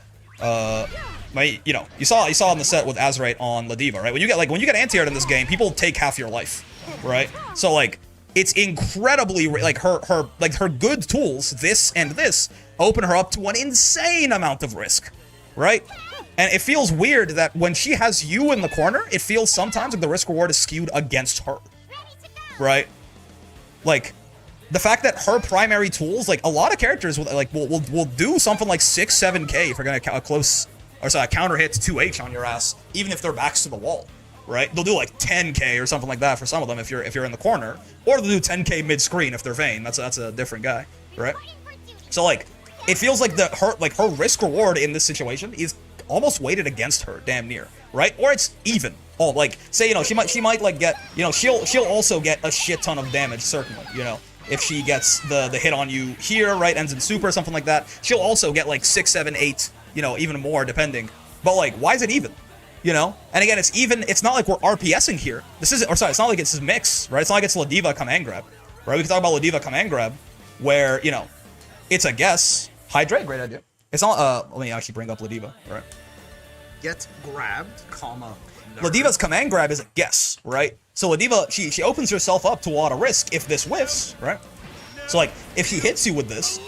You know, you saw in the set with Azerite on Ladiva, right? When you get anti-aired in this game, people take half your life, right? So like it's incredibly like her good tools, this and this, open her up to an insane amount of risk, right? And it feels weird that when she has you in the corner, it feels sometimes like the risk reward is skewed against her, right? Like, the fact that her primary tools, like, a lot of characters will do something like 6-7k if you're gonna counter hit 2H on your ass, even if their back's to the wall, right? They'll do like 10k or something like that for some of them if you're in the corner, or they'll do 10k mid-screen if they're Vayne. That's a different guy, right? So like, it feels like her risk reward in this situation is almost weighted against her, damn near, right? Or it's even. Oh, like, say, you know, she might like get, you know, she'll also get a shit ton of damage, certainly, you know, if she gets the hit on you here, right, ends in super or something like that. She'll also get like 6, 7, 8, you know, even more depending. But like, why is it even? You know? And again, it's even, it's not like we're RPSing here. It's not like it's mix, right? It's not like it's Ladiva command grab, right? We can talk about Ladiva command grab, where, you know, it's a guess. Hydrate, great idea. It's not, let me actually bring up Ladiva, right? Get grabbed, comma. Ladiva's command grab is a guess, right? So Ladiva, she opens herself up to a lot of risk if this whiffs, right? So like, if she hits you with this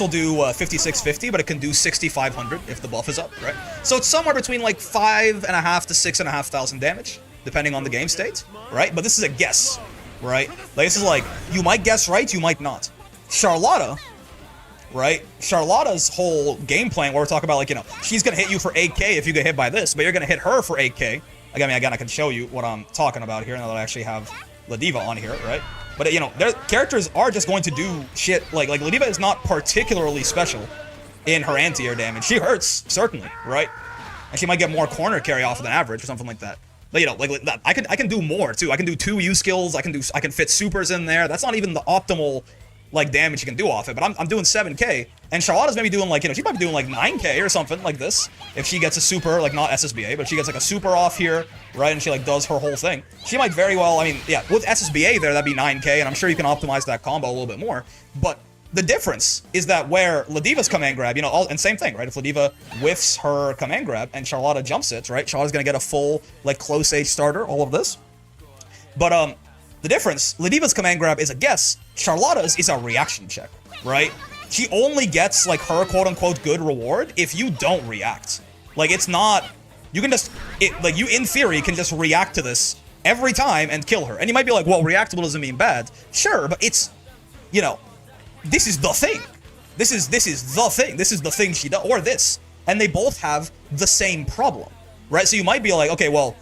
will do 5650, but it can do 6500 if the buff is up, right? So it's somewhere between like 5.5 to 6,500 damage, depending on the game state, right? But this is a guess, right? Like, this is like, you might guess right, you might not. Charlotta, right? Charlotta's whole game plan, where we're talking about, like, you know, she's gonna hit you for 8k if you get hit by this, but you're gonna hit her for 8k. Like, I mean, again, I can show you what I'm talking about here now that I actually have Ladiva on here, right? But, you know, their characters are just going to do shit, like Ladiva is not particularly special in her anti-air damage. She hurts, certainly, right? And she might get more corner carry off than average or something like that. But, you know, like that, I can do more, too. I can do 2 U skills, I can fit supers in there. That's not even the optimal, like, damage you can do off it, but I'm doing 7k, and Charlotta's maybe doing, like, you know, she might be doing like 9k or something like this, if she gets a super, like, not SSBA, but she gets like a super off here, right, and she like does her whole thing. She might very well, I mean, yeah, with SSBA there, that'd be 9k, and I'm sure you can optimize that combo a little bit more, but the difference is that where Ladiva's command grab, you know, and same thing, right, if Ladiva whiffs her command grab and Charlotta jumps it, right, Charlotta's gonna get a full, like, close age starter, all of this, but, the difference, Ladiva's command grab is a guess, Charlotta's is a reaction check, right? She only gets, like, her quote-unquote good reward if you don't react. Like, it's not, you can just, like, you in theory can just react to this every time and kill her. And you might be like, well, reactable doesn't mean bad. Sure, but it's, you know, this is the thing. This is the thing. This is the thing she does, or this. And they both have the same problem, right? So you might be like, okay, well,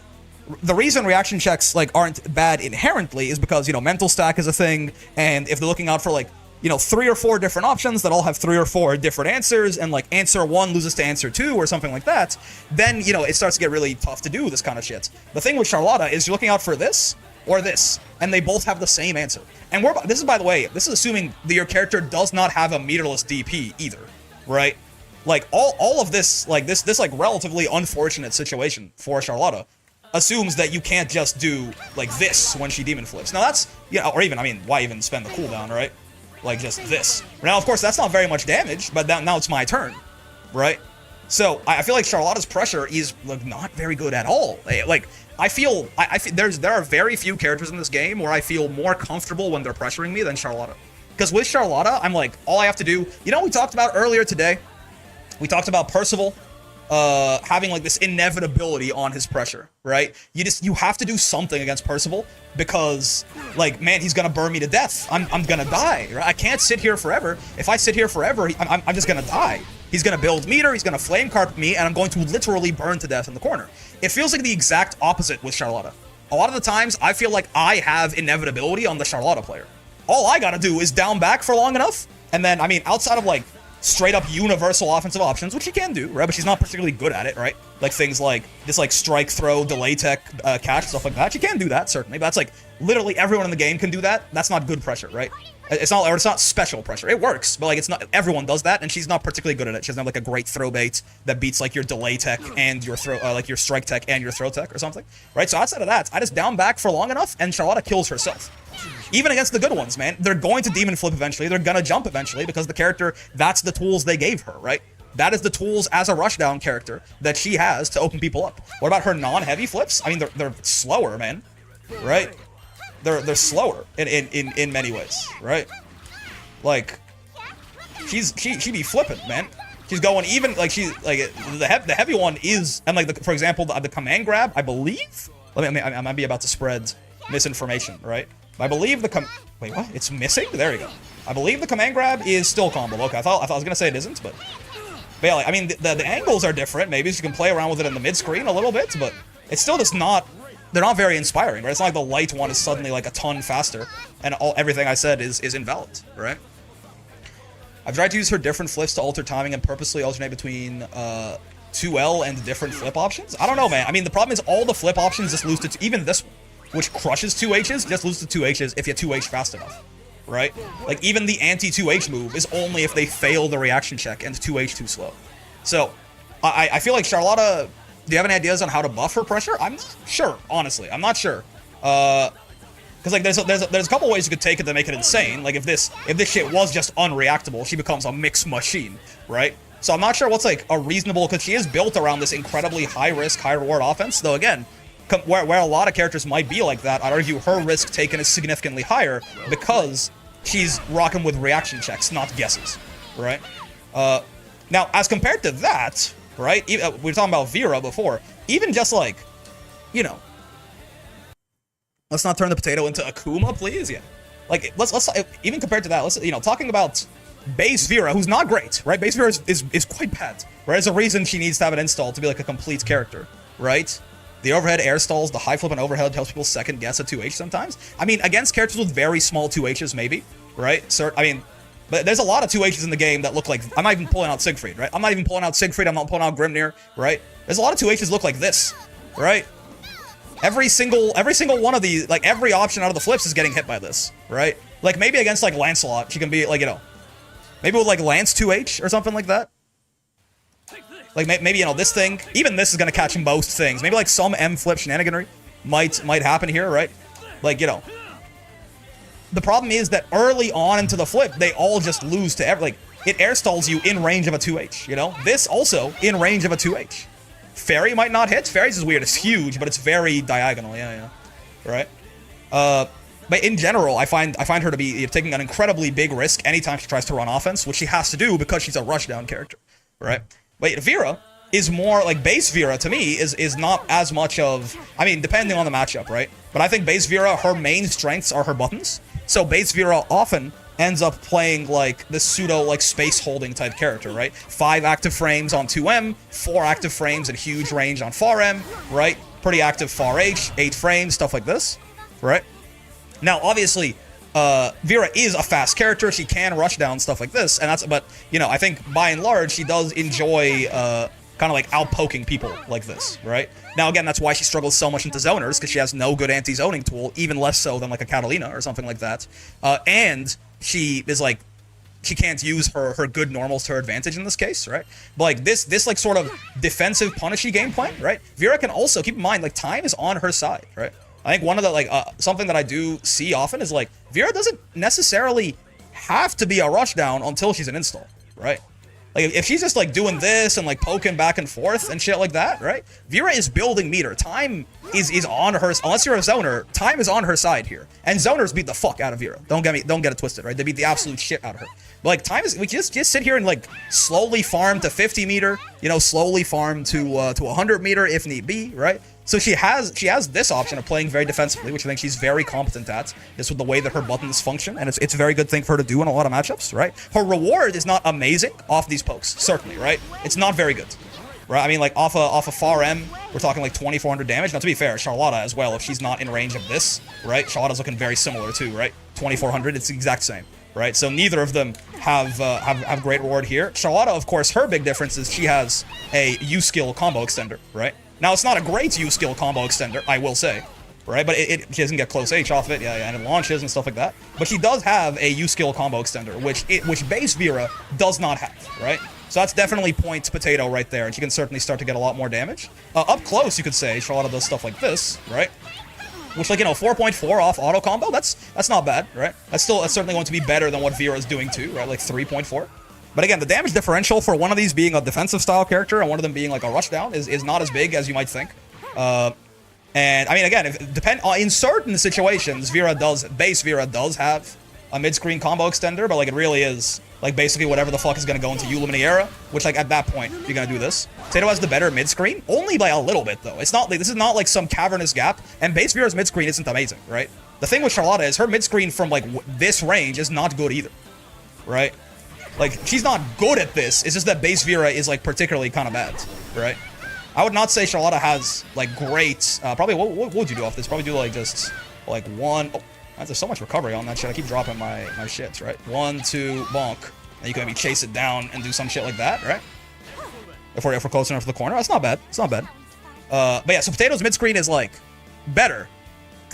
the reason reaction checks, like, aren't bad inherently is because, you know, mental stack is a thing, and if they're looking out for, like, you know, 3 or 4 different options that all have 3 or 4 different answers, and, like, answer 1 loses to answer 2 or something like that, then, you know, it starts to get really tough to do this kind of shit. The thing with Charlotta is you're looking out for this or this, and they both have the same answer. And this is, by the way, this is assuming that your character does not have a meterless DP either, right? Like, all of this, like, this like, relatively unfortunate situation for Charlotta assumes that you can't just do, like, this when she demon flips. Now that's, you know, or even, I mean, why even spend the cooldown, right? Like, just this. Now, of course, that's not very much damage, but now it's my turn, right? So, I feel like Charlotta's pressure is, like, not very good at all. Like, I feel there are very few characters in this game where I feel more comfortable when they're pressuring me than Charlotta. Because with Charlotta, I'm like, all I have to do, you know what we talked about earlier today? We talked about Percival having, like, this inevitability on his pressure, right? You have to do something against Percival because, like, man, he's gonna burn me to death. I'm gonna die, right? I can't sit here forever. If I sit here forever, I'm just gonna die. He's gonna build meter, he's gonna flame carpet me, and I'm going to literally burn to death in the corner. It feels like the exact opposite with Charlotta. A lot of the times, I feel like I have inevitability on the Charlotta player. All I gotta do is down back for long enough, and then, I mean, outside of, like, straight up universal offensive options, which she can do, right? But she's not particularly good at it, right? Like things like this, like, strike, throw, delay tech, catch, stuff like that. She can do that, certainly. But that's like literally everyone in the game can do that. That's not good pressure, right? It's not special pressure. It works, but, like, it's not, everyone does that, and she's not particularly good at it. She doesn't have, like, a great throw bait that beats, like, your delay tech and your throw, like, your strike tech and your throw tech or something, right? So outside of that, I just down back for long enough, and Charlotta kills herself. Even against the good ones, man. They're going to demon flip eventually. They're gonna jump eventually because the character, that's the tools they gave her, right? That is the tools as a rushdown character that she has to open people up. What about her non-heavy flips? I mean, they're slower, man, right? They're slower in many ways, right? Like, she be flipping, man. She's going even, like, she's like the heavy one is, and, like, for example, the command grab, I believe. I might be about to spread misinformation, right? I believe wait, what? It's missing? There you go. I believe the command grab is still combo. Okay, I thought I was gonna say it isn't, but yeah, like, I mean, the angles are different. Maybe you can play around with it in the mid screen a little bit, but it's still just not. They're not very inspiring, right? It's not like the light one is suddenly, like, a ton faster, and everything I said is invalid, right? I've tried to use her different flips to alter timing and purposely alternate between 2L and different flip options. I don't know, man. I mean, the problem is all the flip options just lose to even this one, which crushes 2H's, just loses to 2H's if you 2H fast enough, right? Like, even the anti-2H move is only if they fail the reaction check and 2H too slow. So, I feel like Charlotta, do you have any ideas on how to buff her pressure? I'm sure, honestly. I'm not sure. Because Because like there's a couple ways you could take it to make it insane. Like if this shit was just unreactable, she becomes a mixed machine, right? So I'm not sure what's like a reasonable, because she is built around this incredibly high risk, high reward offense. Though again, where a lot of characters might be like that, I'd argue her risk taken is significantly higher because she's rocking with reaction checks, not guesses, right? Now as compared to that, right? We were talking about Vera before. Even just like, you know. Let's not turn the potato into Akuma, please. Yeah, like let's even compared to that, let's talking about base Vera, who's not great, right? Base Vera is quite bad, right? There's a reason she needs to have an install to be like a complete character, right? The overhead air stalls, the high flip and overhead helps people second guess a 2H sometimes. I mean, against characters with very small 2Hs, maybe, right? But there's a lot of 2Hs in the game that look like, I'm not even pulling out Siegfried, right? I'm not even pulling out Siegfried. I'm not pulling out Grimnir, right? There's a lot of 2Hs look like this, right? Every single one of these, like every option out of the flips is getting hit by this, right? Like maybe against like Lancelot, she can be like, maybe with like Lance 2H or something like that. Like maybe, this thing, even this is gonna catch most things. Maybe like some M flip shenaniganry might happen here, right? Like, the problem is that early on into the flip, they all just lose to like, it air stalls you in range of a 2H, This also in range of a 2H. Fairy might not hit. Fairy's is weird. It's huge, but it's very diagonal. Yeah. Right? But in general, I find her to be taking an incredibly big risk anytime she tries to run offense, which she has to do because she's a rushdown character. Right? But Vera is more like base Vera to me is not as much of, I mean, depending on the matchup, right? But I think base Vera, her main strengths are her buttons. So base Vera often ends up playing like this pseudo like space holding type character, right? 5 active frames on 2M, 4 active frames at huge range on far M, right? Pretty active far H, 8 frames, stuff like this, right? Now obviously Vera is a fast character, she can rush down stuff like this, and but I think by and large she does enjoy kind of like outpoking people like this, right? Now again, that's why she struggles so much into zoners, because she has no good anti-zoning tool, even less so than like a Catalina or something like that. And she is like, she can't use her good normals to her advantage in this case, right? But like this like sort of defensive punishy game plan, right? Vera can also, keep in mind, like time is on her side, right? I think one of the like something that I do see often is like Vera doesn't necessarily have to be a rushdown until she's an install, right? Like if she's just like doing this and like poking back and forth and shit like that, right? Vera is building meter. Time is on her, unless you're a zoner, time is on her side here. And zoners beat the fuck out of Vera. Don't get it twisted, right? They beat the absolute shit out of her. But like time is, we just sit here and like slowly farm to 50 meter, slowly farm to 100 meter if need be, right? So she has this option of playing very defensively, which I think she's very competent at, just with the way that her buttons function, and it's a very good thing for her to do in a lot of matchups, right? Her reward is not amazing off these pokes, certainly, right? It's not very good, right? I mean, like off a far M, we're talking like 2,400 damage. Now, to be fair, Charlotta as well, if she's not in range of this, right? Charlotta's looking very similar too, right? 2,400, it's the exact same, right? So neither of them have great reward here. Charlotta, of course, her big difference is she has a U-skill combo extender, right? Now, it's not a great U-skill combo extender, I will say, right? But she doesn't get close H off it, yeah, and it launches and stuff like that. But she does have a U-skill combo extender, which base Vera does not have, right? So that's definitely point potato right there, and she can certainly start to get a lot more damage. Up close, you could say, Charlotta does stuff like this, right? Which, like, 4.4 off auto combo, that's not bad, right? That's certainly going to be better than what Vera is doing too, right? Like 3.4. But again, the damage differential for one of these being a defensive style character and one of them being like a rushdown is not as big as you might think. And I mean, again, in certain situations, base Vera does have a mid-screen combo extender, but like it really is like basically whatever the fuck is gonna go into Uluminiera, which like at that point you're gonna do this. Tato has the better mid-screen, only by a little bit though. It's not like this is not like some cavernous gap, and base Vera's mid-screen isn't amazing, right? The thing with Charlotta is her mid-screen from like this range is not good either, right? Like, she's not good at this, it's just that base Vera is, like, particularly kind of bad, right? I would not say Charlotta has, like, great, probably, what would you do off this? Probably do, like, just, like, one, oh, there's so much recovery on that shit, I keep dropping my shits, right? 1, 2, bonk, and you can maybe chase it down and do some shit like that, right? If we're close enough to the corner, that's not bad, it's not bad. But yeah, so Potato's mid-screen is, like, better,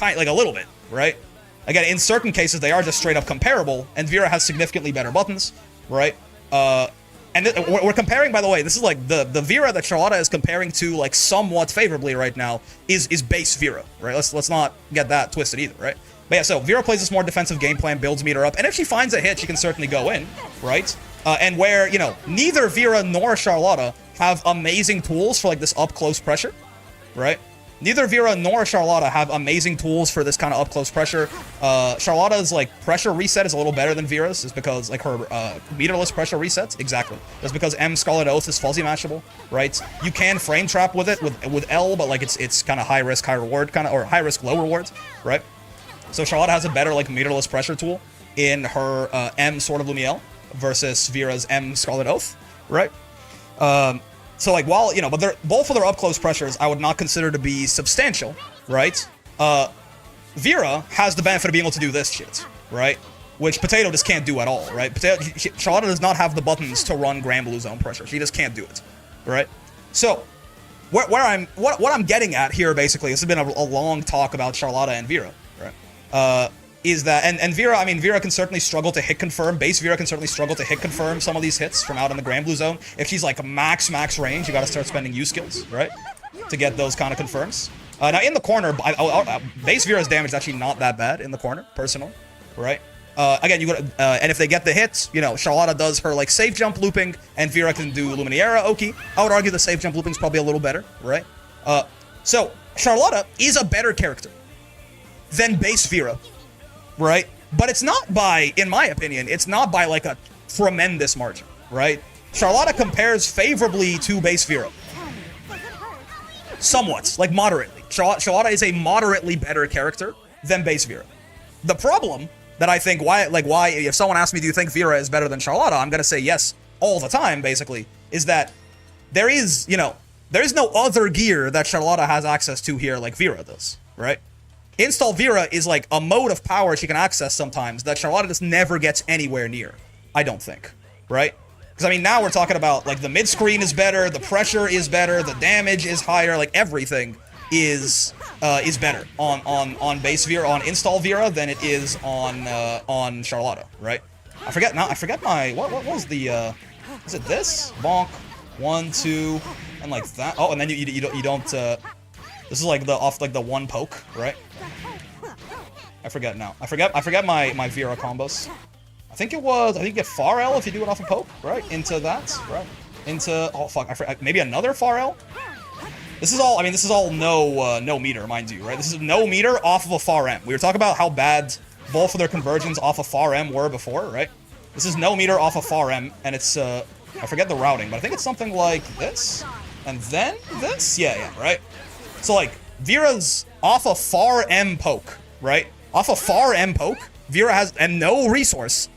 like, a little bit, right? Again, in certain cases, they are just straight up comparable, and Vera has significantly better buttons, right? And we're comparing, by the way, this is like the Vera that Charlotta is comparing to like somewhat favorably right now is base Vera, right? Let's not get that twisted either, right? But yeah, so Vera plays this more defensive game plan, builds meter up, and if she finds a hit, she can certainly go in, right? And where, you know, neither Vera nor Charlotta have amazing tools for like this up close pressure, right? Neither Vera nor Charlotta have amazing tools for this kind of up-close pressure. Charlotta's, like, pressure reset is a little better than Vera's, is because, like, her meterless pressure resets. Exactly. That's because M Scarlet Oath is fuzzy matchable, right? You can frame trap with it, with L, but, like, it's kind of high risk, high reward, kind of, or high risk, low reward, right? So Charlotta has a better, like, meterless pressure tool in her M Sword of Lumiel versus Vera's M Scarlet Oath, right? So, like, while, you know, but they're both of their up-close pressures I would not consider to be substantial, right? Vera has the benefit of being able to do this shit, right? Which Potato just can't do at all, right? Charlotta does not have the buttons to run Granblue Zone pressure. She just can't do it, right? So, what I'm getting at here, basically, this has been a long talk about Charlotta and Vera, right? Is that, and Vera, I mean, Vera can certainly struggle to hit confirm. Base Vera can certainly struggle to hit confirm some of these hits from out in the Granblue Zone. If she's like max range, you gotta start spending U skills, right? To get those kind of confirms. Now in the corner, base Vera's damage is actually not that bad in the corner, personally, right? Again, you gotta, and if they get the hits, you know, Charlotta does her like safe jump looping, and Vera can do Luminaria Oki. I would argue the safe jump looping is probably a little better, right? So Charlotta is a better character than base Vera. Right? But it's not by, in my opinion, it's not by like a tremendous margin, right? Charlotta compares favorably to base Vera. Somewhat, like moderately. Charlotta is a moderately better character than base Vera. The problem that I think, why, if someone asks me, do you think Vera is better than Charlotta? I'm gonna say yes all the time, basically, is that there is, you know, there is no other gear that Charlotta has access to here like Vera does, right? Install Vera is like a mode of power she can access sometimes that Charlotta just never gets anywhere near. I don't think, right? Because I mean, now we're talking about like the mid screen is better, the pressure is better, the damage is higher, like everything is better on base Vera, on install Vera than it is on Charlotta, right? I forget my what was the is it this bonk 1 2 and like that? Oh, and then you don't. This is like the one poke, right? I forget now. I forget my Vera combos. I think you get far L if you do it off a poke, right? Into that, right? Into, oh fuck, maybe another far L? This is all, I mean, this is all no meter, mind you, right? This is no meter off of a far M. We were talking about how bad both of their conversions off of far M were before, right? This is no meter off of far M, and it's, I forget the routing, but I think it's something like this, and then this? Yeah, right? So, like, Vera's off a far M poke, right? Off a far M poke, Vera has, and no resource,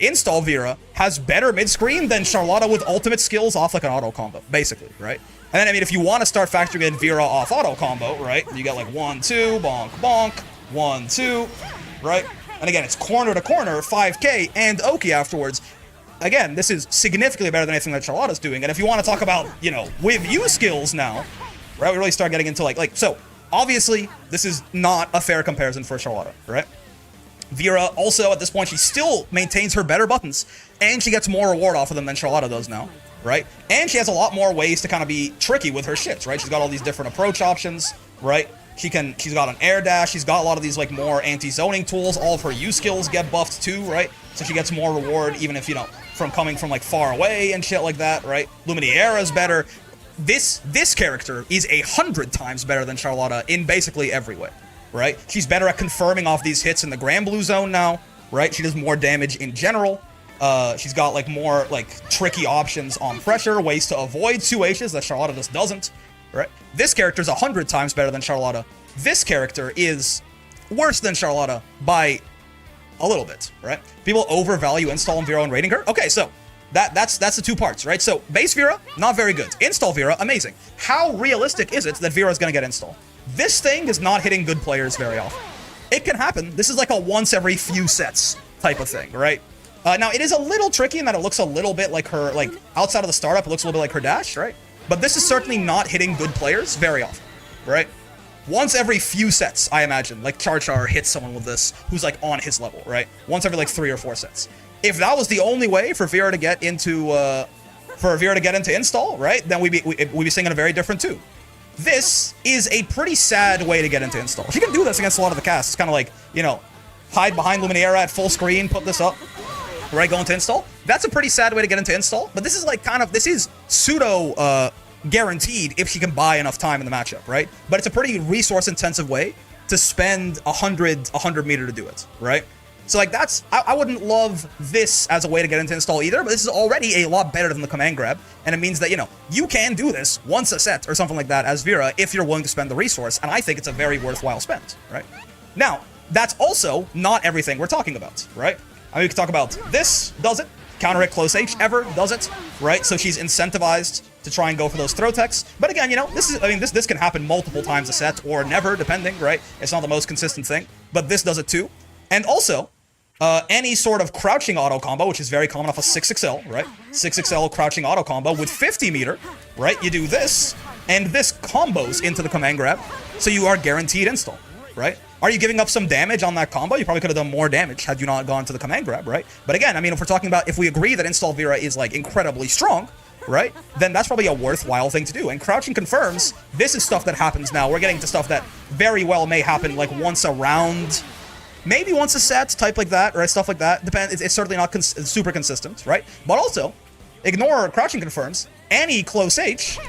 install Vera has better mid-screen than Charlotta with ultimate skills off like an auto combo, basically, right? And then, I mean, if you want to start factoring in Vera off auto combo, right? You get like 1, 2, bonk, bonk, 1, 2, right? And again, it's corner to corner, 5k, and Oki afterwards. Again, this is significantly better than anything that Charlotta's doing. And if you want to talk about, you know, with U skills now, right? We really start getting into like, so, obviously, this is not a fair comparison for Charlotta, right? Vera, also, at this point, she still maintains her better buttons, and she gets more reward off of them than Charlotta does now, right? And she has a lot more ways to kind of be tricky with her shits, right? She's got all these different approach options, right? She's got an air dash, she's got a lot of these, like, more anti-zoning tools, all of her U skills get buffed too, right? So she gets more reward, even if, you know, from coming from, like, far away and shit like that, right? Luminaria is better. This character is 100 times better than Charlotta in basically every way, right? She's better at confirming off these hits in the Granblue Zone now, right? She does more damage in general. She's got, like, more, like, tricky options on pressure, ways to avoid 2Hs that Charlotta just doesn't, right? This character's 100 times better than Charlotta. This character is worse than Charlotta by a little bit, right? People overvalue install and Vera and rating her. Okay, so that's the two parts, right? So base Vera, not very good. Install Vera, amazing. How realistic is it that Vera's gonna get install? This thing is not hitting good players very often. It can happen. This is like a once every few sets type of thing, right? Now, it is a little tricky in that it looks a little bit like her, like, outside of the startup, it looks a little bit like her dash, right? But this is certainly not hitting good players very often, right? Once every few sets, I imagine, like Char hits someone with this who's, like, on his level, right? Once every, like, 3 or 4 sets. If that was the only way for Vera to get into for Vera to get into install, right? Then we'd be singing a very different tune. This is a pretty sad way to get into install. She can do this against a lot of the casts. It's kind of like, you know, hide behind Luminaria at full screen, put this up, right, go into install. That's a pretty sad way to get into install, but this is like kind of, this is pseudo guaranteed if she can buy enough time in the matchup, right? But it's a pretty resource intensive way to spend 100 meter to do it, right? So like that's, I wouldn't love this as a way to get into install either, but this is already a lot better than the command grab, and it means that, you know, you can do this once a set or something like that as Vera if you're willing to spend the resource, and I think it's a very worthwhile spend, right? Now, that's also not everything we're talking about, right? I mean, we can talk about this, does it? Counter hit close H, ever, does it? Right? So she's incentivized to try and go for those throw techs. But again, you know, this is, I mean, this can happen multiple times a set, or never, depending, right? It's not the most consistent thing, but this does it too. And also, any sort of crouching auto combo, which is very common off a 6XL, right? 6XL crouching auto combo with 50 meter, right? You do this, and this combos into the command grab, so you are guaranteed install, right? Are you giving up some damage on that combo? You probably could have done more damage had you not gone to the command grab, right? But again, I mean, if we're talking about, if we agree that install Vera is like incredibly strong, right? Then that's probably a worthwhile thing to do. And crouching confirms, this is stuff that happens now. We're getting to stuff that very well may happen like once a round, maybe once a set, type like that, right? Stuff like that. Depends. It's certainly not super consistent, right? But also, ignore crouching confirms. Any close H,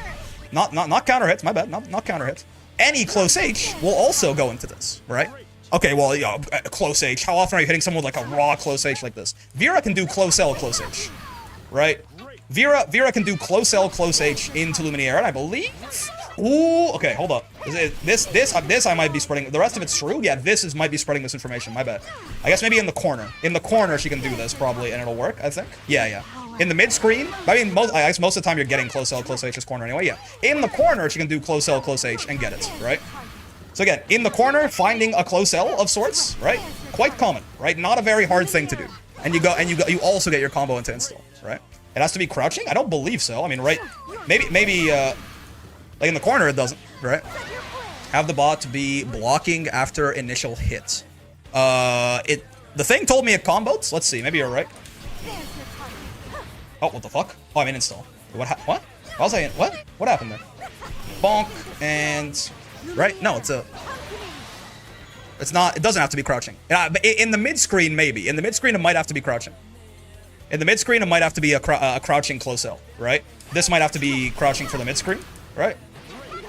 not counter hits, my bad, not counter hits. Any close H will also go into this, right? Okay, well, yeah, close H. How often are you hitting someone with like a raw close H like this? Vera can do close L, close H, right? Vera can do close L, close H into Luminaria, I believe. Ooh, okay, hold up. This I might be spreading. The rest of it's true. Yeah, might be spreading misinformation. My bad. I guess maybe in the corner. In the corner, she can do this probably, and it'll work. I think. Yeah. In the mid screen, I mean, I guess most of the time you're getting close L, close H's corner anyway. Yeah. In the corner, she can do close L, close H and get it, right? So again, in the corner, finding a close L of sorts, right? Quite common, right? Not a very hard thing to do. And you also get your combo into install, right? It has to be crouching? I don't believe so. I mean, right? Maybe like in the corner it doesn't, right? Have the bot be blocking after initial hit. The thing told me it comboed. Let's see. Maybe you're right. Oh, what the fuck? Oh, I'm in install. What? Why was I in? What? What happened there? Bonk and right? No, it's not. It doesn't have to be crouching. In the mid screen, maybe. In the mid screen, it might have to be crouching. In the mid screen, it might have to be a crouching close L, right? This might have to be crouching for the mid screen, right?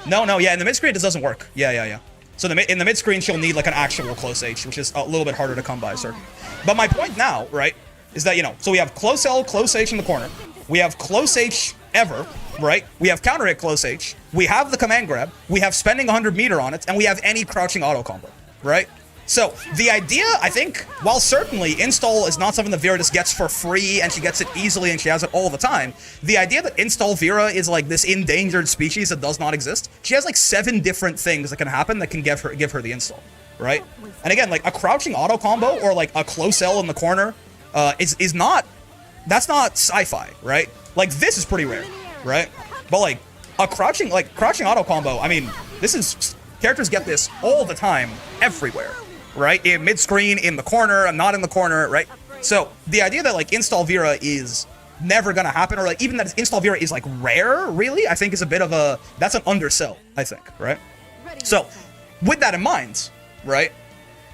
No, yeah. In the mid screen, this doesn't work. Yeah. So in the mid screen, she'll need like an actual close H, which is a little bit harder to come by, sir. But my point now, right, is that, you know, so we have close L, close H in the corner. We have close H ever, right? We have counter hit close H. We have the command grab. We have spending 100 meter on it, and we have any crouching auto combo, right? So the idea, I think, while certainly install is not something that Vera just gets for free and she gets it easily and she has it all the time, the idea that install Vera is like this endangered species that does not exist, she has like 7 different things that can happen that can give her the install, right? And again, like a crouching auto combo or like a close L in the corner is not, that's not sci-fi, right? Like this is pretty rare, right? But like a crouching auto combo, I mean, this is, characters get this all the time, everywhere. Right? In mid-screen, in the corner, and not in the corner, right? So, the idea that, like, install Vera is never gonna happen, or, like, even that install Vera is, like, rare, really, I think is a bit of a, that's an undersell, I think, right? So, with that in mind, right,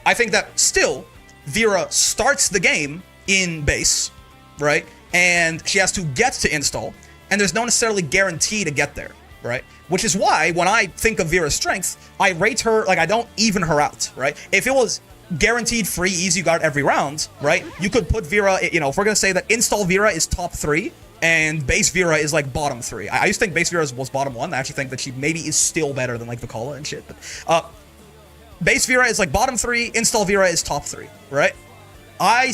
I think that still, Vera starts the game in base, right? And she has to get to install, and there's no necessarily guarantee to get there, right? Which is why, when I think of Vera's strength, I rate her, like, I don't even her out, right? If it was guaranteed free, easy guard every round, right? You could put Vera, you know, if we're gonna say that install Vera is top 3, and base Vera is, like, bottom 3. I used to think base Vera was bottom 1. I actually think that she maybe is still better than, like, Vikala and shit. But, base Vera is, like, bottom 3, install Vera is top 3, right? I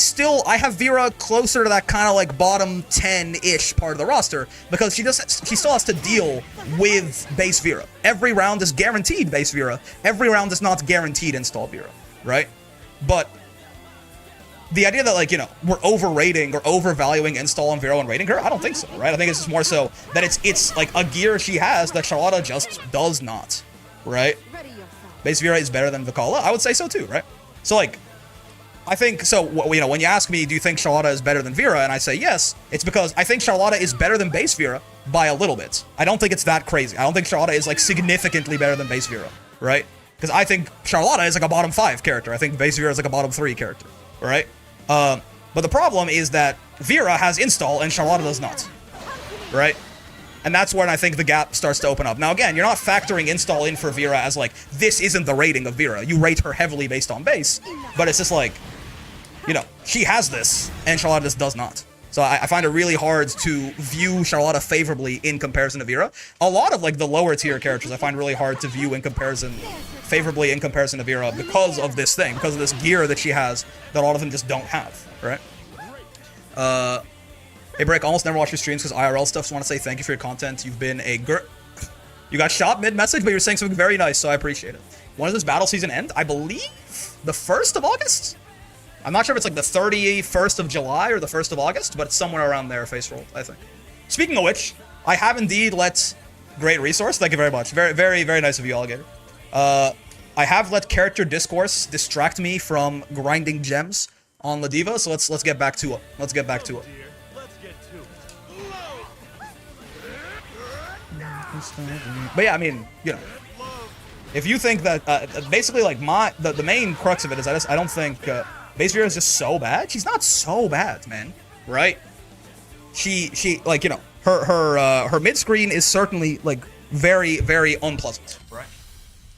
have Vera closer to that kind of like bottom 10-ish part of the roster because she still has to deal with base Vera. Every round is guaranteed base Vera. Every round is not guaranteed install Vera, right? But the idea that, like, you know, we're overrating or overvaluing install on Vera and rating her, I don't think so, right? I think it's just more so that it's like a gear she has that Charlotta just does not, right? Base Vera is better than Vikala. I would say so too, right? So, like, I think so. You know, when you ask me, do you think Charlotta is better than Vera, and I say yes, it's because I think Charlotta is better than base Vera by a little bit. I don't think it's that crazy. I don't think Charlotta is like significantly better than base Vera, right? Because I think Charlotta is like a bottom 5 character. I think base Vera is like a bottom 3 character, right? But the problem is that Vera has install and Charlotta does not, right? And that's when I think the gap starts to open up. Now, again, you're not factoring install in for Vera as like, this isn't the rating of Vera. You rate her heavily based on base, but it's just like, you know, she has this, and Charlotta just does not. So I find it really hard to view Charlotta favorably in comparison to Vera. A lot of, like, the lower tier characters I find really hard to view favorably in comparison to Vera because of this thing, because of this gear that she has that a lot of them just don't have, right? Hey, Brick, almost never watch your streams because IRL stuff. Just want to say thank you for your content. You've been a You got shot mid-message, but you were saying something very nice, so I appreciate it. When does this battle season end? I believe the 1st of August? I'm not sure if it's like the 31st of July or the 1st of August, but it's somewhere around there, face roll, I think. Speaking of which, I have indeed let... Great resource, thank you very much. Very, very, very nice of you, Alligator. I have let character discourse distract me from grinding gems on La Diva, so let's get back to it. Let's get back to it. But yeah, I mean, you know, if you think that basically like the main crux of it is I don't think base Vera is just so bad. She's not so bad, man. Right? She like, you know, her mid screen is certainly like very, very unpleasant. Right?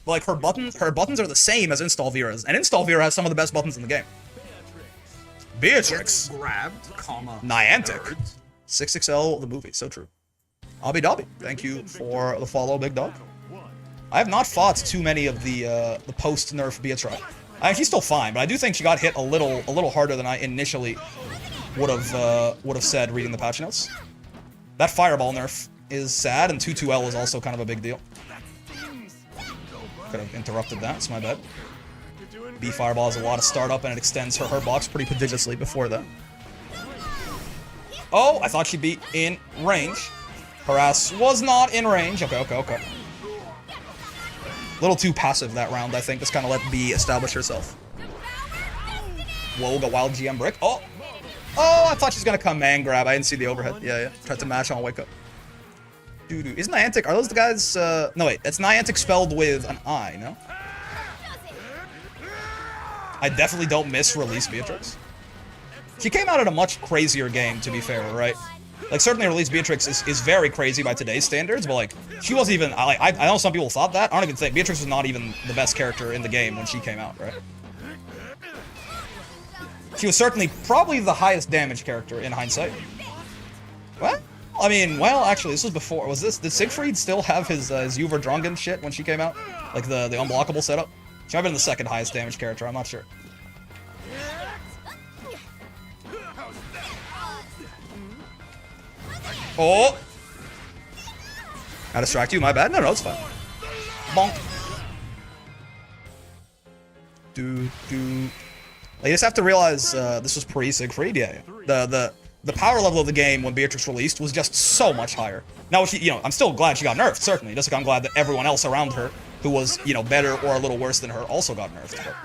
But, like her buttons are the same as install Vera's, and install Vera has some of the best buttons in the game. Beatrix. Grabbed, comma. Niantic. 6XL the movie, so true. Abby Dobby, thank you for the follow, big dog. I have not fought too many of the post-nerf Beatrix. She's still fine, but I do think she got hit a little harder than I initially would have said reading the patch notes. That fireball nerf is sad, and 2-2L is also kind of a big deal. Could have interrupted that, it's my bad. B fireball has a lot of startup, and it extends her box pretty prodigiously before that. Oh, I thought she'd be in range. Her ass was not in range. Okay. Little too passive that round, I think. Just kind of let B establish herself. Whoa, got wild GM brick. Oh, I thought she was gonna come man grab. I didn't see the overhead. Yeah. Tried to match on wake up. Doo-doo. Isn't Niantic? Are those the guys? No, wait. It's Niantic spelled with an I, no? I definitely don't miss release Beatrix. She came out at a much crazier game, to be fair, right? Like, certainly release Beatrix is very crazy by today's standards, but, like, she wasn't even... I know some people thought that. I don't even think... Beatrix was not even the best character in the game when she came out, right? She was certainly probably the highest damage character in hindsight. Well, I mean, well, actually, this was before... Did Siegfried still have his Uver Drongen shit when she came out? Like, the unblockable setup? She might have been the second highest damage character, I'm not sure. Oh! I distract you, my bad. No, it's fine. Bonk. You just have to realize this was pre-Siegfried, yeah. The power level of the game when Beatrix released was just so much higher. Now, I'm still glad she got nerfed, certainly. Just like I'm glad that everyone else around her who was, better or a little worse than her also got nerfed.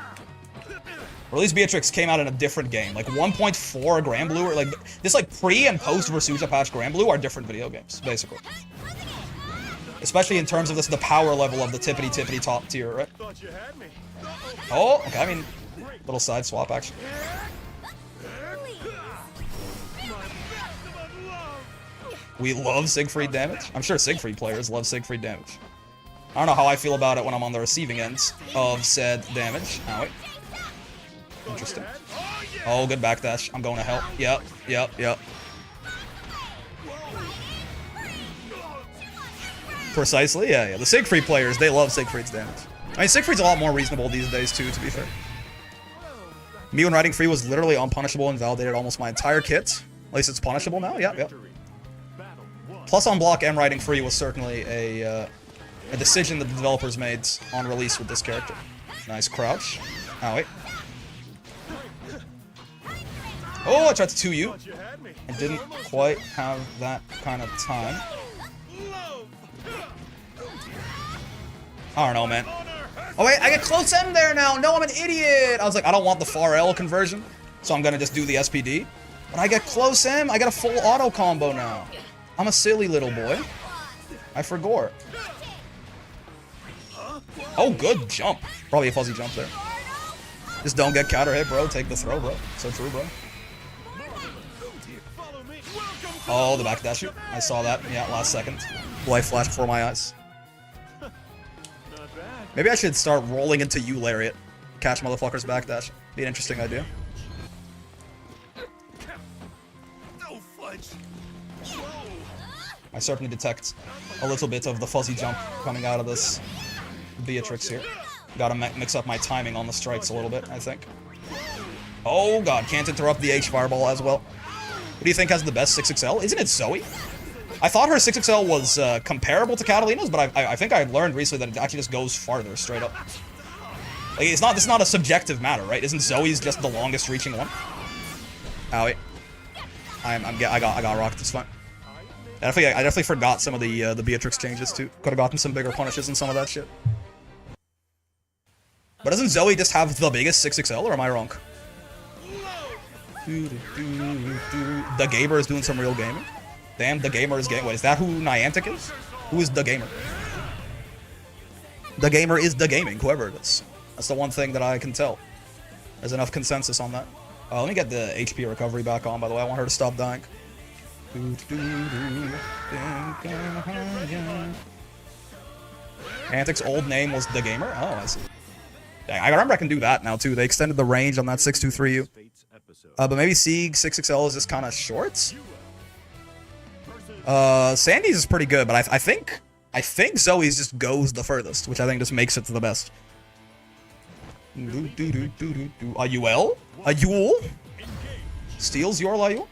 But release Beatrix came out in a different game. Like 1.4 Granblue, or like this like pre and post Versucha patch Granblue are different video games, basically. Especially in terms of the power level of the tippity top tier, right? Oh, okay, I mean, little side swap actually. We love Siegfried damage. I'm sure Siegfried players love Siegfried damage. I don't know how I feel about it when I'm on the receiving ends of said damage. Oh, wait. Interesting. Oh, good backdash. I'm going to help. Yep. Precisely, yeah. The Siegfried players, they love Siegfried's damage. I mean, Siegfried's a lot more reasonable these days, too, to be fair. Me when riding free was literally unpunishable and validated almost my entire kit. At least it's punishable now, yep. Plus on block M riding free was certainly a decision that the developers made on release with this character. Nice crouch. Oh, wait. Oh, I tried to 2U. I didn't quite have that kind of time. I don't know, man. Oh wait, I get close M there now. No, I'm an idiot. I was like, I don't want the far L conversion, so I'm gonna just do the SPD. But I get close M. I get a full auto combo now. I'm a silly little boy. I forgot. Oh, good jump. Probably a fuzzy jump there. Just don't get counter hit, bro. Take the throw, bro. So true, bro. Oh, the backdash shoot. I saw that. Yeah, last second. Life flashed before my eyes. Maybe I should start rolling into you, Lariat. Catch motherfucker's backdash. Be an interesting idea. I certainly detect a little bit of the fuzzy jump coming out of this Beatrix here. Gotta mix up my timing on the strikes a little bit, I think. Oh god, can't interrupt the H fireball as well. What do you think has the best 6XL? Isn't it Zoe? I thought her 6XL was comparable to Catalina's, but I think I learned recently that it actually just goes farther, straight up. Like, it's not a subjective matter, right? Isn't Zoe's just the longest reaching one? Owie. I got rocked, it's fine. I definitely forgot some of the Beatrix changes too. Could have gotten some bigger punishes and some of that shit. But doesn't Zoe just have the biggest 6XL, or am I wrong? The Gamer is doing some real gaming. Damn, the Gamer is gaming. Wait, is that who Niantic is? Who is the Gamer? The Gamer is the gaming, whoever it is. That's the one thing that I can tell. There's enough consensus on that. Let me get the HP recovery back on, by the way. I want her to stop dying. Niantic's old name was the Gamer? Oh, I see. Dang, I remember I can do that now, too. They extended the range on that 623U. But maybe Sieg 6XL is just kind of short? Sandy's is pretty good, but I think Zoe's just goes the furthest, which I think just makes it to the best. A UL? A Yule? Steals your Yule?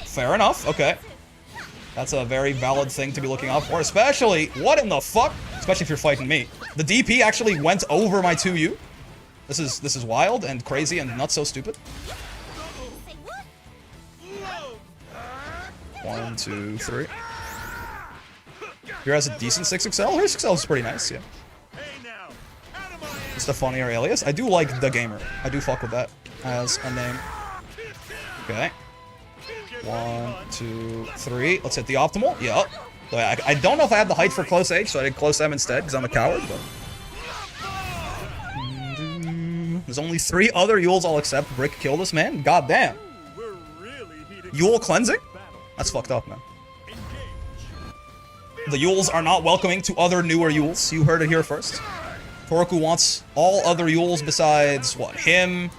Fair enough, okay. That's a very valid thing to be looking out for, especially, what in the fuck? Especially if you're fighting me. The DP actually went over my 2U. This is wild and crazy and not so stupid. 1, 2, 3. Here has a decent 6XL. Her 6XL is pretty nice, yeah. Just a funnier alias. I do like the Gamer. I do fuck with that as a name. Okay. 1, 2, 3. Let's hit the optimal. Yup. I don't know if I have the height for close H, so I did close M instead because I'm a coward. But there's only 3 other Yules I'll accept. Brick, kill this man. God damn. Yule cleansing? That's fucked up, man. The Yules are not welcoming to other newer Yules. You heard it here first. Toroku wants all other Yules besides, what, him,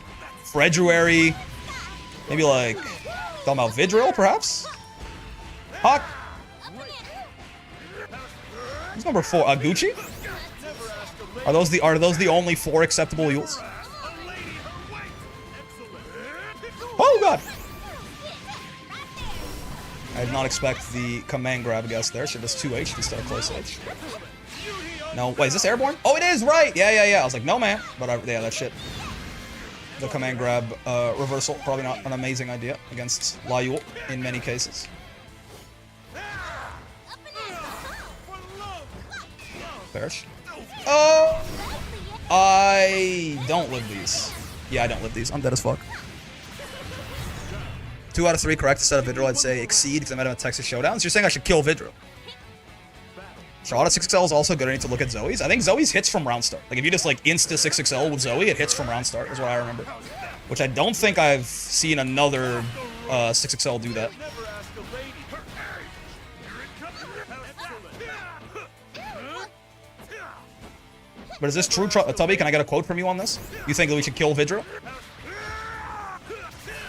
Fredruary, maybe like, talking about Vidril, perhaps? Hawk? Who's number 4? Gucci? Are those the only 4 acceptable Yules? Oh god! I did not expect the command grab guess there. Should just 2H instead of close H. No, wait, is this airborne? Oh, it is, right! Yeah. I was like, no, man. But yeah, that shit. The command grab reversal, probably not an amazing idea against Layul in many cases. Perish. Oh! I don't live these. Yeah, I don't live these. I'm dead as fuck. 2 out of 3 correct instead of Vidril. I'd say exceed because I met him at Texas Showdowns. You're saying I should kill Vidril. Charlotte 6XL is also good. I need to look at Zoe's. I think Zoe's hits from round start. Like, if you just, like, insta 6XL with Zoe, it hits from round start, is what I remember. Which I don't think I've seen another 6XL do that. But is this true, Tubby? Can I get a quote from you on this? You think that we should kill Vidril?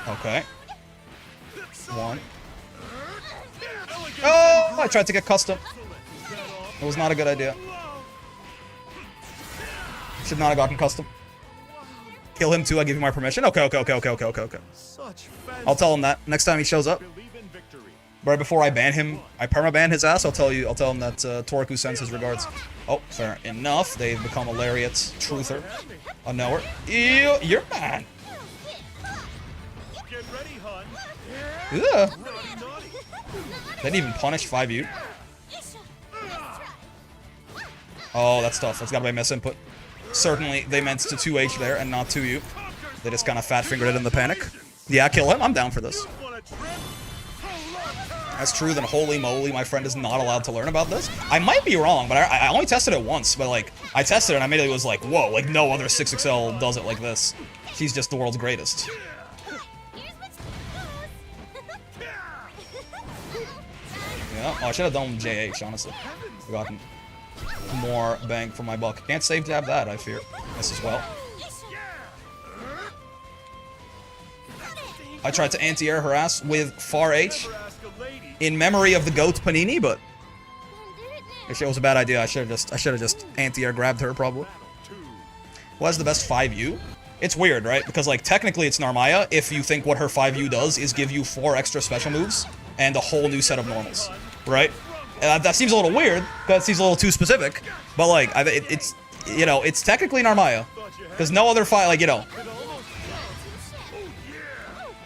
Okay. 1. Oh! I tried to get custom. It was not a good idea. Should not have gotten custom. Kill him too, I give you my permission. Okay. I'll tell him that next time he shows up. Right before I ban him, I permaban his ass. I'll tell him that Toroku sends his regards. Oh, fair enough. They've become a Lariat truther. A knower. Ew, you're mad. Yeah. They didn't even punish 5U. Oh, that's tough. That's gotta be a miss input. certainly they meant to 2H there and not 2U. They just kind of fat-fingered it in the panic. Yeah, kill him. I'm down for this. That's true, then holy moly, my friend is not allowed to learn about this. I might be wrong, but I only tested it once, but like, I tested it and I immediately was like, whoa, like no other 6XL does it like this. She's just the world's greatest. Yeah, oh, I should have done JH, honestly. I've gotten more bang for my buck. Can't save jab that, I fear. This as well. I tried to anti-air harass with far H in memory of the GOAT Panini, but actually it was a bad idea. I should have just anti-air grabbed her probably. Who has the best 5U? It's weird, right? Because like technically it's Narmaya if you think what her 5U does is give you 4 extra special moves and a whole new set of normals, right? That seems a little weird because it seems a little too specific, but like it's you know, it's technically Narmaya because no other 5, like, you know.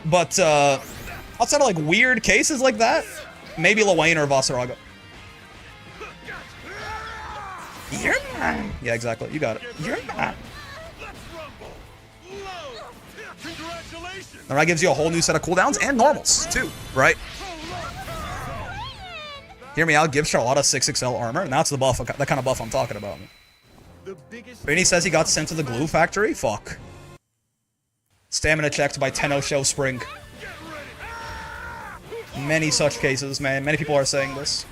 But outside of like weird cases like that, maybe Lwain or Vasaraga. Yeah, exactly. You got it. And that gives you a whole new set of cooldowns and normals too, right? Hear me out. Give Charlotta 6XL armor, and that's the buff. That kind of buff I'm talking about. Vinny says he got sent to the glue factory. Fuck. Stamina checked by Tenno Show Spring. Many such cases, man. Many people are saying this.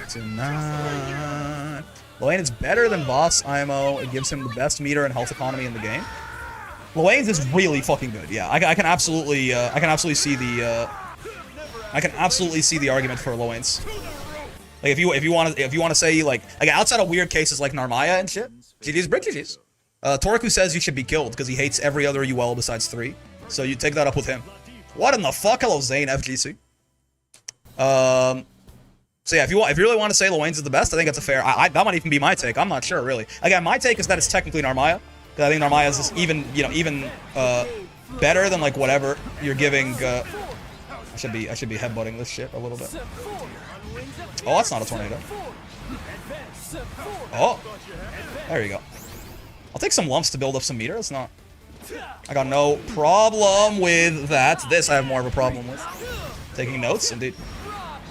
Tonight. Lwain is better than Boss IMO. It gives him the best meter and health economy in the game. Lwain's is really fucking good. Yeah, I can absolutely see the argument for Lwain's. Like if you want to say like outside of weird cases like Narmaya and shit, GG's brick GG's. Torku says you should be killed because he hates every other UL besides 3. So you take that up with him. What in the fuck? Hello, Zane FGC. So yeah, if you really want to say Lwain's is the best, I think that's a fair. That might even be my take. I'm not sure really. Again, my take is that it's technically Narmaya because I think Narmaya is even better than like whatever you're giving. I should be headbutting this shit a little bit. Oh, that's not a tornado. Oh, there you go. I'll take some lumps to build up some meter. It's not. I got no problem with that. This I have more of a problem with. Taking notes, indeed.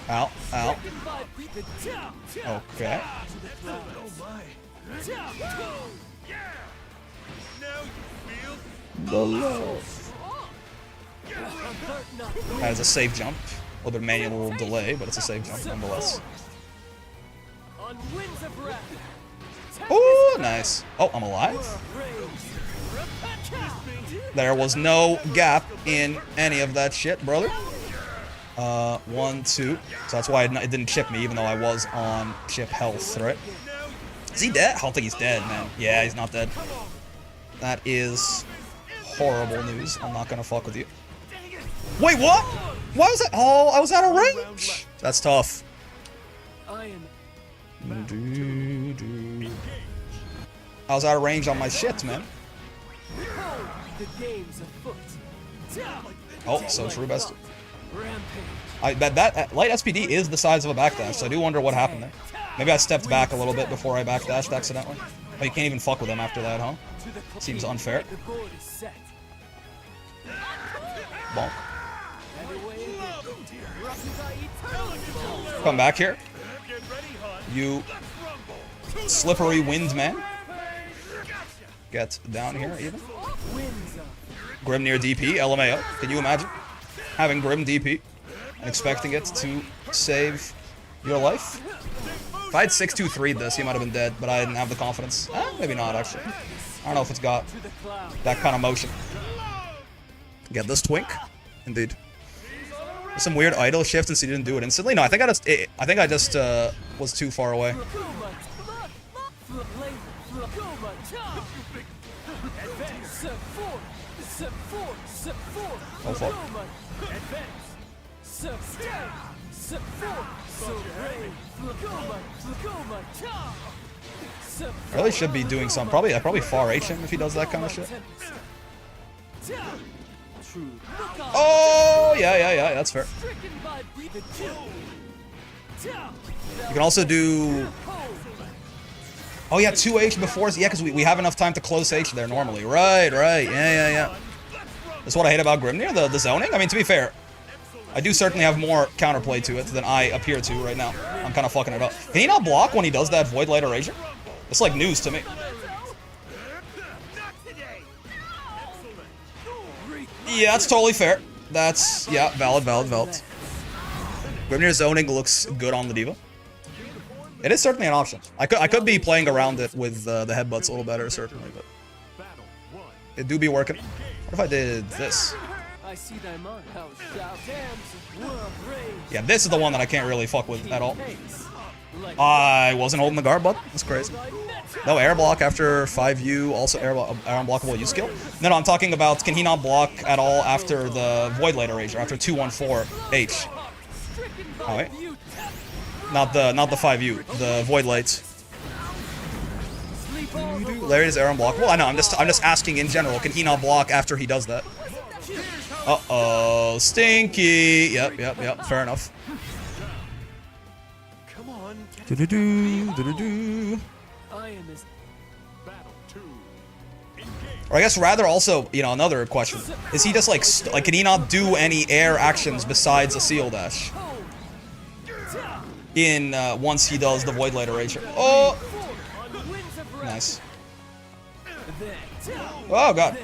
Ow, ow. Okay. That is a safe jump. A little bit of manual delay, but it's a safe jump nonetheless. Oh, nice. Oh, I'm alive. There was no gap in any of that shit, brother. 1, 2. So that's why it didn't chip me, even though I was on chip health, right? Is he dead? I don't think he's dead, man. Yeah, he's not dead. That is horrible news. I'm not gonna fuck with you. Wait, what? Why was that? Oh, I was out of range. That's tough. I was out of range on my shit, man. Oh, so true, best. That light SPD is the size of a backdash, so I do wonder what happened there. Maybe I stepped back a little bit before I backdashed accidentally. Oh, you can't even fuck with him after that, huh? Seems unfair. Bonk. Come back here. You slippery wind man. Get down here even. Grim near DP, LMAO. Can you imagine having Grim DP and expecting it to save your life? If I had 6-2-3'd this, he might have been dead, but I didn't have the confidence. Maybe not, actually. I don't know if it's got that kind of motion. Get this twink? Indeed. There's some weird idle shift since he didn't do it instantly. No, I think I just was too far away. Oh fuck. I really should be doing some. Probably far H him if he does that kind of shit. Oh yeah, that's fair. You can also do. Oh yeah, 2H before. Yeah, because we have enough time to close H there normally. Right. Yeah. That's what I hate about Grimnir, the zoning. I mean, to be fair, I do certainly have more counterplay to it than I appear to right now. I'm kind of fucking it up. Can he not block when he does that Void Light Erasure? It's like news to me. Yeah, that's totally fair. That's, yeah, valid. Grimnir zoning looks good on the D.Va. It is certainly an option. I could be playing around it with the headbutts a little better, certainly, but it do be working. What if I did this? Yeah, this is the one that I can't really fuck with at all. I wasn't holding the guard button. That's crazy. No air block after 5U, also air unblockable U skill. No, I'm talking about, can he not block at all after the Void Light Erasure, after 214H? Oh wait. Not the 5U, the Void Light. Larry's air unblockable. I know, I'm just asking in general, can he not block after he does that? Uh-oh, stinky. Yep, fair enough. Come on. Or I guess rather also, you know, another question. Is he just like, can he not do any air actions besides a seal dash? In, once he does the Void Light Erasure. Oh! Nice. Oh god.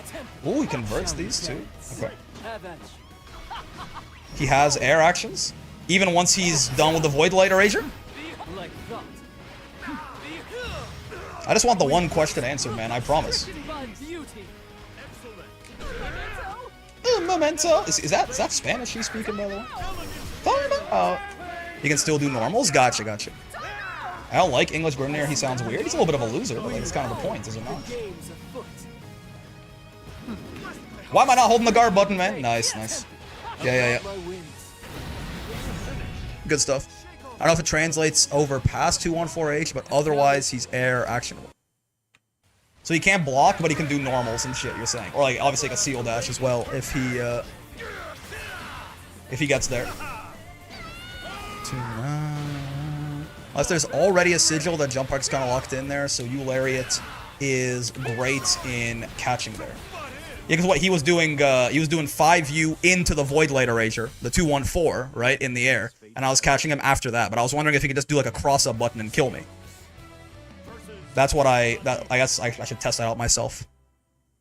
Oh, he converts these too. Okay. He has air actions? Even once he's done with the Void Light Erasure? I just want the one question answered, man, I promise. Memento. Is that Spanish he's speaking, by the way? Oh. You can still do normals? Gotcha. I don't like English Grimnir, he sounds weird. He's a little bit of a loser, but like, it's kind of the point, is it not? Why am I not holding the guard button, man? Nice. Yeah. Good stuff. I don't know if it translates over past 214H, but otherwise he's air actionable. So he can't block, but he can do normals and shit, you're saying. Or like, obviously like a seal dash as well, if he gets there. Unless there's already a sigil, that jump park's kind of locked in there, so you Lariat is great in catching there. Yeah, because what he was doing 5U into the Void Light Erasure, the 214, right, in the air, and I was catching him after that, but I was wondering if he could just do like a cross-up button and kill me. That's what I guess I should test that out myself.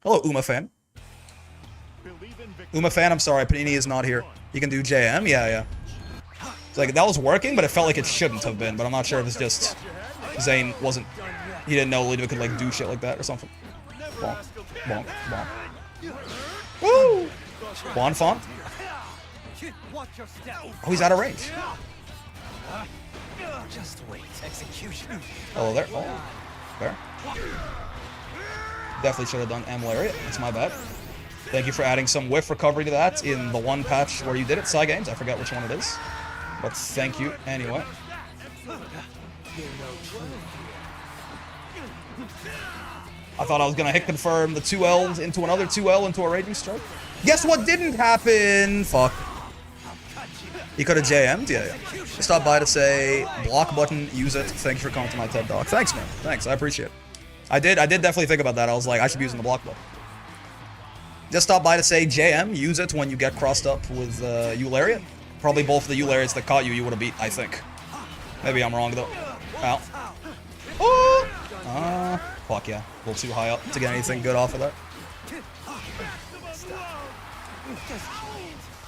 Hello, Uma fan. Uma fan, I'm sorry, Panini is not here. You can do JM? Yeah. It's like, that was working, but it felt like it shouldn't have been, but I'm not sure if it's just Zane he didn't know Lidva could like do shit like that or something. Bonk. Woo! Bonfont? Oh, he's out of range. Just wait. Execution. Hello there. Oh, fair. Definitely should have done M Lariat. That's my bad. Thank you for adding some whiff recovery to that in the one patch where you did it, Cygames. I forget which one it is. But thank you anyway. I thought I was gonna hit confirm the 2Ls into another 2L into a Raging Strike. Guess what didn't happen? Fuck. He could have JM'd? Yeah. Stop by to say, block button, use it. Thank you for coming to my TED Talk. Thanks, man. Thanks, I appreciate it. I did definitely think about that. I was like, I should be using the block button. Just stop by to say, JM, use it when you get crossed up with Eulariat. Probably both of the Eulariats that caught you would have beat, I think. Maybe I'm wrong, though. Ow. Oh! Fuck yeah. A little too high up to get anything good off of that.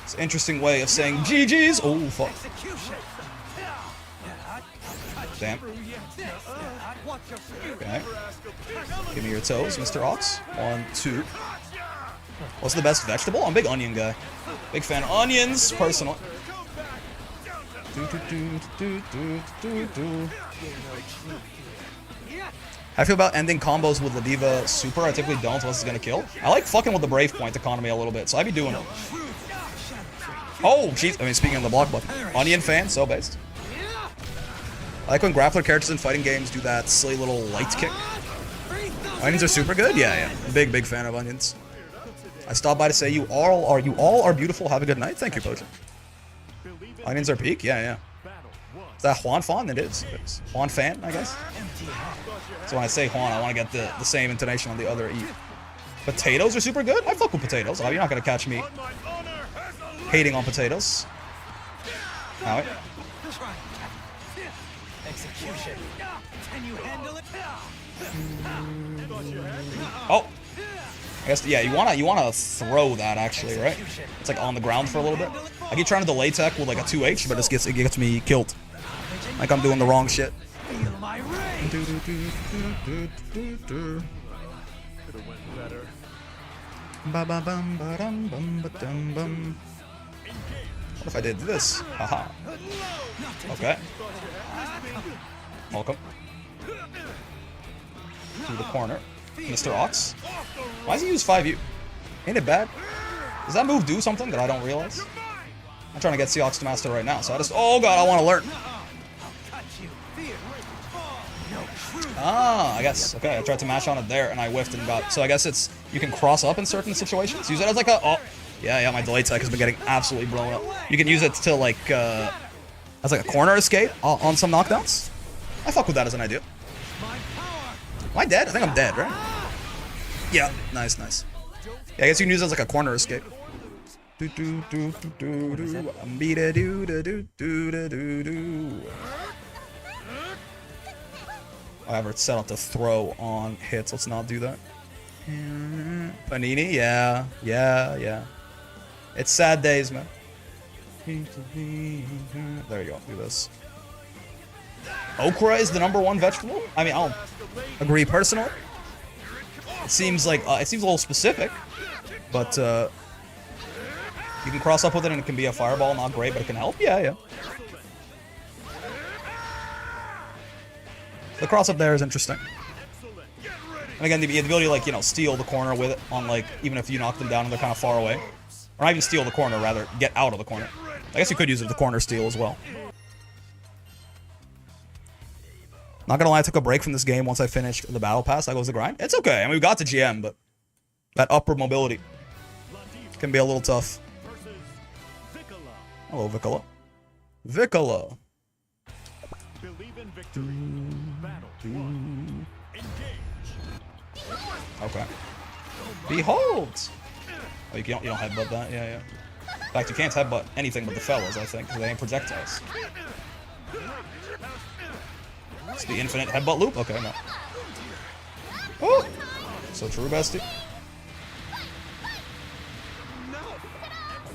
It's an interesting way of saying GG's. Oh, fuck. Damn. Okay. Give me your toes, Mr. Ox. 1, 2. What's the best vegetable? I'm a big onion guy. Big fan of onions, personally. How do you feel about ending combos with the D.Va Super? I typically don't unless it's gonna kill. I like fucking with the Brave Point economy a little bit, so I be doing it. Oh, jeez. I mean, speaking of the block button. Onion fan, so based. I like when grappler characters in fighting games do that silly little light kick. Onions are super good? Yeah. Big fan of onions. I stopped by to say you all are beautiful. Have a good night. Thank you, Potion. Onions are peak? Yeah. Is that Juan Fan? It is. It's Juan Fan, I guess. So when I say Juan, I want to get the same intonation on the other E. Potatoes are super good. I fuck with potatoes. Oh, you're not gonna catch me hating on potatoes. Alright. Execution. Can you handle it? Oh. I guess yeah. You wanna throw that actually, right? It's like on the ground for a little bit. I keep trying to delay tech with like a 2H, but it gets me killed. Like I'm doing the wrong shit. Feel my rage. Could have went better. What if I did this? Haha. Okay. Welcome. To the corner. Mr. Ox. Why does he use 5U? Ain't it bad? Does that move do something that I don't realize? I'm trying to get Seox to master right now, so I just... Oh god, I want to learn. Ah, I guess. Okay, I tried to mash on it there, and I whiffed and got... So I guess it's... You can cross up in certain situations. Use it as like a... Oh. Yeah, my delay tech has been getting absolutely blown up. You can use it to like... as like a corner escape on some knockdowns. I fuck with that as an idea. Am I dead? I think I'm dead, right? Yeah, nice. Yeah, I guess you can use it as like a corner escape. However, it's set up to throw on hits. Let's not do that. Panini? Yeah. It's sad days, man. There you go. Do this. Okra is the #1 vegetable? I mean, I don't agree personally. It seems like it seems a little specific, but you can cross up with it and it can be a fireball. Not great, but it can help. Yeah. The cross up there is interesting. And again, the ability to, like, you know, steal the corner with it on, like, even if you knock them down and they're kind of far away. Or not even steal the corner, rather, get out of the corner. I guess you could use it to corner steal as well. Not gonna lie, I took a break from this game once I finished the battle pass. That goes the grind. It's okay. I mean, we got to GM, but that upward mobility can be a little tough. Hello, Vicola. Vicola. Believe in victory. Battle 1. Engage. Okay. Behold! Oh, you don't headbutt that? Yeah. In fact, you can't headbutt anything but the fellas, I think, because they ain't projectiles. It's the infinite headbutt loop? Okay, no. Oh! So true, bestie.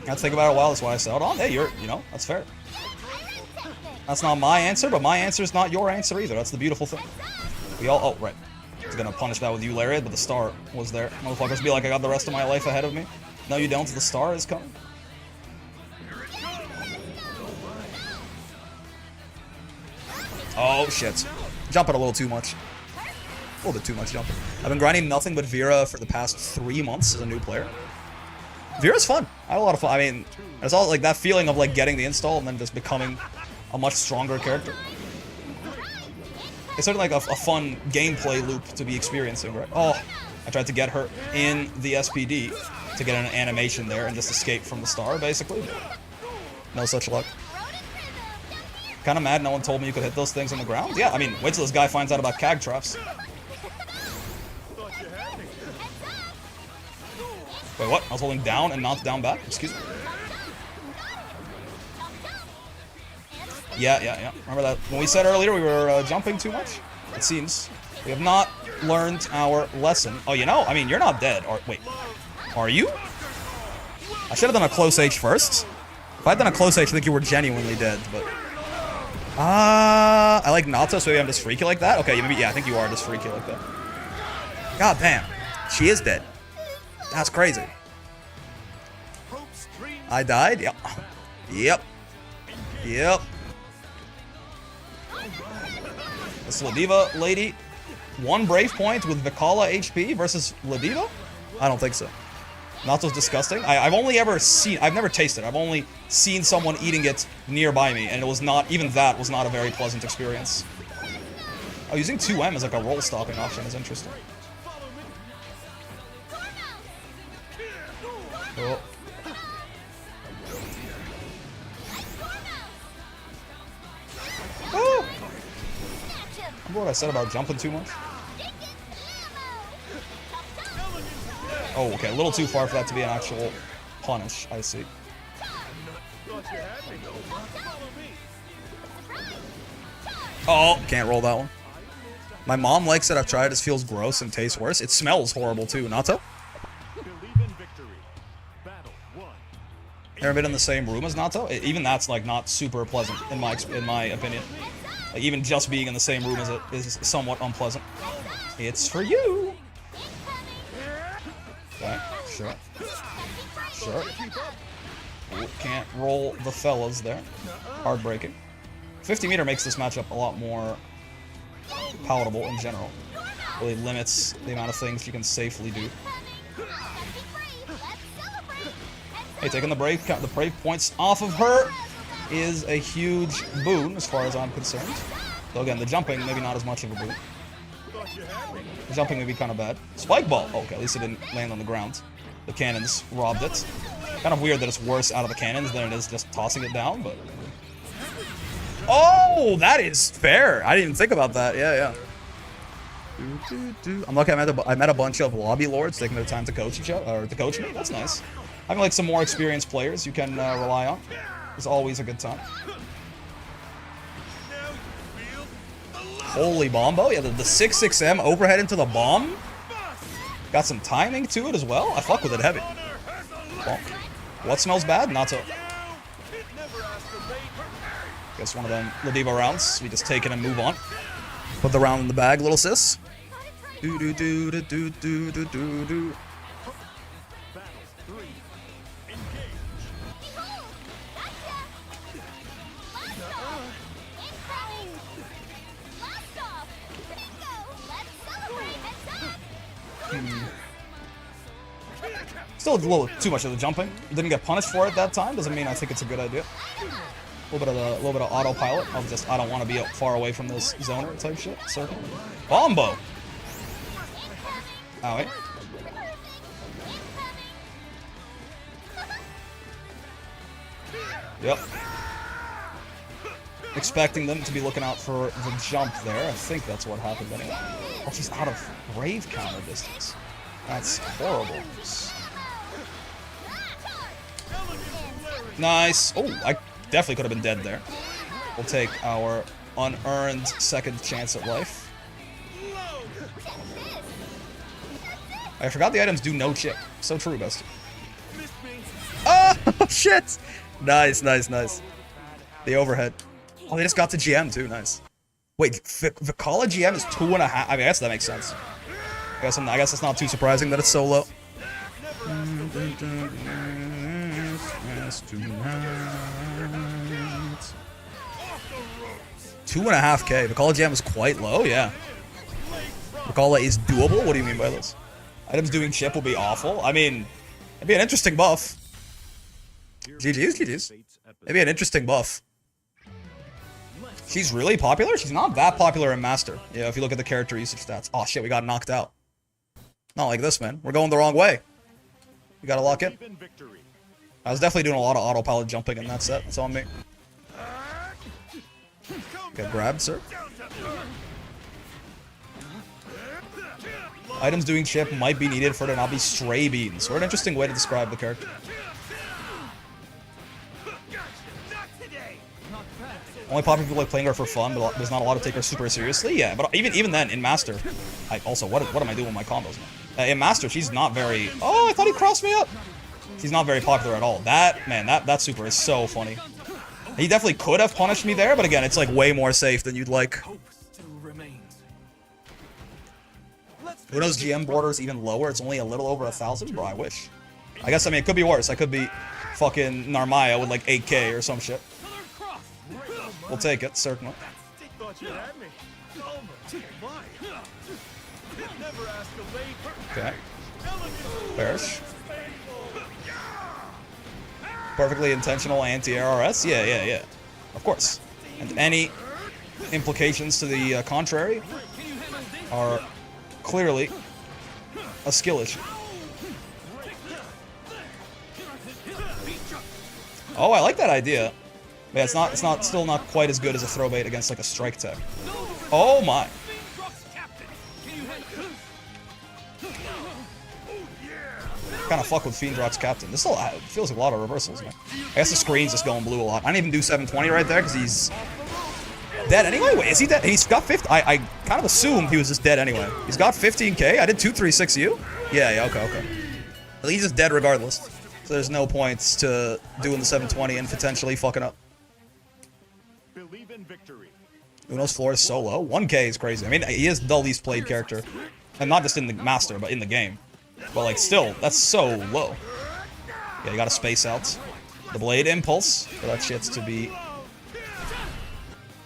I had to think about it a while, that's why I settled on. Hey, you know, that's fair. That's not my answer, but my answer is not your answer either. That's the beautiful thing. We all... Oh, right. I was gonna punish that with you, Lariat, but the star was there. Motherfuckers be like, I got the rest of my life ahead of me. No, you don't. The star is coming. Oh, shit. Jumping a little too much. A little bit too much jumping. I've been grinding nothing but Vera for the past 3 months as a new player. Vera's fun. I had a lot of fun. I mean, it's all like that feeling of like getting the install and then just becoming a much stronger character. It's sort of like a fun gameplay loop to be experiencing, right? Oh, I tried to get her in the SPD to get an animation there and just escape from the star, basically. No such luck. Kind of mad no one told me you could hit those things on the ground. Yeah, I mean, wait till this guy finds out about CAG traps. Wait, what? I was holding down and not down back? Excuse me. Yeah. Remember that? When we said earlier we were jumping too much? It seems. We have not learned our lesson. Oh, you know, I mean, you're not dead. Or, wait. Are you? I should have done a close H first. If I had done a close H, I think you were genuinely dead, but... I like Nata, so maybe I'm just freaky like that? Okay, maybe, yeah, I think you are just freaky like that. God damn. She is dead. That's crazy. I died? Yep. This Ladiva lady, 1 brave point with Vikala HP versus Ladiva? I don't think so. Nato's disgusting. I've only ever seen, I've never tasted it. I've only seen someone eating it nearby me, and it was not, even that was not a very pleasant experience. Oh, using 2M as like a roll stopping option is interesting. Oh. what I said about jumping too much? Oh, okay, a little too far for that to be an actual punish. I see. Oh, can't roll that one. My mom likes it. I've tried. It feels gross and tastes worse. It smells horrible too. Nato? Never been in the same room as Nato? Even that's like not super pleasant in my opinion. Like even just being in the same room as it is somewhat unpleasant. It's for you. Okay, sure. Sure. Ooh, can't roll the fellas there. Heartbreaking. 50 meter makes this matchup a lot more palatable in general. Really limits the amount of things you can safely do. Hey, taking the break points off of her is a huge boon as far as I'm concerned. Though again, the jumping, maybe not as much of a boon. The jumping may be kind of bad. Spike ball! Oh, okay, at least it didn't land on the ground. The cannons robbed it. Kind of weird that it's worse out of the cannons than it is just tossing it down, but... Oh, that is fair. I didn't even think about that. Yeah. I'm lucky I met a bunch of lobby lords taking their time to coach each other, or to coach me. That's nice. Having like some more experienced players you can rely on is always a good time. Holy bombo. Yeah, the 6-6M overhead into the bomb. Got some timing to it as well. I fuck with it heavy. Bonk. What smells bad? Nato. Guess one of them Ladiva rounds. We just take it and move on. Put the round in the bag, little sis. Do do do do do do do do do. Still a little too much of the jumping. Didn't get punished for it that time. Doesn't mean I think it's a good idea. A little bit of autopilot. I don't want to be far away from this zoner type shit. Circle. Bombo. Owie. Yep. Expecting them to be looking out for the jump there. I think that's what happened anyway. Oh, she's out of brave counter distance. That's horrible. Nice. Oh, I definitely could have been dead there. We'll take our unearned second chance at life. I forgot the items do no chip. So true, bestie. Oh, shit! Nice. The overhead. Oh, they just got to GM too. Nice. Wait, Vicala GM is 2.5. I mean, I guess that makes sense. I guess it's not too surprising that it's so low. 2.5K. Vicala GM is quite low, yeah. Vicala is doable? What do you mean by this? Items doing chip will be awful. I mean, it'd be an interesting buff. GG's. Maybe an interesting buff. She's really popular? She's not that popular in Master. Yeah, if you look at the character usage stats. Oh shit, we got knocked out. Not like this, man. We're going the wrong way. We gotta lock in. I was definitely doing a lot of autopilot jumping in that set. It's on me. Get grabbed, sir. Items doing chip might be needed for it to not be stray beans. What an interesting way to describe the character. Only popular people like playing her for fun, but there's not a lot to take her super seriously. Yeah, but even then, in Master, what am I doing with my combos, man? In Master, she's not very... Oh, I thought he crossed me up! She's not very popular at all. That super is so funny. He definitely could have punished me there, but again, it's like way more safe than you'd like. Who knows, GM border is even lower? It's only a little over 1,000? Bro, I wish. I guess, I mean, it could be worse. I could be fucking Narmaya with like 8K or some shit. We'll take it, certainly. Okay. Bearish. Perfectly intentional anti-RRS? Yeah. Of course. And any implications to the contrary are clearly a skill issue. Oh, I like that idea. Yeah, it's still not quite as good as a throw bait against like a strike tech. Oh my. kind of fuck with Fiendrock's captain. This still feels like a lot of reversals, man. I guess the screen's just going blue a lot. I didn't even do 720 right there because he's dead anyway. Wait, is he dead? He's got 50. I kind of assumed he was just dead anyway. He's got 15k. I did 236U. Yeah, okay. But he's just dead regardless. So there's no points to doing the 720 and potentially fucking up. Believe in victory. Uno's floor is so low. 1k is crazy. I mean, he is the least played character. And not just in the master, but in the game. But like, still, that's so low. Yeah, you gotta space out the blade impulse for that shit to be...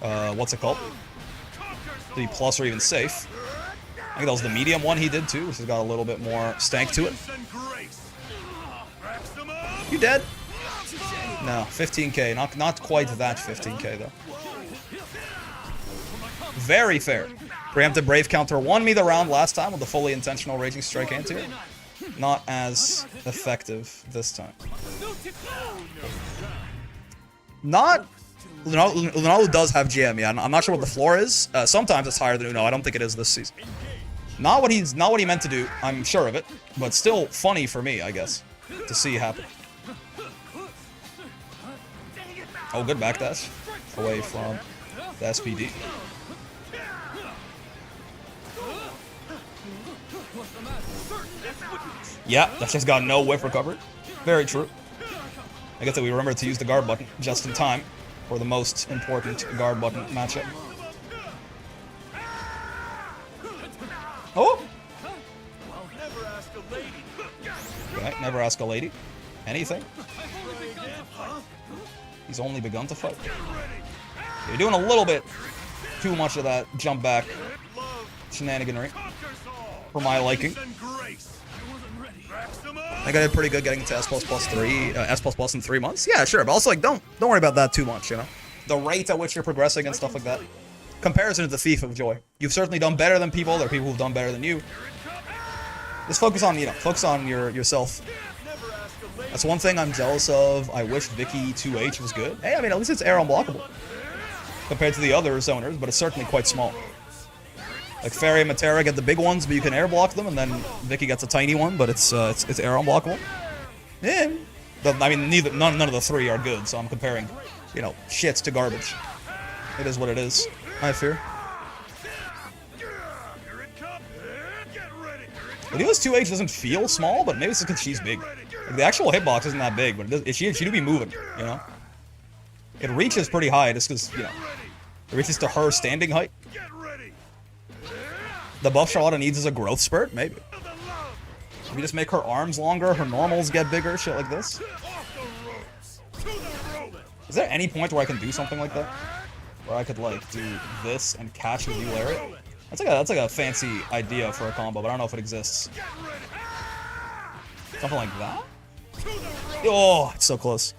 what's it called? To be plus or even safe. I think that was the medium one he did too, which has got a little bit more stank to it. You dead? No, 15k. Not quite that 15k though. Very fair. Preemptive Brave counter won me the round last time with the fully intentional Raging Strike anti. Not as effective this time. Not... Lunalu does have GM, yeah. I'm not sure what the floor is. Sometimes it's higher than Uno. I don't think it is this season. Not what he meant to do, I'm sure of it. But still funny for me, I guess, to see happen. Oh, good backdash. Away from the SPD. Yeah, that's just got no whiff recovery. Very true. I guess that we remember to use the guard button just in time for the most important guard button matchup. Oh! Okay, never ask a lady. Anything. He's only begun to fight. You're doing a little bit too much of that jump back shenaniganry for my liking. I think I did pretty good getting to S++ 3, S++ in 3 months. Yeah, sure, but also like don't worry about that too much, you know. The rate at which you're progressing and stuff like that. Comparison is the thief of joy. You've certainly done better than people. There are people who've done better than you. Just focus on, yourself. That's one thing I'm jealous of. I wish Vicky 2H was good. Hey, I mean, at least it's air unblockable compared to the other zoners, but it's certainly quite small. Like Fairy and Matera get the big ones, but you can air block them, and then Vicky gets a tiny one, but it's air unblockable. Yeah. I mean, none of the three are good, so I'm comparing, shits to garbage. It is what it is, I fear. The US 2H doesn't feel small, but maybe it's because she's big. Like, the actual hitbox isn't that big, but she do be moving, you know? It reaches pretty high just because, it reaches to her standing height. The buff Charlotta needs is a growth spurt? Maybe. If we just make her arms longer, her normals get bigger, shit like this. Is there any point where I can do something like that? Where I could, like, do this and catch with you lariat? That's like a fancy idea for a combo, but I don't know if it exists. Something like that? Oh, it's so close.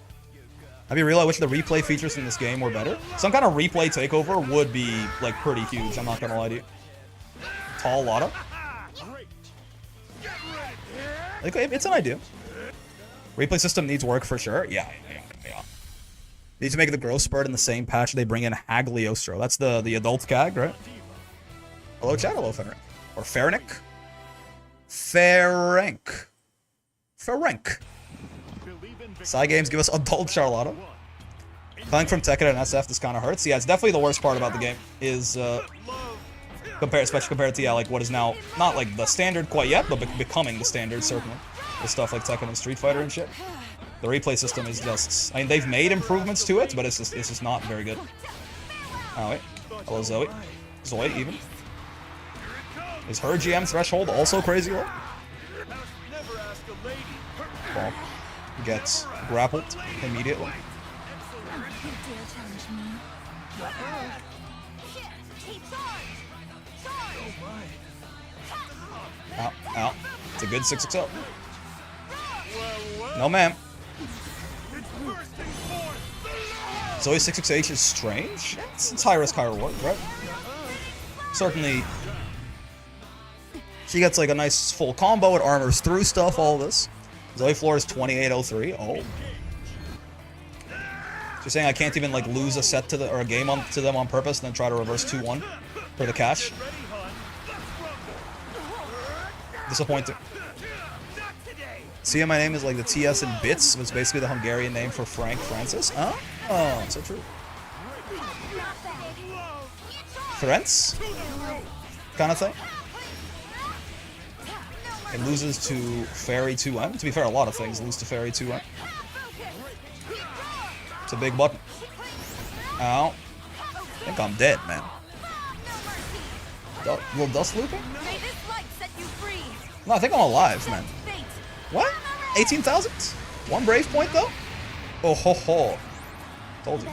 I mean, really, I wish the replay features in this game were better. Some kind of replay takeover would be, like, pretty huge, I'm not gonna lie to you. Tall Lotta. Like, it's an idea. Replay system needs work for sure. Yeah. Need to make the growth spurt in the same patch they bring in Hagliostro. That's the adult CAG, right? Hello, chat. Hello, Ferenc. Or Ferenc? Ferenc. Cygames give us adult Charlotta. Playing from Tekken and SF, this kind of hurts. Yeah, it's definitely the worst part about the game. Is, especially compared to, like, what is now, not, like, the standard quite yet, but becoming the standard, certainly. With stuff like Tekken and Street Fighter and shit. The replay system is just... I mean, they've made improvements to it, but it's just not very good. Oh, wait. Hello, Zoe. Zoe, even. Is her GM threshold also crazy low? Well, gets grappled immediately. Ow. It's a good 6XL. No, ma'am. Zoe 6XH is strange. It's high risk, high reward, right? Certainly. She gets like a nice full combo, it armors through stuff, all this. Zoe floor is 2803. Oh. She's saying I can't even like lose a set to or a game to them on purpose and then try to reverse 2-1 for the cash. Disappointing. See, my name is like the TS in bits, was basically the Hungarian name for Frank Francis. Oh, so true. Ferenc? Kind of thing. It loses to Fairy 2M. To be fair, a lot of things lose to Fairy 2M. It's a big button. Ow. I think I'm dead, man. Little dust looping? No, I think I'm alive, man. What? 18,000? One brave point, though? Oh, ho, ho. Told you.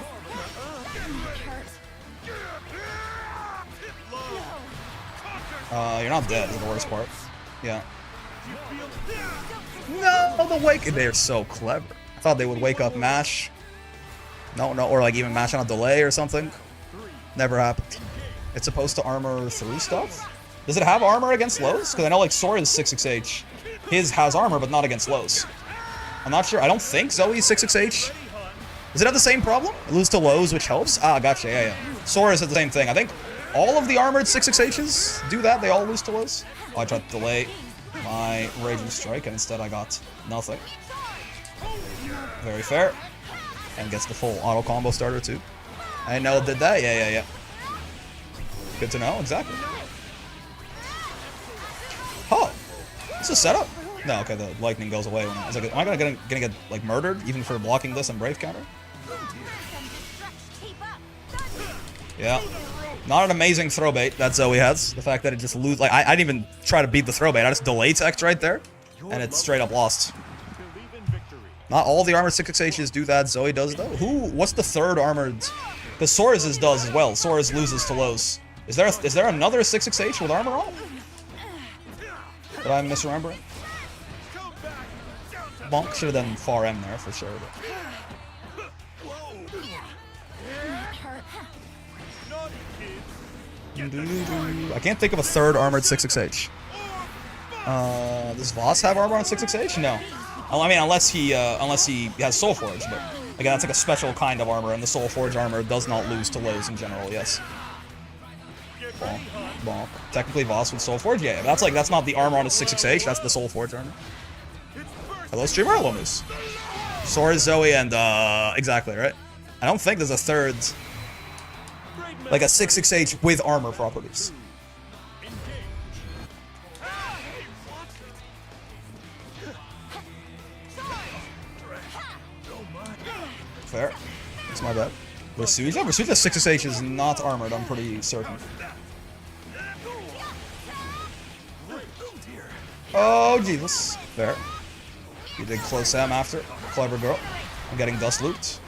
You're not dead, is the worst part. Yeah. No, the wake. They're so clever. I thought they would wake up Mash. No, or like even Mash on a delay or something. Never happened. It's supposed to armor through stuff? Does it have armor against lows? Because I know like Sora's 66H. His has armor, but not against lows. I'm not sure. I don't think Zoe's 66H. Does it have the same problem? It loses to lows, which helps? Ah, gotcha. Yeah. Sora's has the same thing. I think all of the armored 66Hs do that. They all lose to lows. Oh, I tried to delay my Raging Strike, and instead I got nothing. Very fair. And gets the full auto combo starter, too. I know it did that. Yeah. Good to know. Exactly. Oh. This is setup. No, okay, the lightning goes away. When I was like, am I gonna get like murdered even for blocking this and Brave counter? Yeah. Not an amazing throw bait that Zoe has. The fact that it just lose like I didn't even try to beat the throw bait. I just delay text right there, and it's straight up lost. Not all the armored 66Hs do that. Zoe does though. What's the third armored? Because Sora's does as well. Sora's loses to lows. Is there another 66H with armor on? Did I misremember it? Bonk should have done far M there for sure. I can't think of a third armored 66H. Does Voss have armor on 66H? No. I mean, unless he has Soul Forge, but again, that's like a special kind of armor, and the Soul Forge armor does not lose to lows in general. Yes. Bonk, bonk. Technically, Voss with Soul Forge, yeah. But that's not the armor on a 66H. That's the Soul Forge armor. Hello, streamer. Hello, Moose. Sora, Zoe, and exactly right. I don't think there's a third, like a 66H with armor properties. Fair. That's my bad. Versuja? Versuja 66H is not armored, I'm pretty certain. Oh, Jesus. Fair. You did close Sam after. Clever girl. I'm getting dust looped.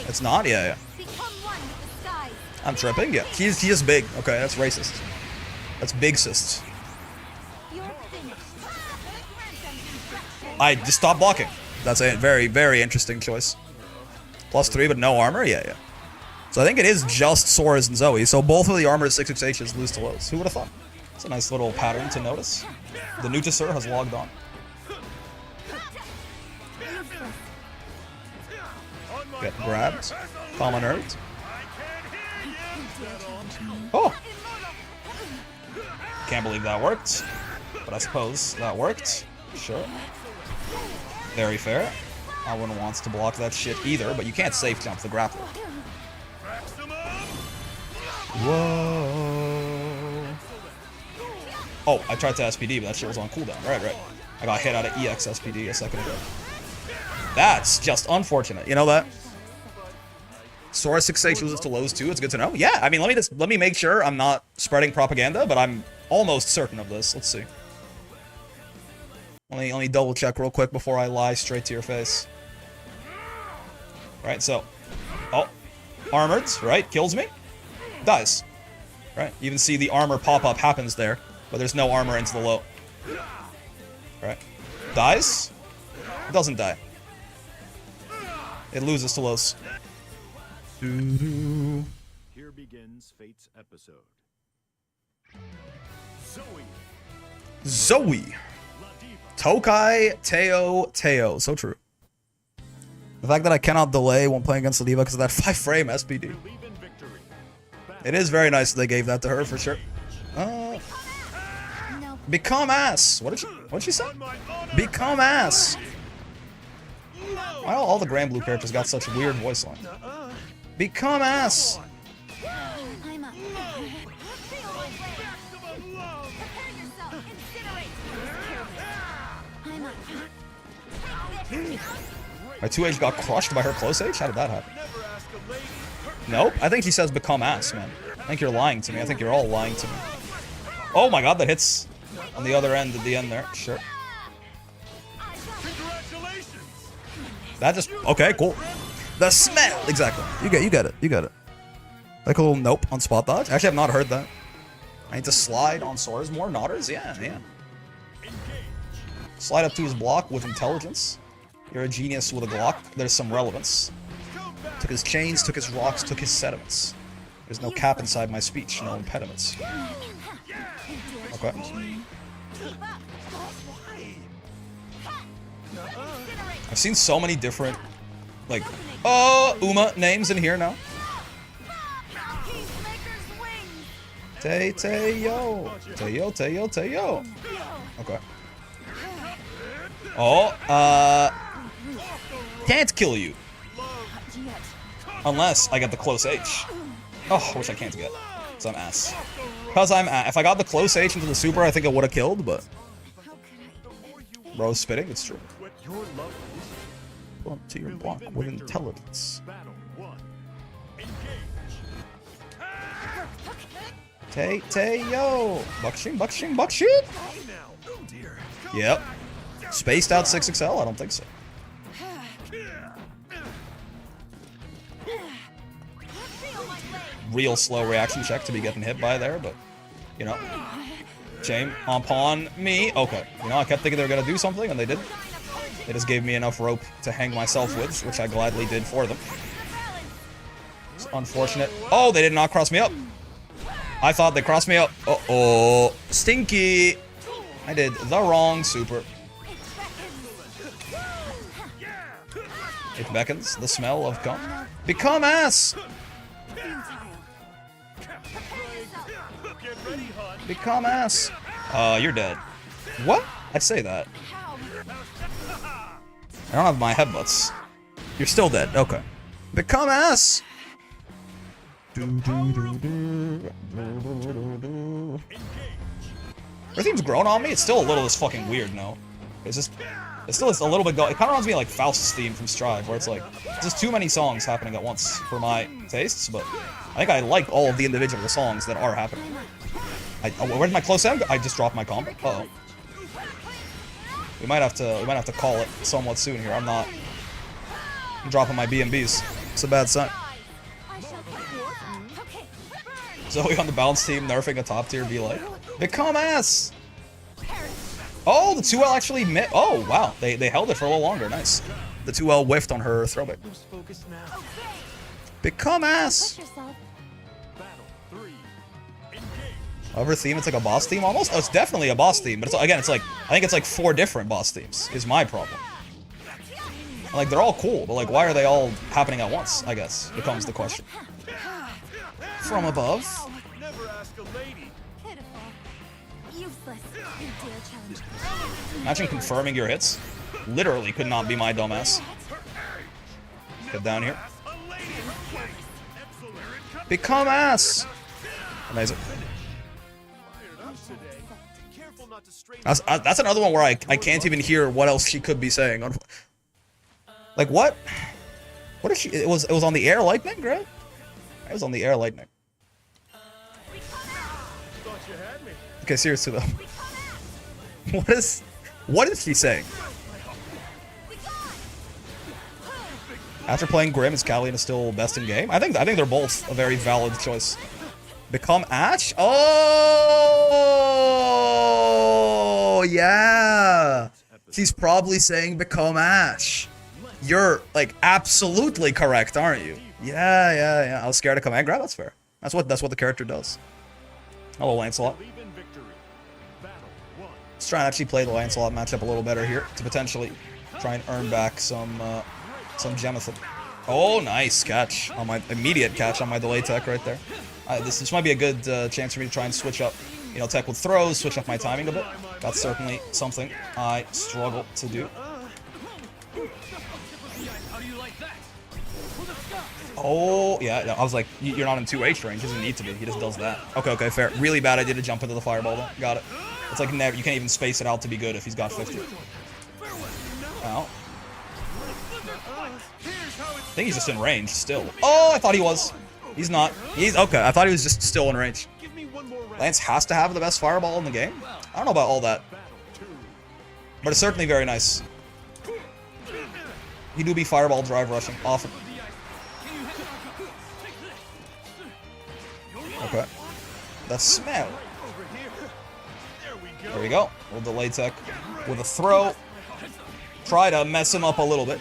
It's not? Yeah. I'm tripping? Yeah. He's just big. Okay, that's racist. That's big cyst. I just stopped blocking. That's a very, very interesting choice. +3, but no armor? Yeah. So I think it is just Sora's and Zoe. So both of the armored 66Hs lose to lows. Who would have thought? It's a nice little pattern to notice. The Nutisir has logged on. Get grabbed. Common Earth. Oh! Can't believe that worked. But I suppose that worked. Sure. Very fair. I wouldn't want to block that shit either, but you can't safe jump the grappler. Whoa. Oh, I tried to SPD, but that shit was on cooldown. Right. I got hit out of EX SPD a second ago. That's just unfortunate. You know that? Sora 6H loses to lows too. It's good to know. Yeah, I mean, let me make sure I'm not spreading propaganda, but I'm almost certain of this. Let's see. Let me double check real quick before I lie straight to your face. Right, so. Oh. Armored, right? Kills me. Dies. Right? You even see the armor pop-up happens there, but there's no armor into the low. Right? Dies. Doesn't die. It loses to lows. Here begins Fate's episode. Zoe. Tokai, Teo. So true. The fact that I cannot delay when playing against Ladiva because of that 5-frame SPD. It is very nice that they gave that to her, for sure. Become ass. What did she say? Become ass. Why all the Grand Blue characters got such weird voice lines? Become ass. I'm up. Feel my blade. Prepare yourself. Incinerate. I'm up. My 2H got crushed by her close H? How did that happen? Nope. I think he says become ass, man. I think you're lying to me. I think you're all lying to me. Oh my god, that hits on the other end at the end there. Sure. That just... Okay, cool. The smell! Exactly. You get it. You got it. Like a little nope on spot dodge. Actually, I've not heard that. I need to slide on Sora's more. Nodders? Yeah, yeah. Slide up to his block with intelligence. You're a genius with a Glock. There's some relevance. Took his chains, took his rocks, took his sediments. There's no cap inside my speech, no impediments. Okay. I've seen so many different, like, Uma names in here now. Tay-tay-yo. Tay-yo, tay-yo, tay-yo. Okay. Oh, can't kill you. Unless I get the close H. Oh, which I can't get. Because I'm ass. Because I'm ass. If I got the close H into the super, I think it would have killed, but... Bro, spitting, it's true. Go up to your block with intelligence. Tay-tay-yo. Buckshing, buckshing, buckshing. Yep. Spaced out 6XL? I don't think so. Real slow reaction check to be getting hit by there, but, you know. Shame upon me. Okay. You know, I kept thinking they were going to do something, and they didn't. They just gave me enough rope to hang myself with, which I gladly did for them. It's unfortunate. Oh, they did not cross me up. I thought they crossed me up. Uh-oh. Stinky. I did the wrong super. It beckons the smell of cum. Become ass! Become ass. You're dead. What? I'd say that. I don't have my headbutts. You're still dead. Okay. Become ass! Her theme's grown on me. It's still a little as fucking weird, no? It's just... It's still a little bit go. It kind of reminds me of like Faust's theme from Strive, where it's like just too many songs happening at once for my tastes. But I think I like all of the individual songs that are happening. Where did my close end? I just dropped my combo. Uh oh. We might have to call it somewhat soon here. I'm dropping my BMBs. It's a bad sign. Zoe on the balance team nerfing a top tier be like, become ass. Oh, the 2L actually oh, wow. They held it for a little longer. Nice. The 2L whiffed on her throwback. Become ass. However, theme, it's like a boss theme almost? Oh, it's definitely a boss theme. But it's, again, it's like, I think it's like 4 different boss themes is my problem. Like, they're all cool, but like, why are they all happening at once, I guess, becomes the question. From above. Imagine confirming your hits. Literally could not be my dumbass. Get down here. Become ass! Amazing. That's another one where I can't even hear what else she could be saying. Like, what? What if she... It was on the air lightning, right? It was on the air lightning. Okay, seriously though. What is she saying? After playing Grim, is Callian still best in game? I think they're both a very valid choice. Become Ash? Oh yeah. She's probably saying become Ash. You're like absolutely correct, aren't you? Yeah. I was scared to come and grab. That's fair. That's what the character does. Hello, Lancelot. Let's try and actually play the Lancelot matchup a little better here to potentially try and earn back some Gemathan. Oh, nice catch on my immediate catch on my delay tech right there. This might be a good chance for me to try and switch up you know, tech with throws, switch up my timing a bit. That's certainly something I struggle to do. Oh, yeah, I was like, you're not in 2H range. He doesn't need to be. He just does that. Okay, fair. Really bad idea to jump into the fireball, though. Got it. It's like never. You can't even space it out to be good if he's got 50. Ow. I think he's just in range still. Oh, I thought he was. He's not. He's okay. I thought he was just still in range. Lance has to have the best fireball in the game. I don't know about all that, but it's certainly very nice. He do be fireball drive rushing often. Okay. The smell. There we go. We'll delay tech with a throw. Try to mess him up a little bit.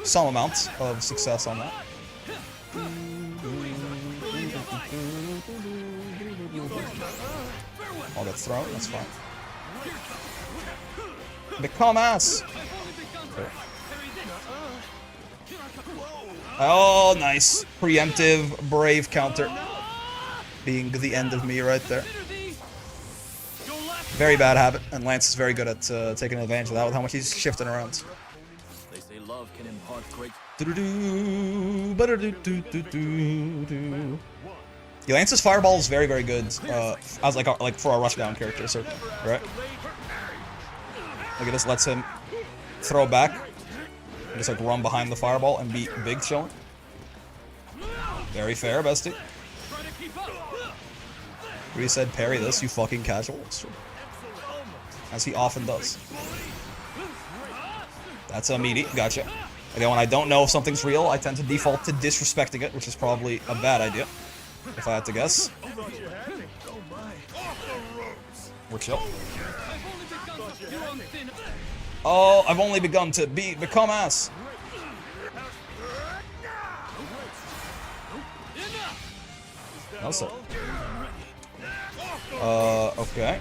Some amount of success on that. I'll get thrown. That's fine. Become ass. Okay. Oh, nice. Preemptive, brave counter. Being the end of me right there. Very bad habit, and Lance is very good at taking advantage of that with how much he's shifting around. They say love can impart great. Yeah, Lance's fireball is very, very good as like for a rushdown character, certainly, right? Like it just lets him throw back and just like run behind the fireball and beat big chilling. Very fair, bestie. We said parry this, you fucking casual. As he often does. That's a meaty, gotcha. Again, when I don't know if something's real, I tend to default to disrespecting it, which is probably a bad idea, if I had to guess. We're chill. Oh, I've only begun to become ass. No, sir. Okay.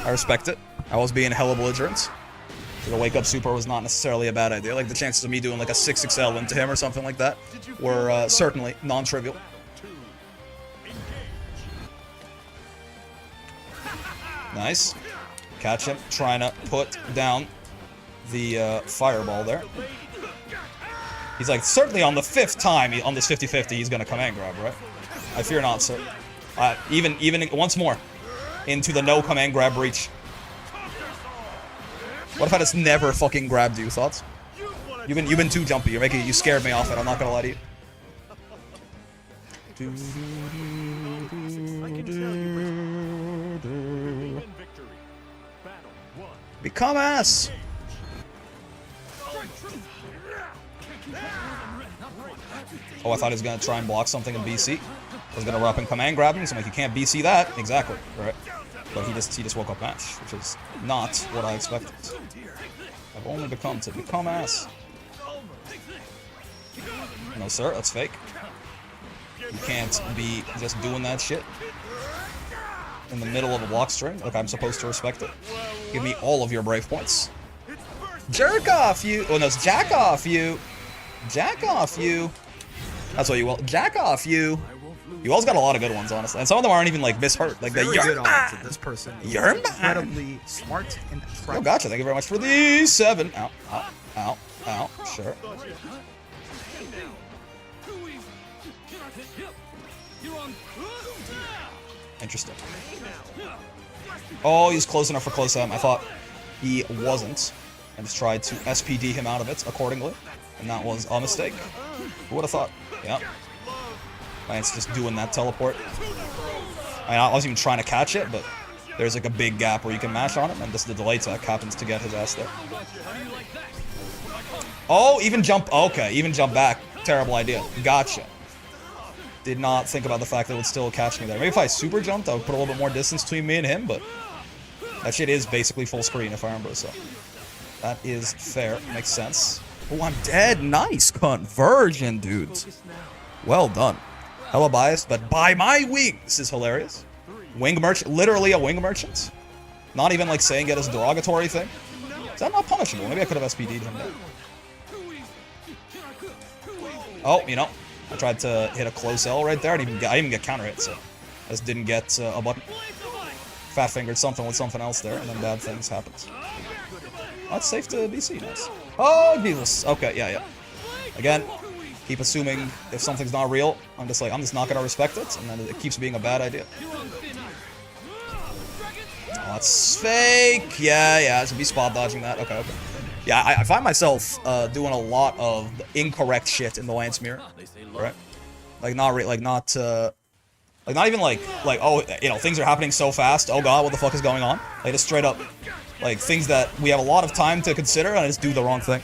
I respect it. I was being hella belligerent. So the wake up super was not necessarily a bad idea. Like the chances of me doing like a 6XL into him or something like that were certainly non-trivial. Nice. Catch him, trying to put down the fireball there. He's like, certainly on the 5th time on this 50-50, he's gonna command grab, right? I fear not, sir. Even once more into the no command grab reach. What if I just never fucking grabbed you? Thoughts? You've been too jumpy. You scared me off it. I'm not gonna lie to you. Become ass. Oh, I thought he was gonna try and block something in BC. I was gonna run up and command grab him, so I'm like, you can't BC that. Exactly, right? But he just woke up match, which is not what I expected. I've only become to become ass. No, sir, that's fake. You can't be just doing that shit in the middle of a block string. Like, I'm supposed to respect it. Give me all of your brave points. Jerk off, you. Oh, no, it's jack off, you. Jack off, you. That's what you will. Jack off, you. You all's got a lot of good ones, honestly. And some of them aren't even, like, mishurt. Like, Very good odds that this person is You're incredibly smart and attractive. Oh, gotcha. Thank you very much for the 7. Ow, ow, ow, ow. Sure. Interesting. Oh, he's close enough for close M. I thought he wasn't. I just tried to SPD him out of it accordingly. And that was a mistake. Who would have thought? Yeah. Lance just doing that teleport. I mean, I wasn't even trying to catch it, but there's like a big gap where you can mash on him, and just the delay tech happens to get his ass there. Oh, even jump. Okay, even jump back. Terrible idea. Gotcha. Did not think about the fact that it would still catch me there. Maybe if I super jumped, I would put a little bit more distance between me and him, but that shit is basically full screen if I remember, so that is fair. Makes sense. Oh, I'm dead. Nice conversion, dudes. Well done. Hella biased, but by my wings is hilarious. Wing merchant, literally a wing merchant. Not even like saying it as a derogatory thing. Is that not punishable? Maybe I could have SPD'd him there. Oh, you know, I tried to hit a close L right there. I didn't even get counter hit, so I just didn't get a button. Fat fingered something with something else there, and then bad things happened. That's safe to BC, nice. Oh, Jesus. Okay, yeah. Again, keep assuming if something's not real, I'm just not gonna respect it, and then it keeps being a bad idea. Oh, that's fake. Yeah, so be spot dodging that. Okay. Yeah, I find myself doing a lot of incorrect shit in the Lance mirror, right? Like not even like oh, you know, things are happening so fast. Oh god, what the fuck is going on? Like just straight up, like things that we have a lot of time to consider, and I just do the wrong thing.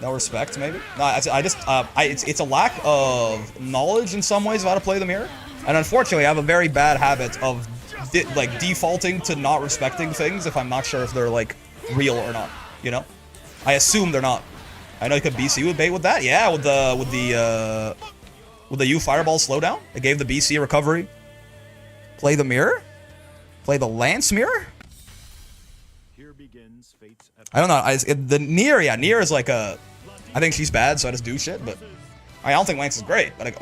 No respect, maybe. No, it's a lack of knowledge in some ways of how to play the mirror, and unfortunately, I have a very bad habit of defaulting to not respecting things if I'm not sure if they're like real or not. You know, I assume they're not. I know you could BC with bait with that. Yeah, with the U fireball slowdown, it gave the BC recovery. Play the mirror? Play the Lance mirror? Here begins fate's I don't know. The Nier, Nier is like a... I think she's bad, so I just do shit, but... I don't think Lance is great, but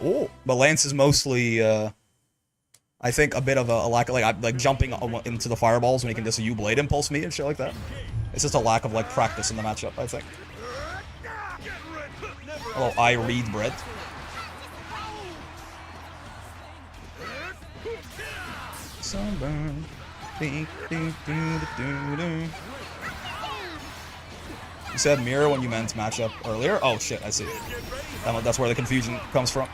but Lance is mostly, I think a bit of a lack of, like jumping into the fireballs when he can just U-Blade Impulse me and shit like that. It's just a lack of, like, practice in the matchup, I think. Hello, I read bread. Sunburn. You said mirror when you meant matchup earlier? Oh shit, I see. That's where the confusion comes from.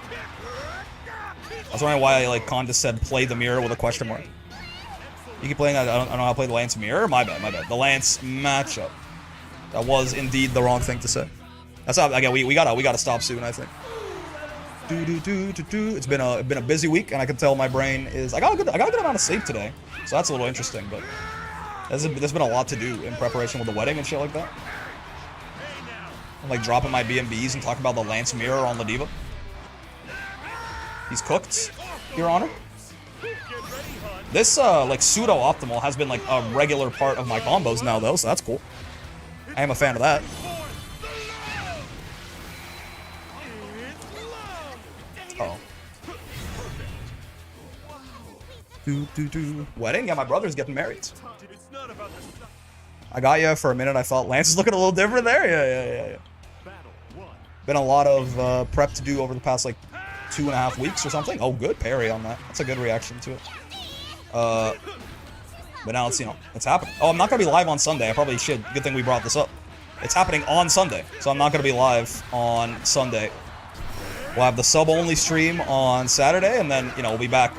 I was wondering why like Con just said play the mirror with a question mark. You keep playing that. I don't know how to play the Lance mirror. My bad. The Lance matchup. That was indeed the wrong thing to say. That's not, again, we gotta stop soon, I think. It's been a busy week, and I can tell my brain is. I got a good amount of sleep today, so that's a little interesting. But there's been a lot to do in preparation with the wedding and shit like that. I'm like dropping my BMBs and talking about the Lance mirror on Ladiva. He's cooked, Your Honor. This like pseudo optimal has been like a regular part of my combos now, though, so that's cool. I am a fan of that. Uh-oh. Wedding? Yeah, my brother's getting married. I got you for a minute. I thought Lance is looking a little different there. Yeah. Been a lot of prep to do over the past like 2.5 weeks or something. Oh, good parry on that. That's a good reaction to it. But now it's, you know, it's happening. Oh, I'm not gonna be live on Sunday. I probably should. Good thing we brought this up. It's happening on Sunday, so I'm not gonna be live on Sunday. We'll have the sub-only stream on Saturday, and then, you know, we'll be back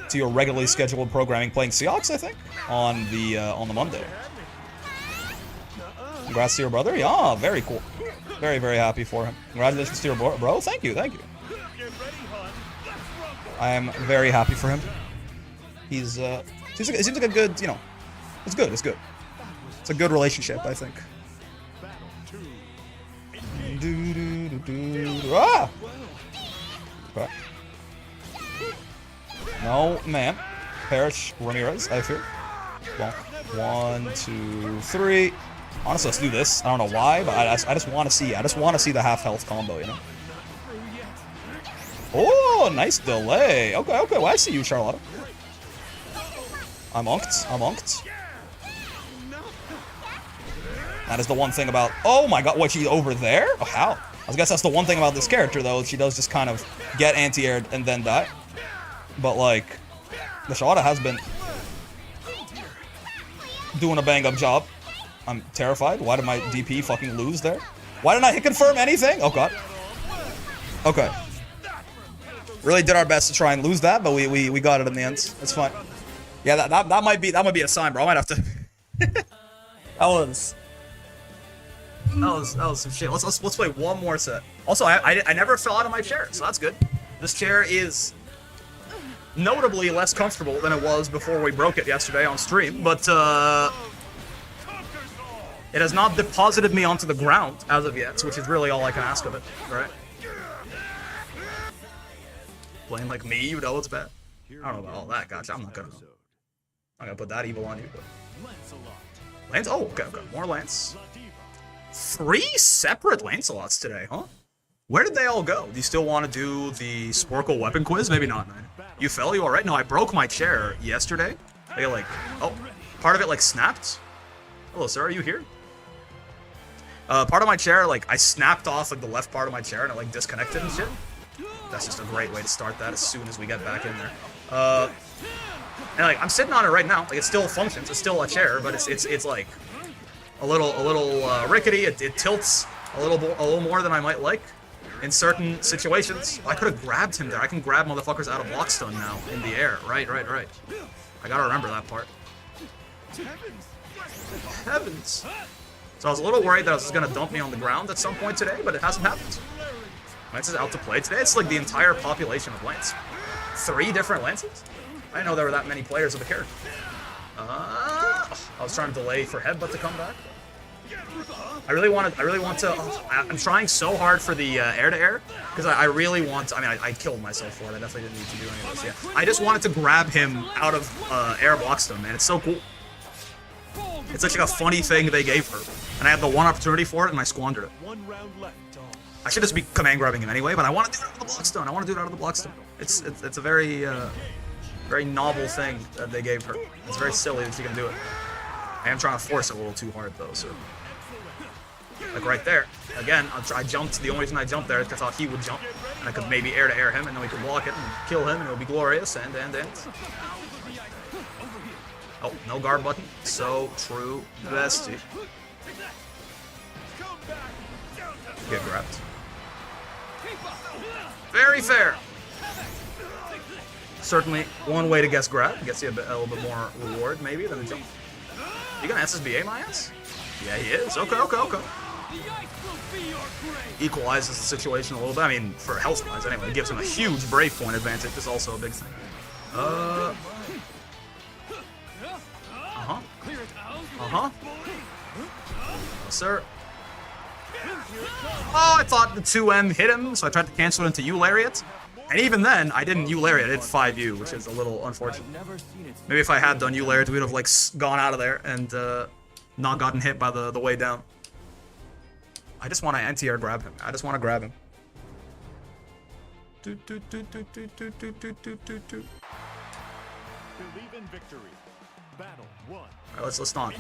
to your regularly scheduled programming playing Seahawks, I think, on the Monday. Congrats to your brother. Yeah, very cool. Very, very happy for him. Congratulations to your bro. Thank you. I am very happy for him. It seems like a good, you know, it's good. It's a good relationship, I think. Ah! Okay. No, man. Parrish Ramirez, I fear. Well, 1, 2, 3. Honestly, let's do this. I don't know why, but I just want to see. I just want to see the half health combo, you know. Oh, nice delay. Okay. Well, I see you, Charlotta. I'm unked. That is the one thing about. Oh my god, what, she's over there? Oh, how? I guess that's the one thing about this character, though. She does just kind of get anti-aired and then die. But, like, the Charlotta has been doing a bang-up job. I'm terrified. Why did my DP fucking lose there? Why didn't I hit confirm anything? Oh, God. Okay. Really did our best to try and lose that, but we got it in the end. It's fine. Yeah, that might be a sign, bro. I might have to. That was some shit. Let's play one more set. Also, I never fell out of my chair, so that's good. This chair is notably less comfortable than it was before we broke it yesterday on stream, but it has not deposited me onto the ground as of yet, which is really all I can ask of it, right? Playing like me, you know it's bad. I don't know about all that, gotcha. I'm not gonna put that evil on you, but Lance. Oh, okay. More Lance. 3 separate Lancelots today, huh? Where did they all go? Do you still want to do the Sporkle weapon quiz? Maybe not, man. You fell? You alright? No, I broke my chair yesterday. They like, oh, part of it like snapped. Hello, sir, are you here? Part of my chair, like, I snapped off like the left part of my chair and it like disconnected and shit. That's just a great way to start that as soon as we get back in there. And like, I'm sitting on it right now. Like, it still functions. It's still a chair, but it's like a little rickety. It tilts a little more than I might like in certain situations. I could have grabbed him there. I can grab motherfuckers out of block stun now in the air. Right. I gotta remember that part. Heavens. So I was a little worried that it was gonna dump me on the ground at some point today, but it hasn't happened. Lance is out to play today. It's like the entire population of Lance. 3 different Lances? I didn't know there were that many players of the character. I was trying to delay for Headbutt to come back. I really want to. I'm trying so hard for the air-to-air because I really want to. I mean, I killed myself for it. I definitely didn't need to do any of this. Yeah, I just wanted to grab him out of air block stun, man. It's so cool. It's such like a funny thing they gave her, and I had the one opportunity for it, and I squandered it. 1 round left, dog. I should just be command grabbing him anyway, but I want to do it out of the block stun. I want to do it out of the block stun. It's a very very novel thing that they gave her. It's very silly that she can do it. I am trying to force it a little too hard though, so. Like right there. Again, I jumped. The only reason I jumped there is because I thought he would jump. And I could maybe air to air him, and then we could block it and kill him, and it would be glorious. And. Oh, no guard button. So true. Bestie. Get grabbed. Very fair. Certainly one way to guess grab. Gets you a little bit more reward, maybe, than a jump. You gonna SSBA my ass? Yeah, he is. Okay. Equalizes the situation a little bit. I mean, for health-wise, anyway. It gives him a huge brave point advantage. That's also a big thing. Sir. Oh, I thought the 2M hit him, so I tried to cancel it into U-Lariat. And even then, I didn't U-Lariat, I did 5U, which is a little unfortunate. Maybe if I had done U-Lariat, we'd have, like, gone out of there and not gotten hit by the way down. I just want to anti-air grab him. I just want to grab him. Believe in victory. Battle 1. All right, let's not.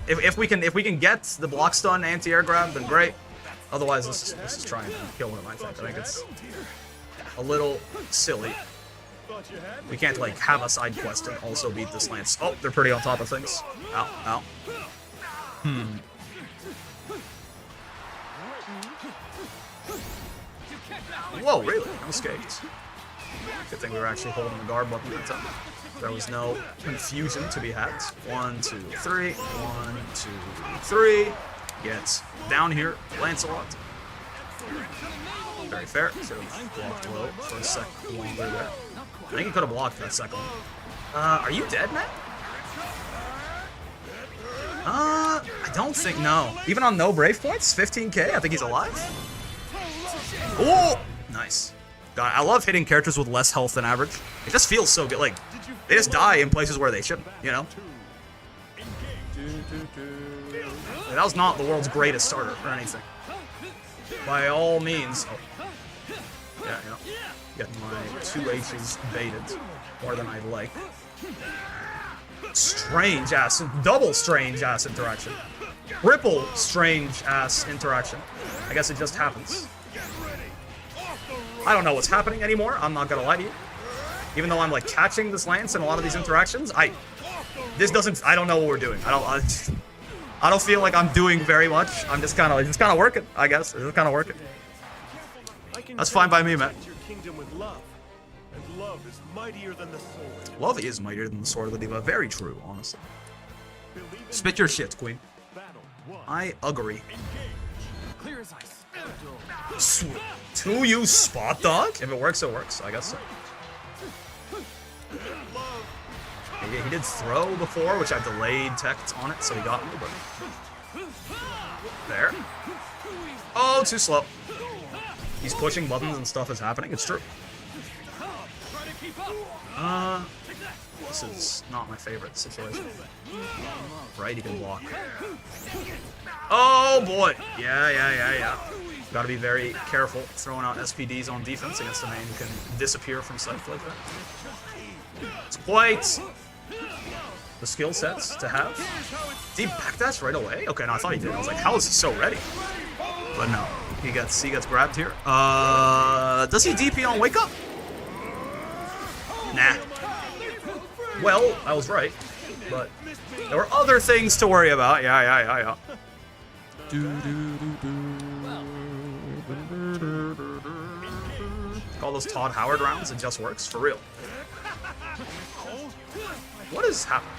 If we can get the block stun anti-air grab, then great. Otherwise, let's just try and kill him. I think it's a little silly. We can't like have a side quest and also beat this Lance. Oh, they're pretty on top of things. Ow. Whoa, really? No escapes. Good thing we were actually holding the guard button at the time. There was no confusion to be had. 1, 2, 3. 1, 2, 3. Get down here, Lancelot. Very fair. Should have blocked low for a sec longer there. I think he could have blocked that second one. Are you dead, man? I don't think, no. Even on no brave points, 15k, I think he's alive. Oh, nice. God, I love hitting characters with less health than average. It just feels so good. Like, they just die in places where they shouldn't, you know? Like, that was not the world's greatest starter or anything. By all means. Oh. Yeah. Getting my 2 H's baited more than I'd like. Strange ass, double strange ass interaction. Triple strange ass interaction. I guess it just happens. I don't know what's happening anymore. I'm not gonna lie to you. Even though I'm like catching this Lance in a lot of these interactions, I don't know what we're doing. I don't feel like I'm doing very much. I'm just kind of working, I guess. It's just kind of working. That's fine by me, man. Your kingdom with love. And love is mightier than the sword. Love is mightier than the sword of the diva. Very true, honestly. Spit your shit, queen. I agree. Clear as ice. Sweet. 2U spot dog? If it works, it works. I guess so. He did throw before, which I delayed teched on it, so he got me, but... There. Oh, too slow. He's pushing buttons and stuff is happening. It's true. This is not my favorite situation. Right, he can block. Oh, boy. Yeah. Got to be very careful throwing out SPDs on defense against a man who can disappear from sight like that. It's quite the skill sets to have. Did he backdash right away? Okay, no, I thought he did. I was like, how is he so ready? But no, he gets grabbed here. Does he DP on wake up? Nah. Well, I was right, but there were other things to worry about. Yeah. Call those Todd Howard rounds. It just works for real. What is happening?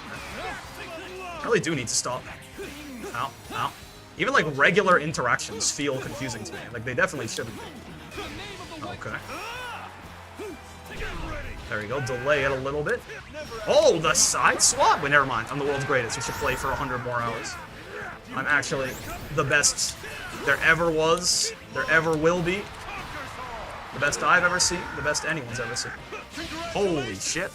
I really do need to stop. Ow. Even like regular interactions feel confusing to me. Like they definitely shouldn't be. Okay. There we go. Delay it a little bit. Oh, the side swap. Wait, never mind. I'm the world's greatest. You should play for 100 more hours. I'm actually the best there ever was, there ever will be. The best I've ever seen, the best anyone's ever seen. Holy shit.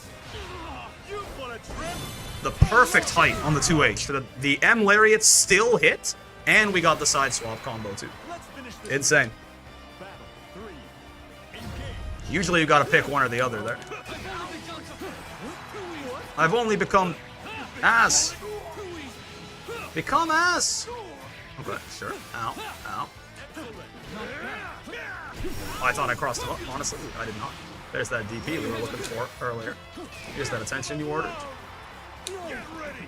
The perfect height on the 2H. The M Lariat still hit, and we got the side swap combo too. Insane. Usually you gotta pick one or the other there. I've only become ass. Become ass. Okay, sure. Ow. Oh, I thought I crossed him up. Honestly, I did not. There's that DP we were looking for earlier. Here's that attention you ordered.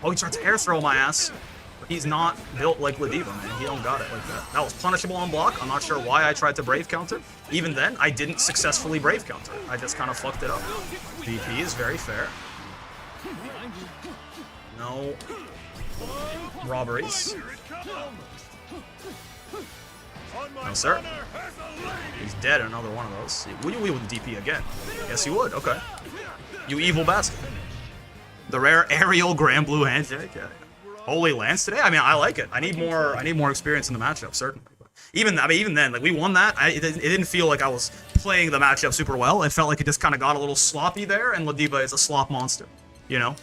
Oh, he tried to air throw my ass. But he's not built like Ladiva, man. He don't got it like that. That was punishable on block. I'm not sure why I tried to Brave counter. Even then, I didn't successfully Brave counter. I just kind of fucked it up. DP is very fair. No robberies. No, sir. He's dead in another one of those. Would you wheel with the DP again? Yes, you would. Okay. You evil bastard. The rare aerial Grand Blue handshake. Yeah. Holy Lance today? I mean, I like it. I need more experience in the matchup, certainly. Even then, like we won that. It didn't feel like I was playing the matchup super well. It felt like it just kind of got a little sloppy there, and Ladiva is a slop monster. You know?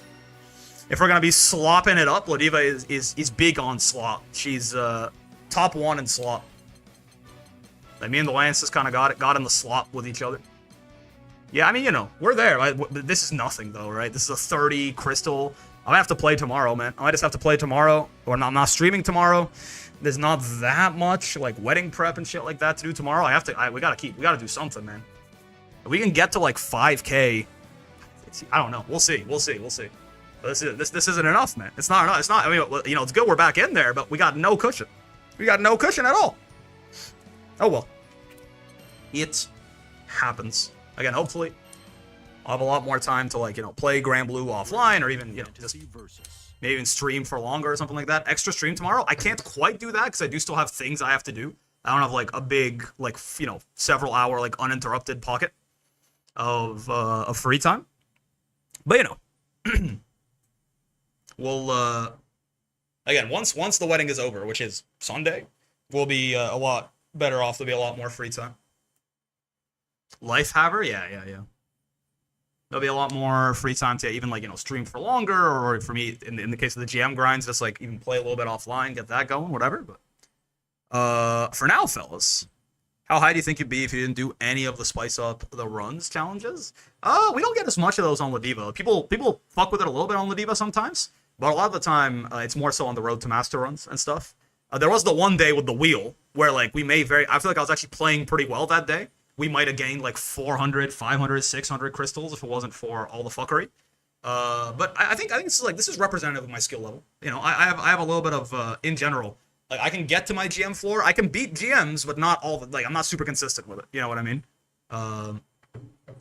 If we're gonna be slopping it up, Ladiva is big on slop. She's top 1 in slop. Like me and the Lance just kind of got in the slop with each other. Yeah, I mean, you know, we're there. Right? This is nothing though, right? This is a 30 crystal. I might have to play tomorrow, man. I might just have to play tomorrow, or I'm not streaming tomorrow. There's not that much like wedding prep and shit like that to do tomorrow. We gotta do something, man. If we can get to like 5K, I don't know. We'll see. But this isn't enough, man. It's not enough. It's not. I mean, you know, it's good we're back in there, but we got no cushion. We got no cushion at all. Oh well. It happens. Again, hopefully, I'll have a lot more time to, like, you know, play Grand Blue offline, or even, you know, just maybe even stream for longer or something like that. Extra stream tomorrow. I can't quite do that because I do still have things I have to do. I don't have like a big, like, you know, several hour like uninterrupted pocket of free time. But you know, we'll again once the wedding is over, which is Sunday, we'll be a lot better off. There'll be a lot more free time. Life haver, yeah. There'll be a lot more free time to even, like, you know, stream for longer, or for me, in the case of the GM grinds, just like even play a little bit offline, get that going, whatever. But for now, fellas, how high do you think you'd be if you didn't do any of the spice up the runs challenges? We don't get as much of those on Ladiva. People fuck with it a little bit on Ladiva sometimes, but a lot of the time it's more so on the road to master runs and stuff. There was the one day with the wheel where, like, I feel like I was actually playing pretty well that day. We might have gained like 400, 500, 600 crystals if it wasn't for all the fuckery. But I think this is representative of my skill level. You know, I have a little bit of in general, like, I can get to my GM floor. I can beat GMs, but not all. Like, I'm not super consistent with it. You know what I mean?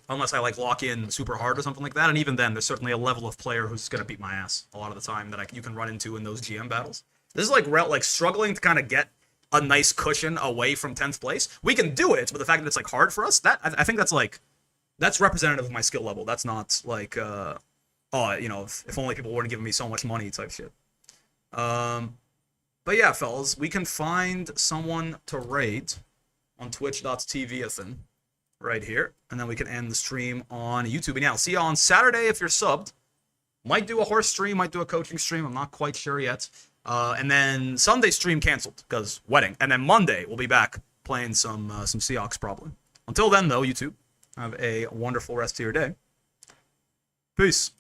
Unless I like lock in super hard or something like that. And even then, there's certainly a level of player who's gonna beat my ass a lot of the time that you can run into in those GM battles. This is like struggling to kind of get a nice cushion away from 10th place. We can do it, but the fact that it's like hard for us, that I think that's representative of my skill level. That's not like oh, you know, if only people weren't giving me so much money type shit. But yeah, fellas, we can find someone to raid on twitch.tv right here, and then we can end the stream on YouTube. And yeah, I'll see you on Saturday if you're subbed. Might do a horse stream, might do a coaching stream. I'm not quite sure yet. And then Sunday stream canceled because wedding. And then Monday we'll be back playing some Seahawks probably. Until then, though, YouTube, have a wonderful rest of your day. Peace.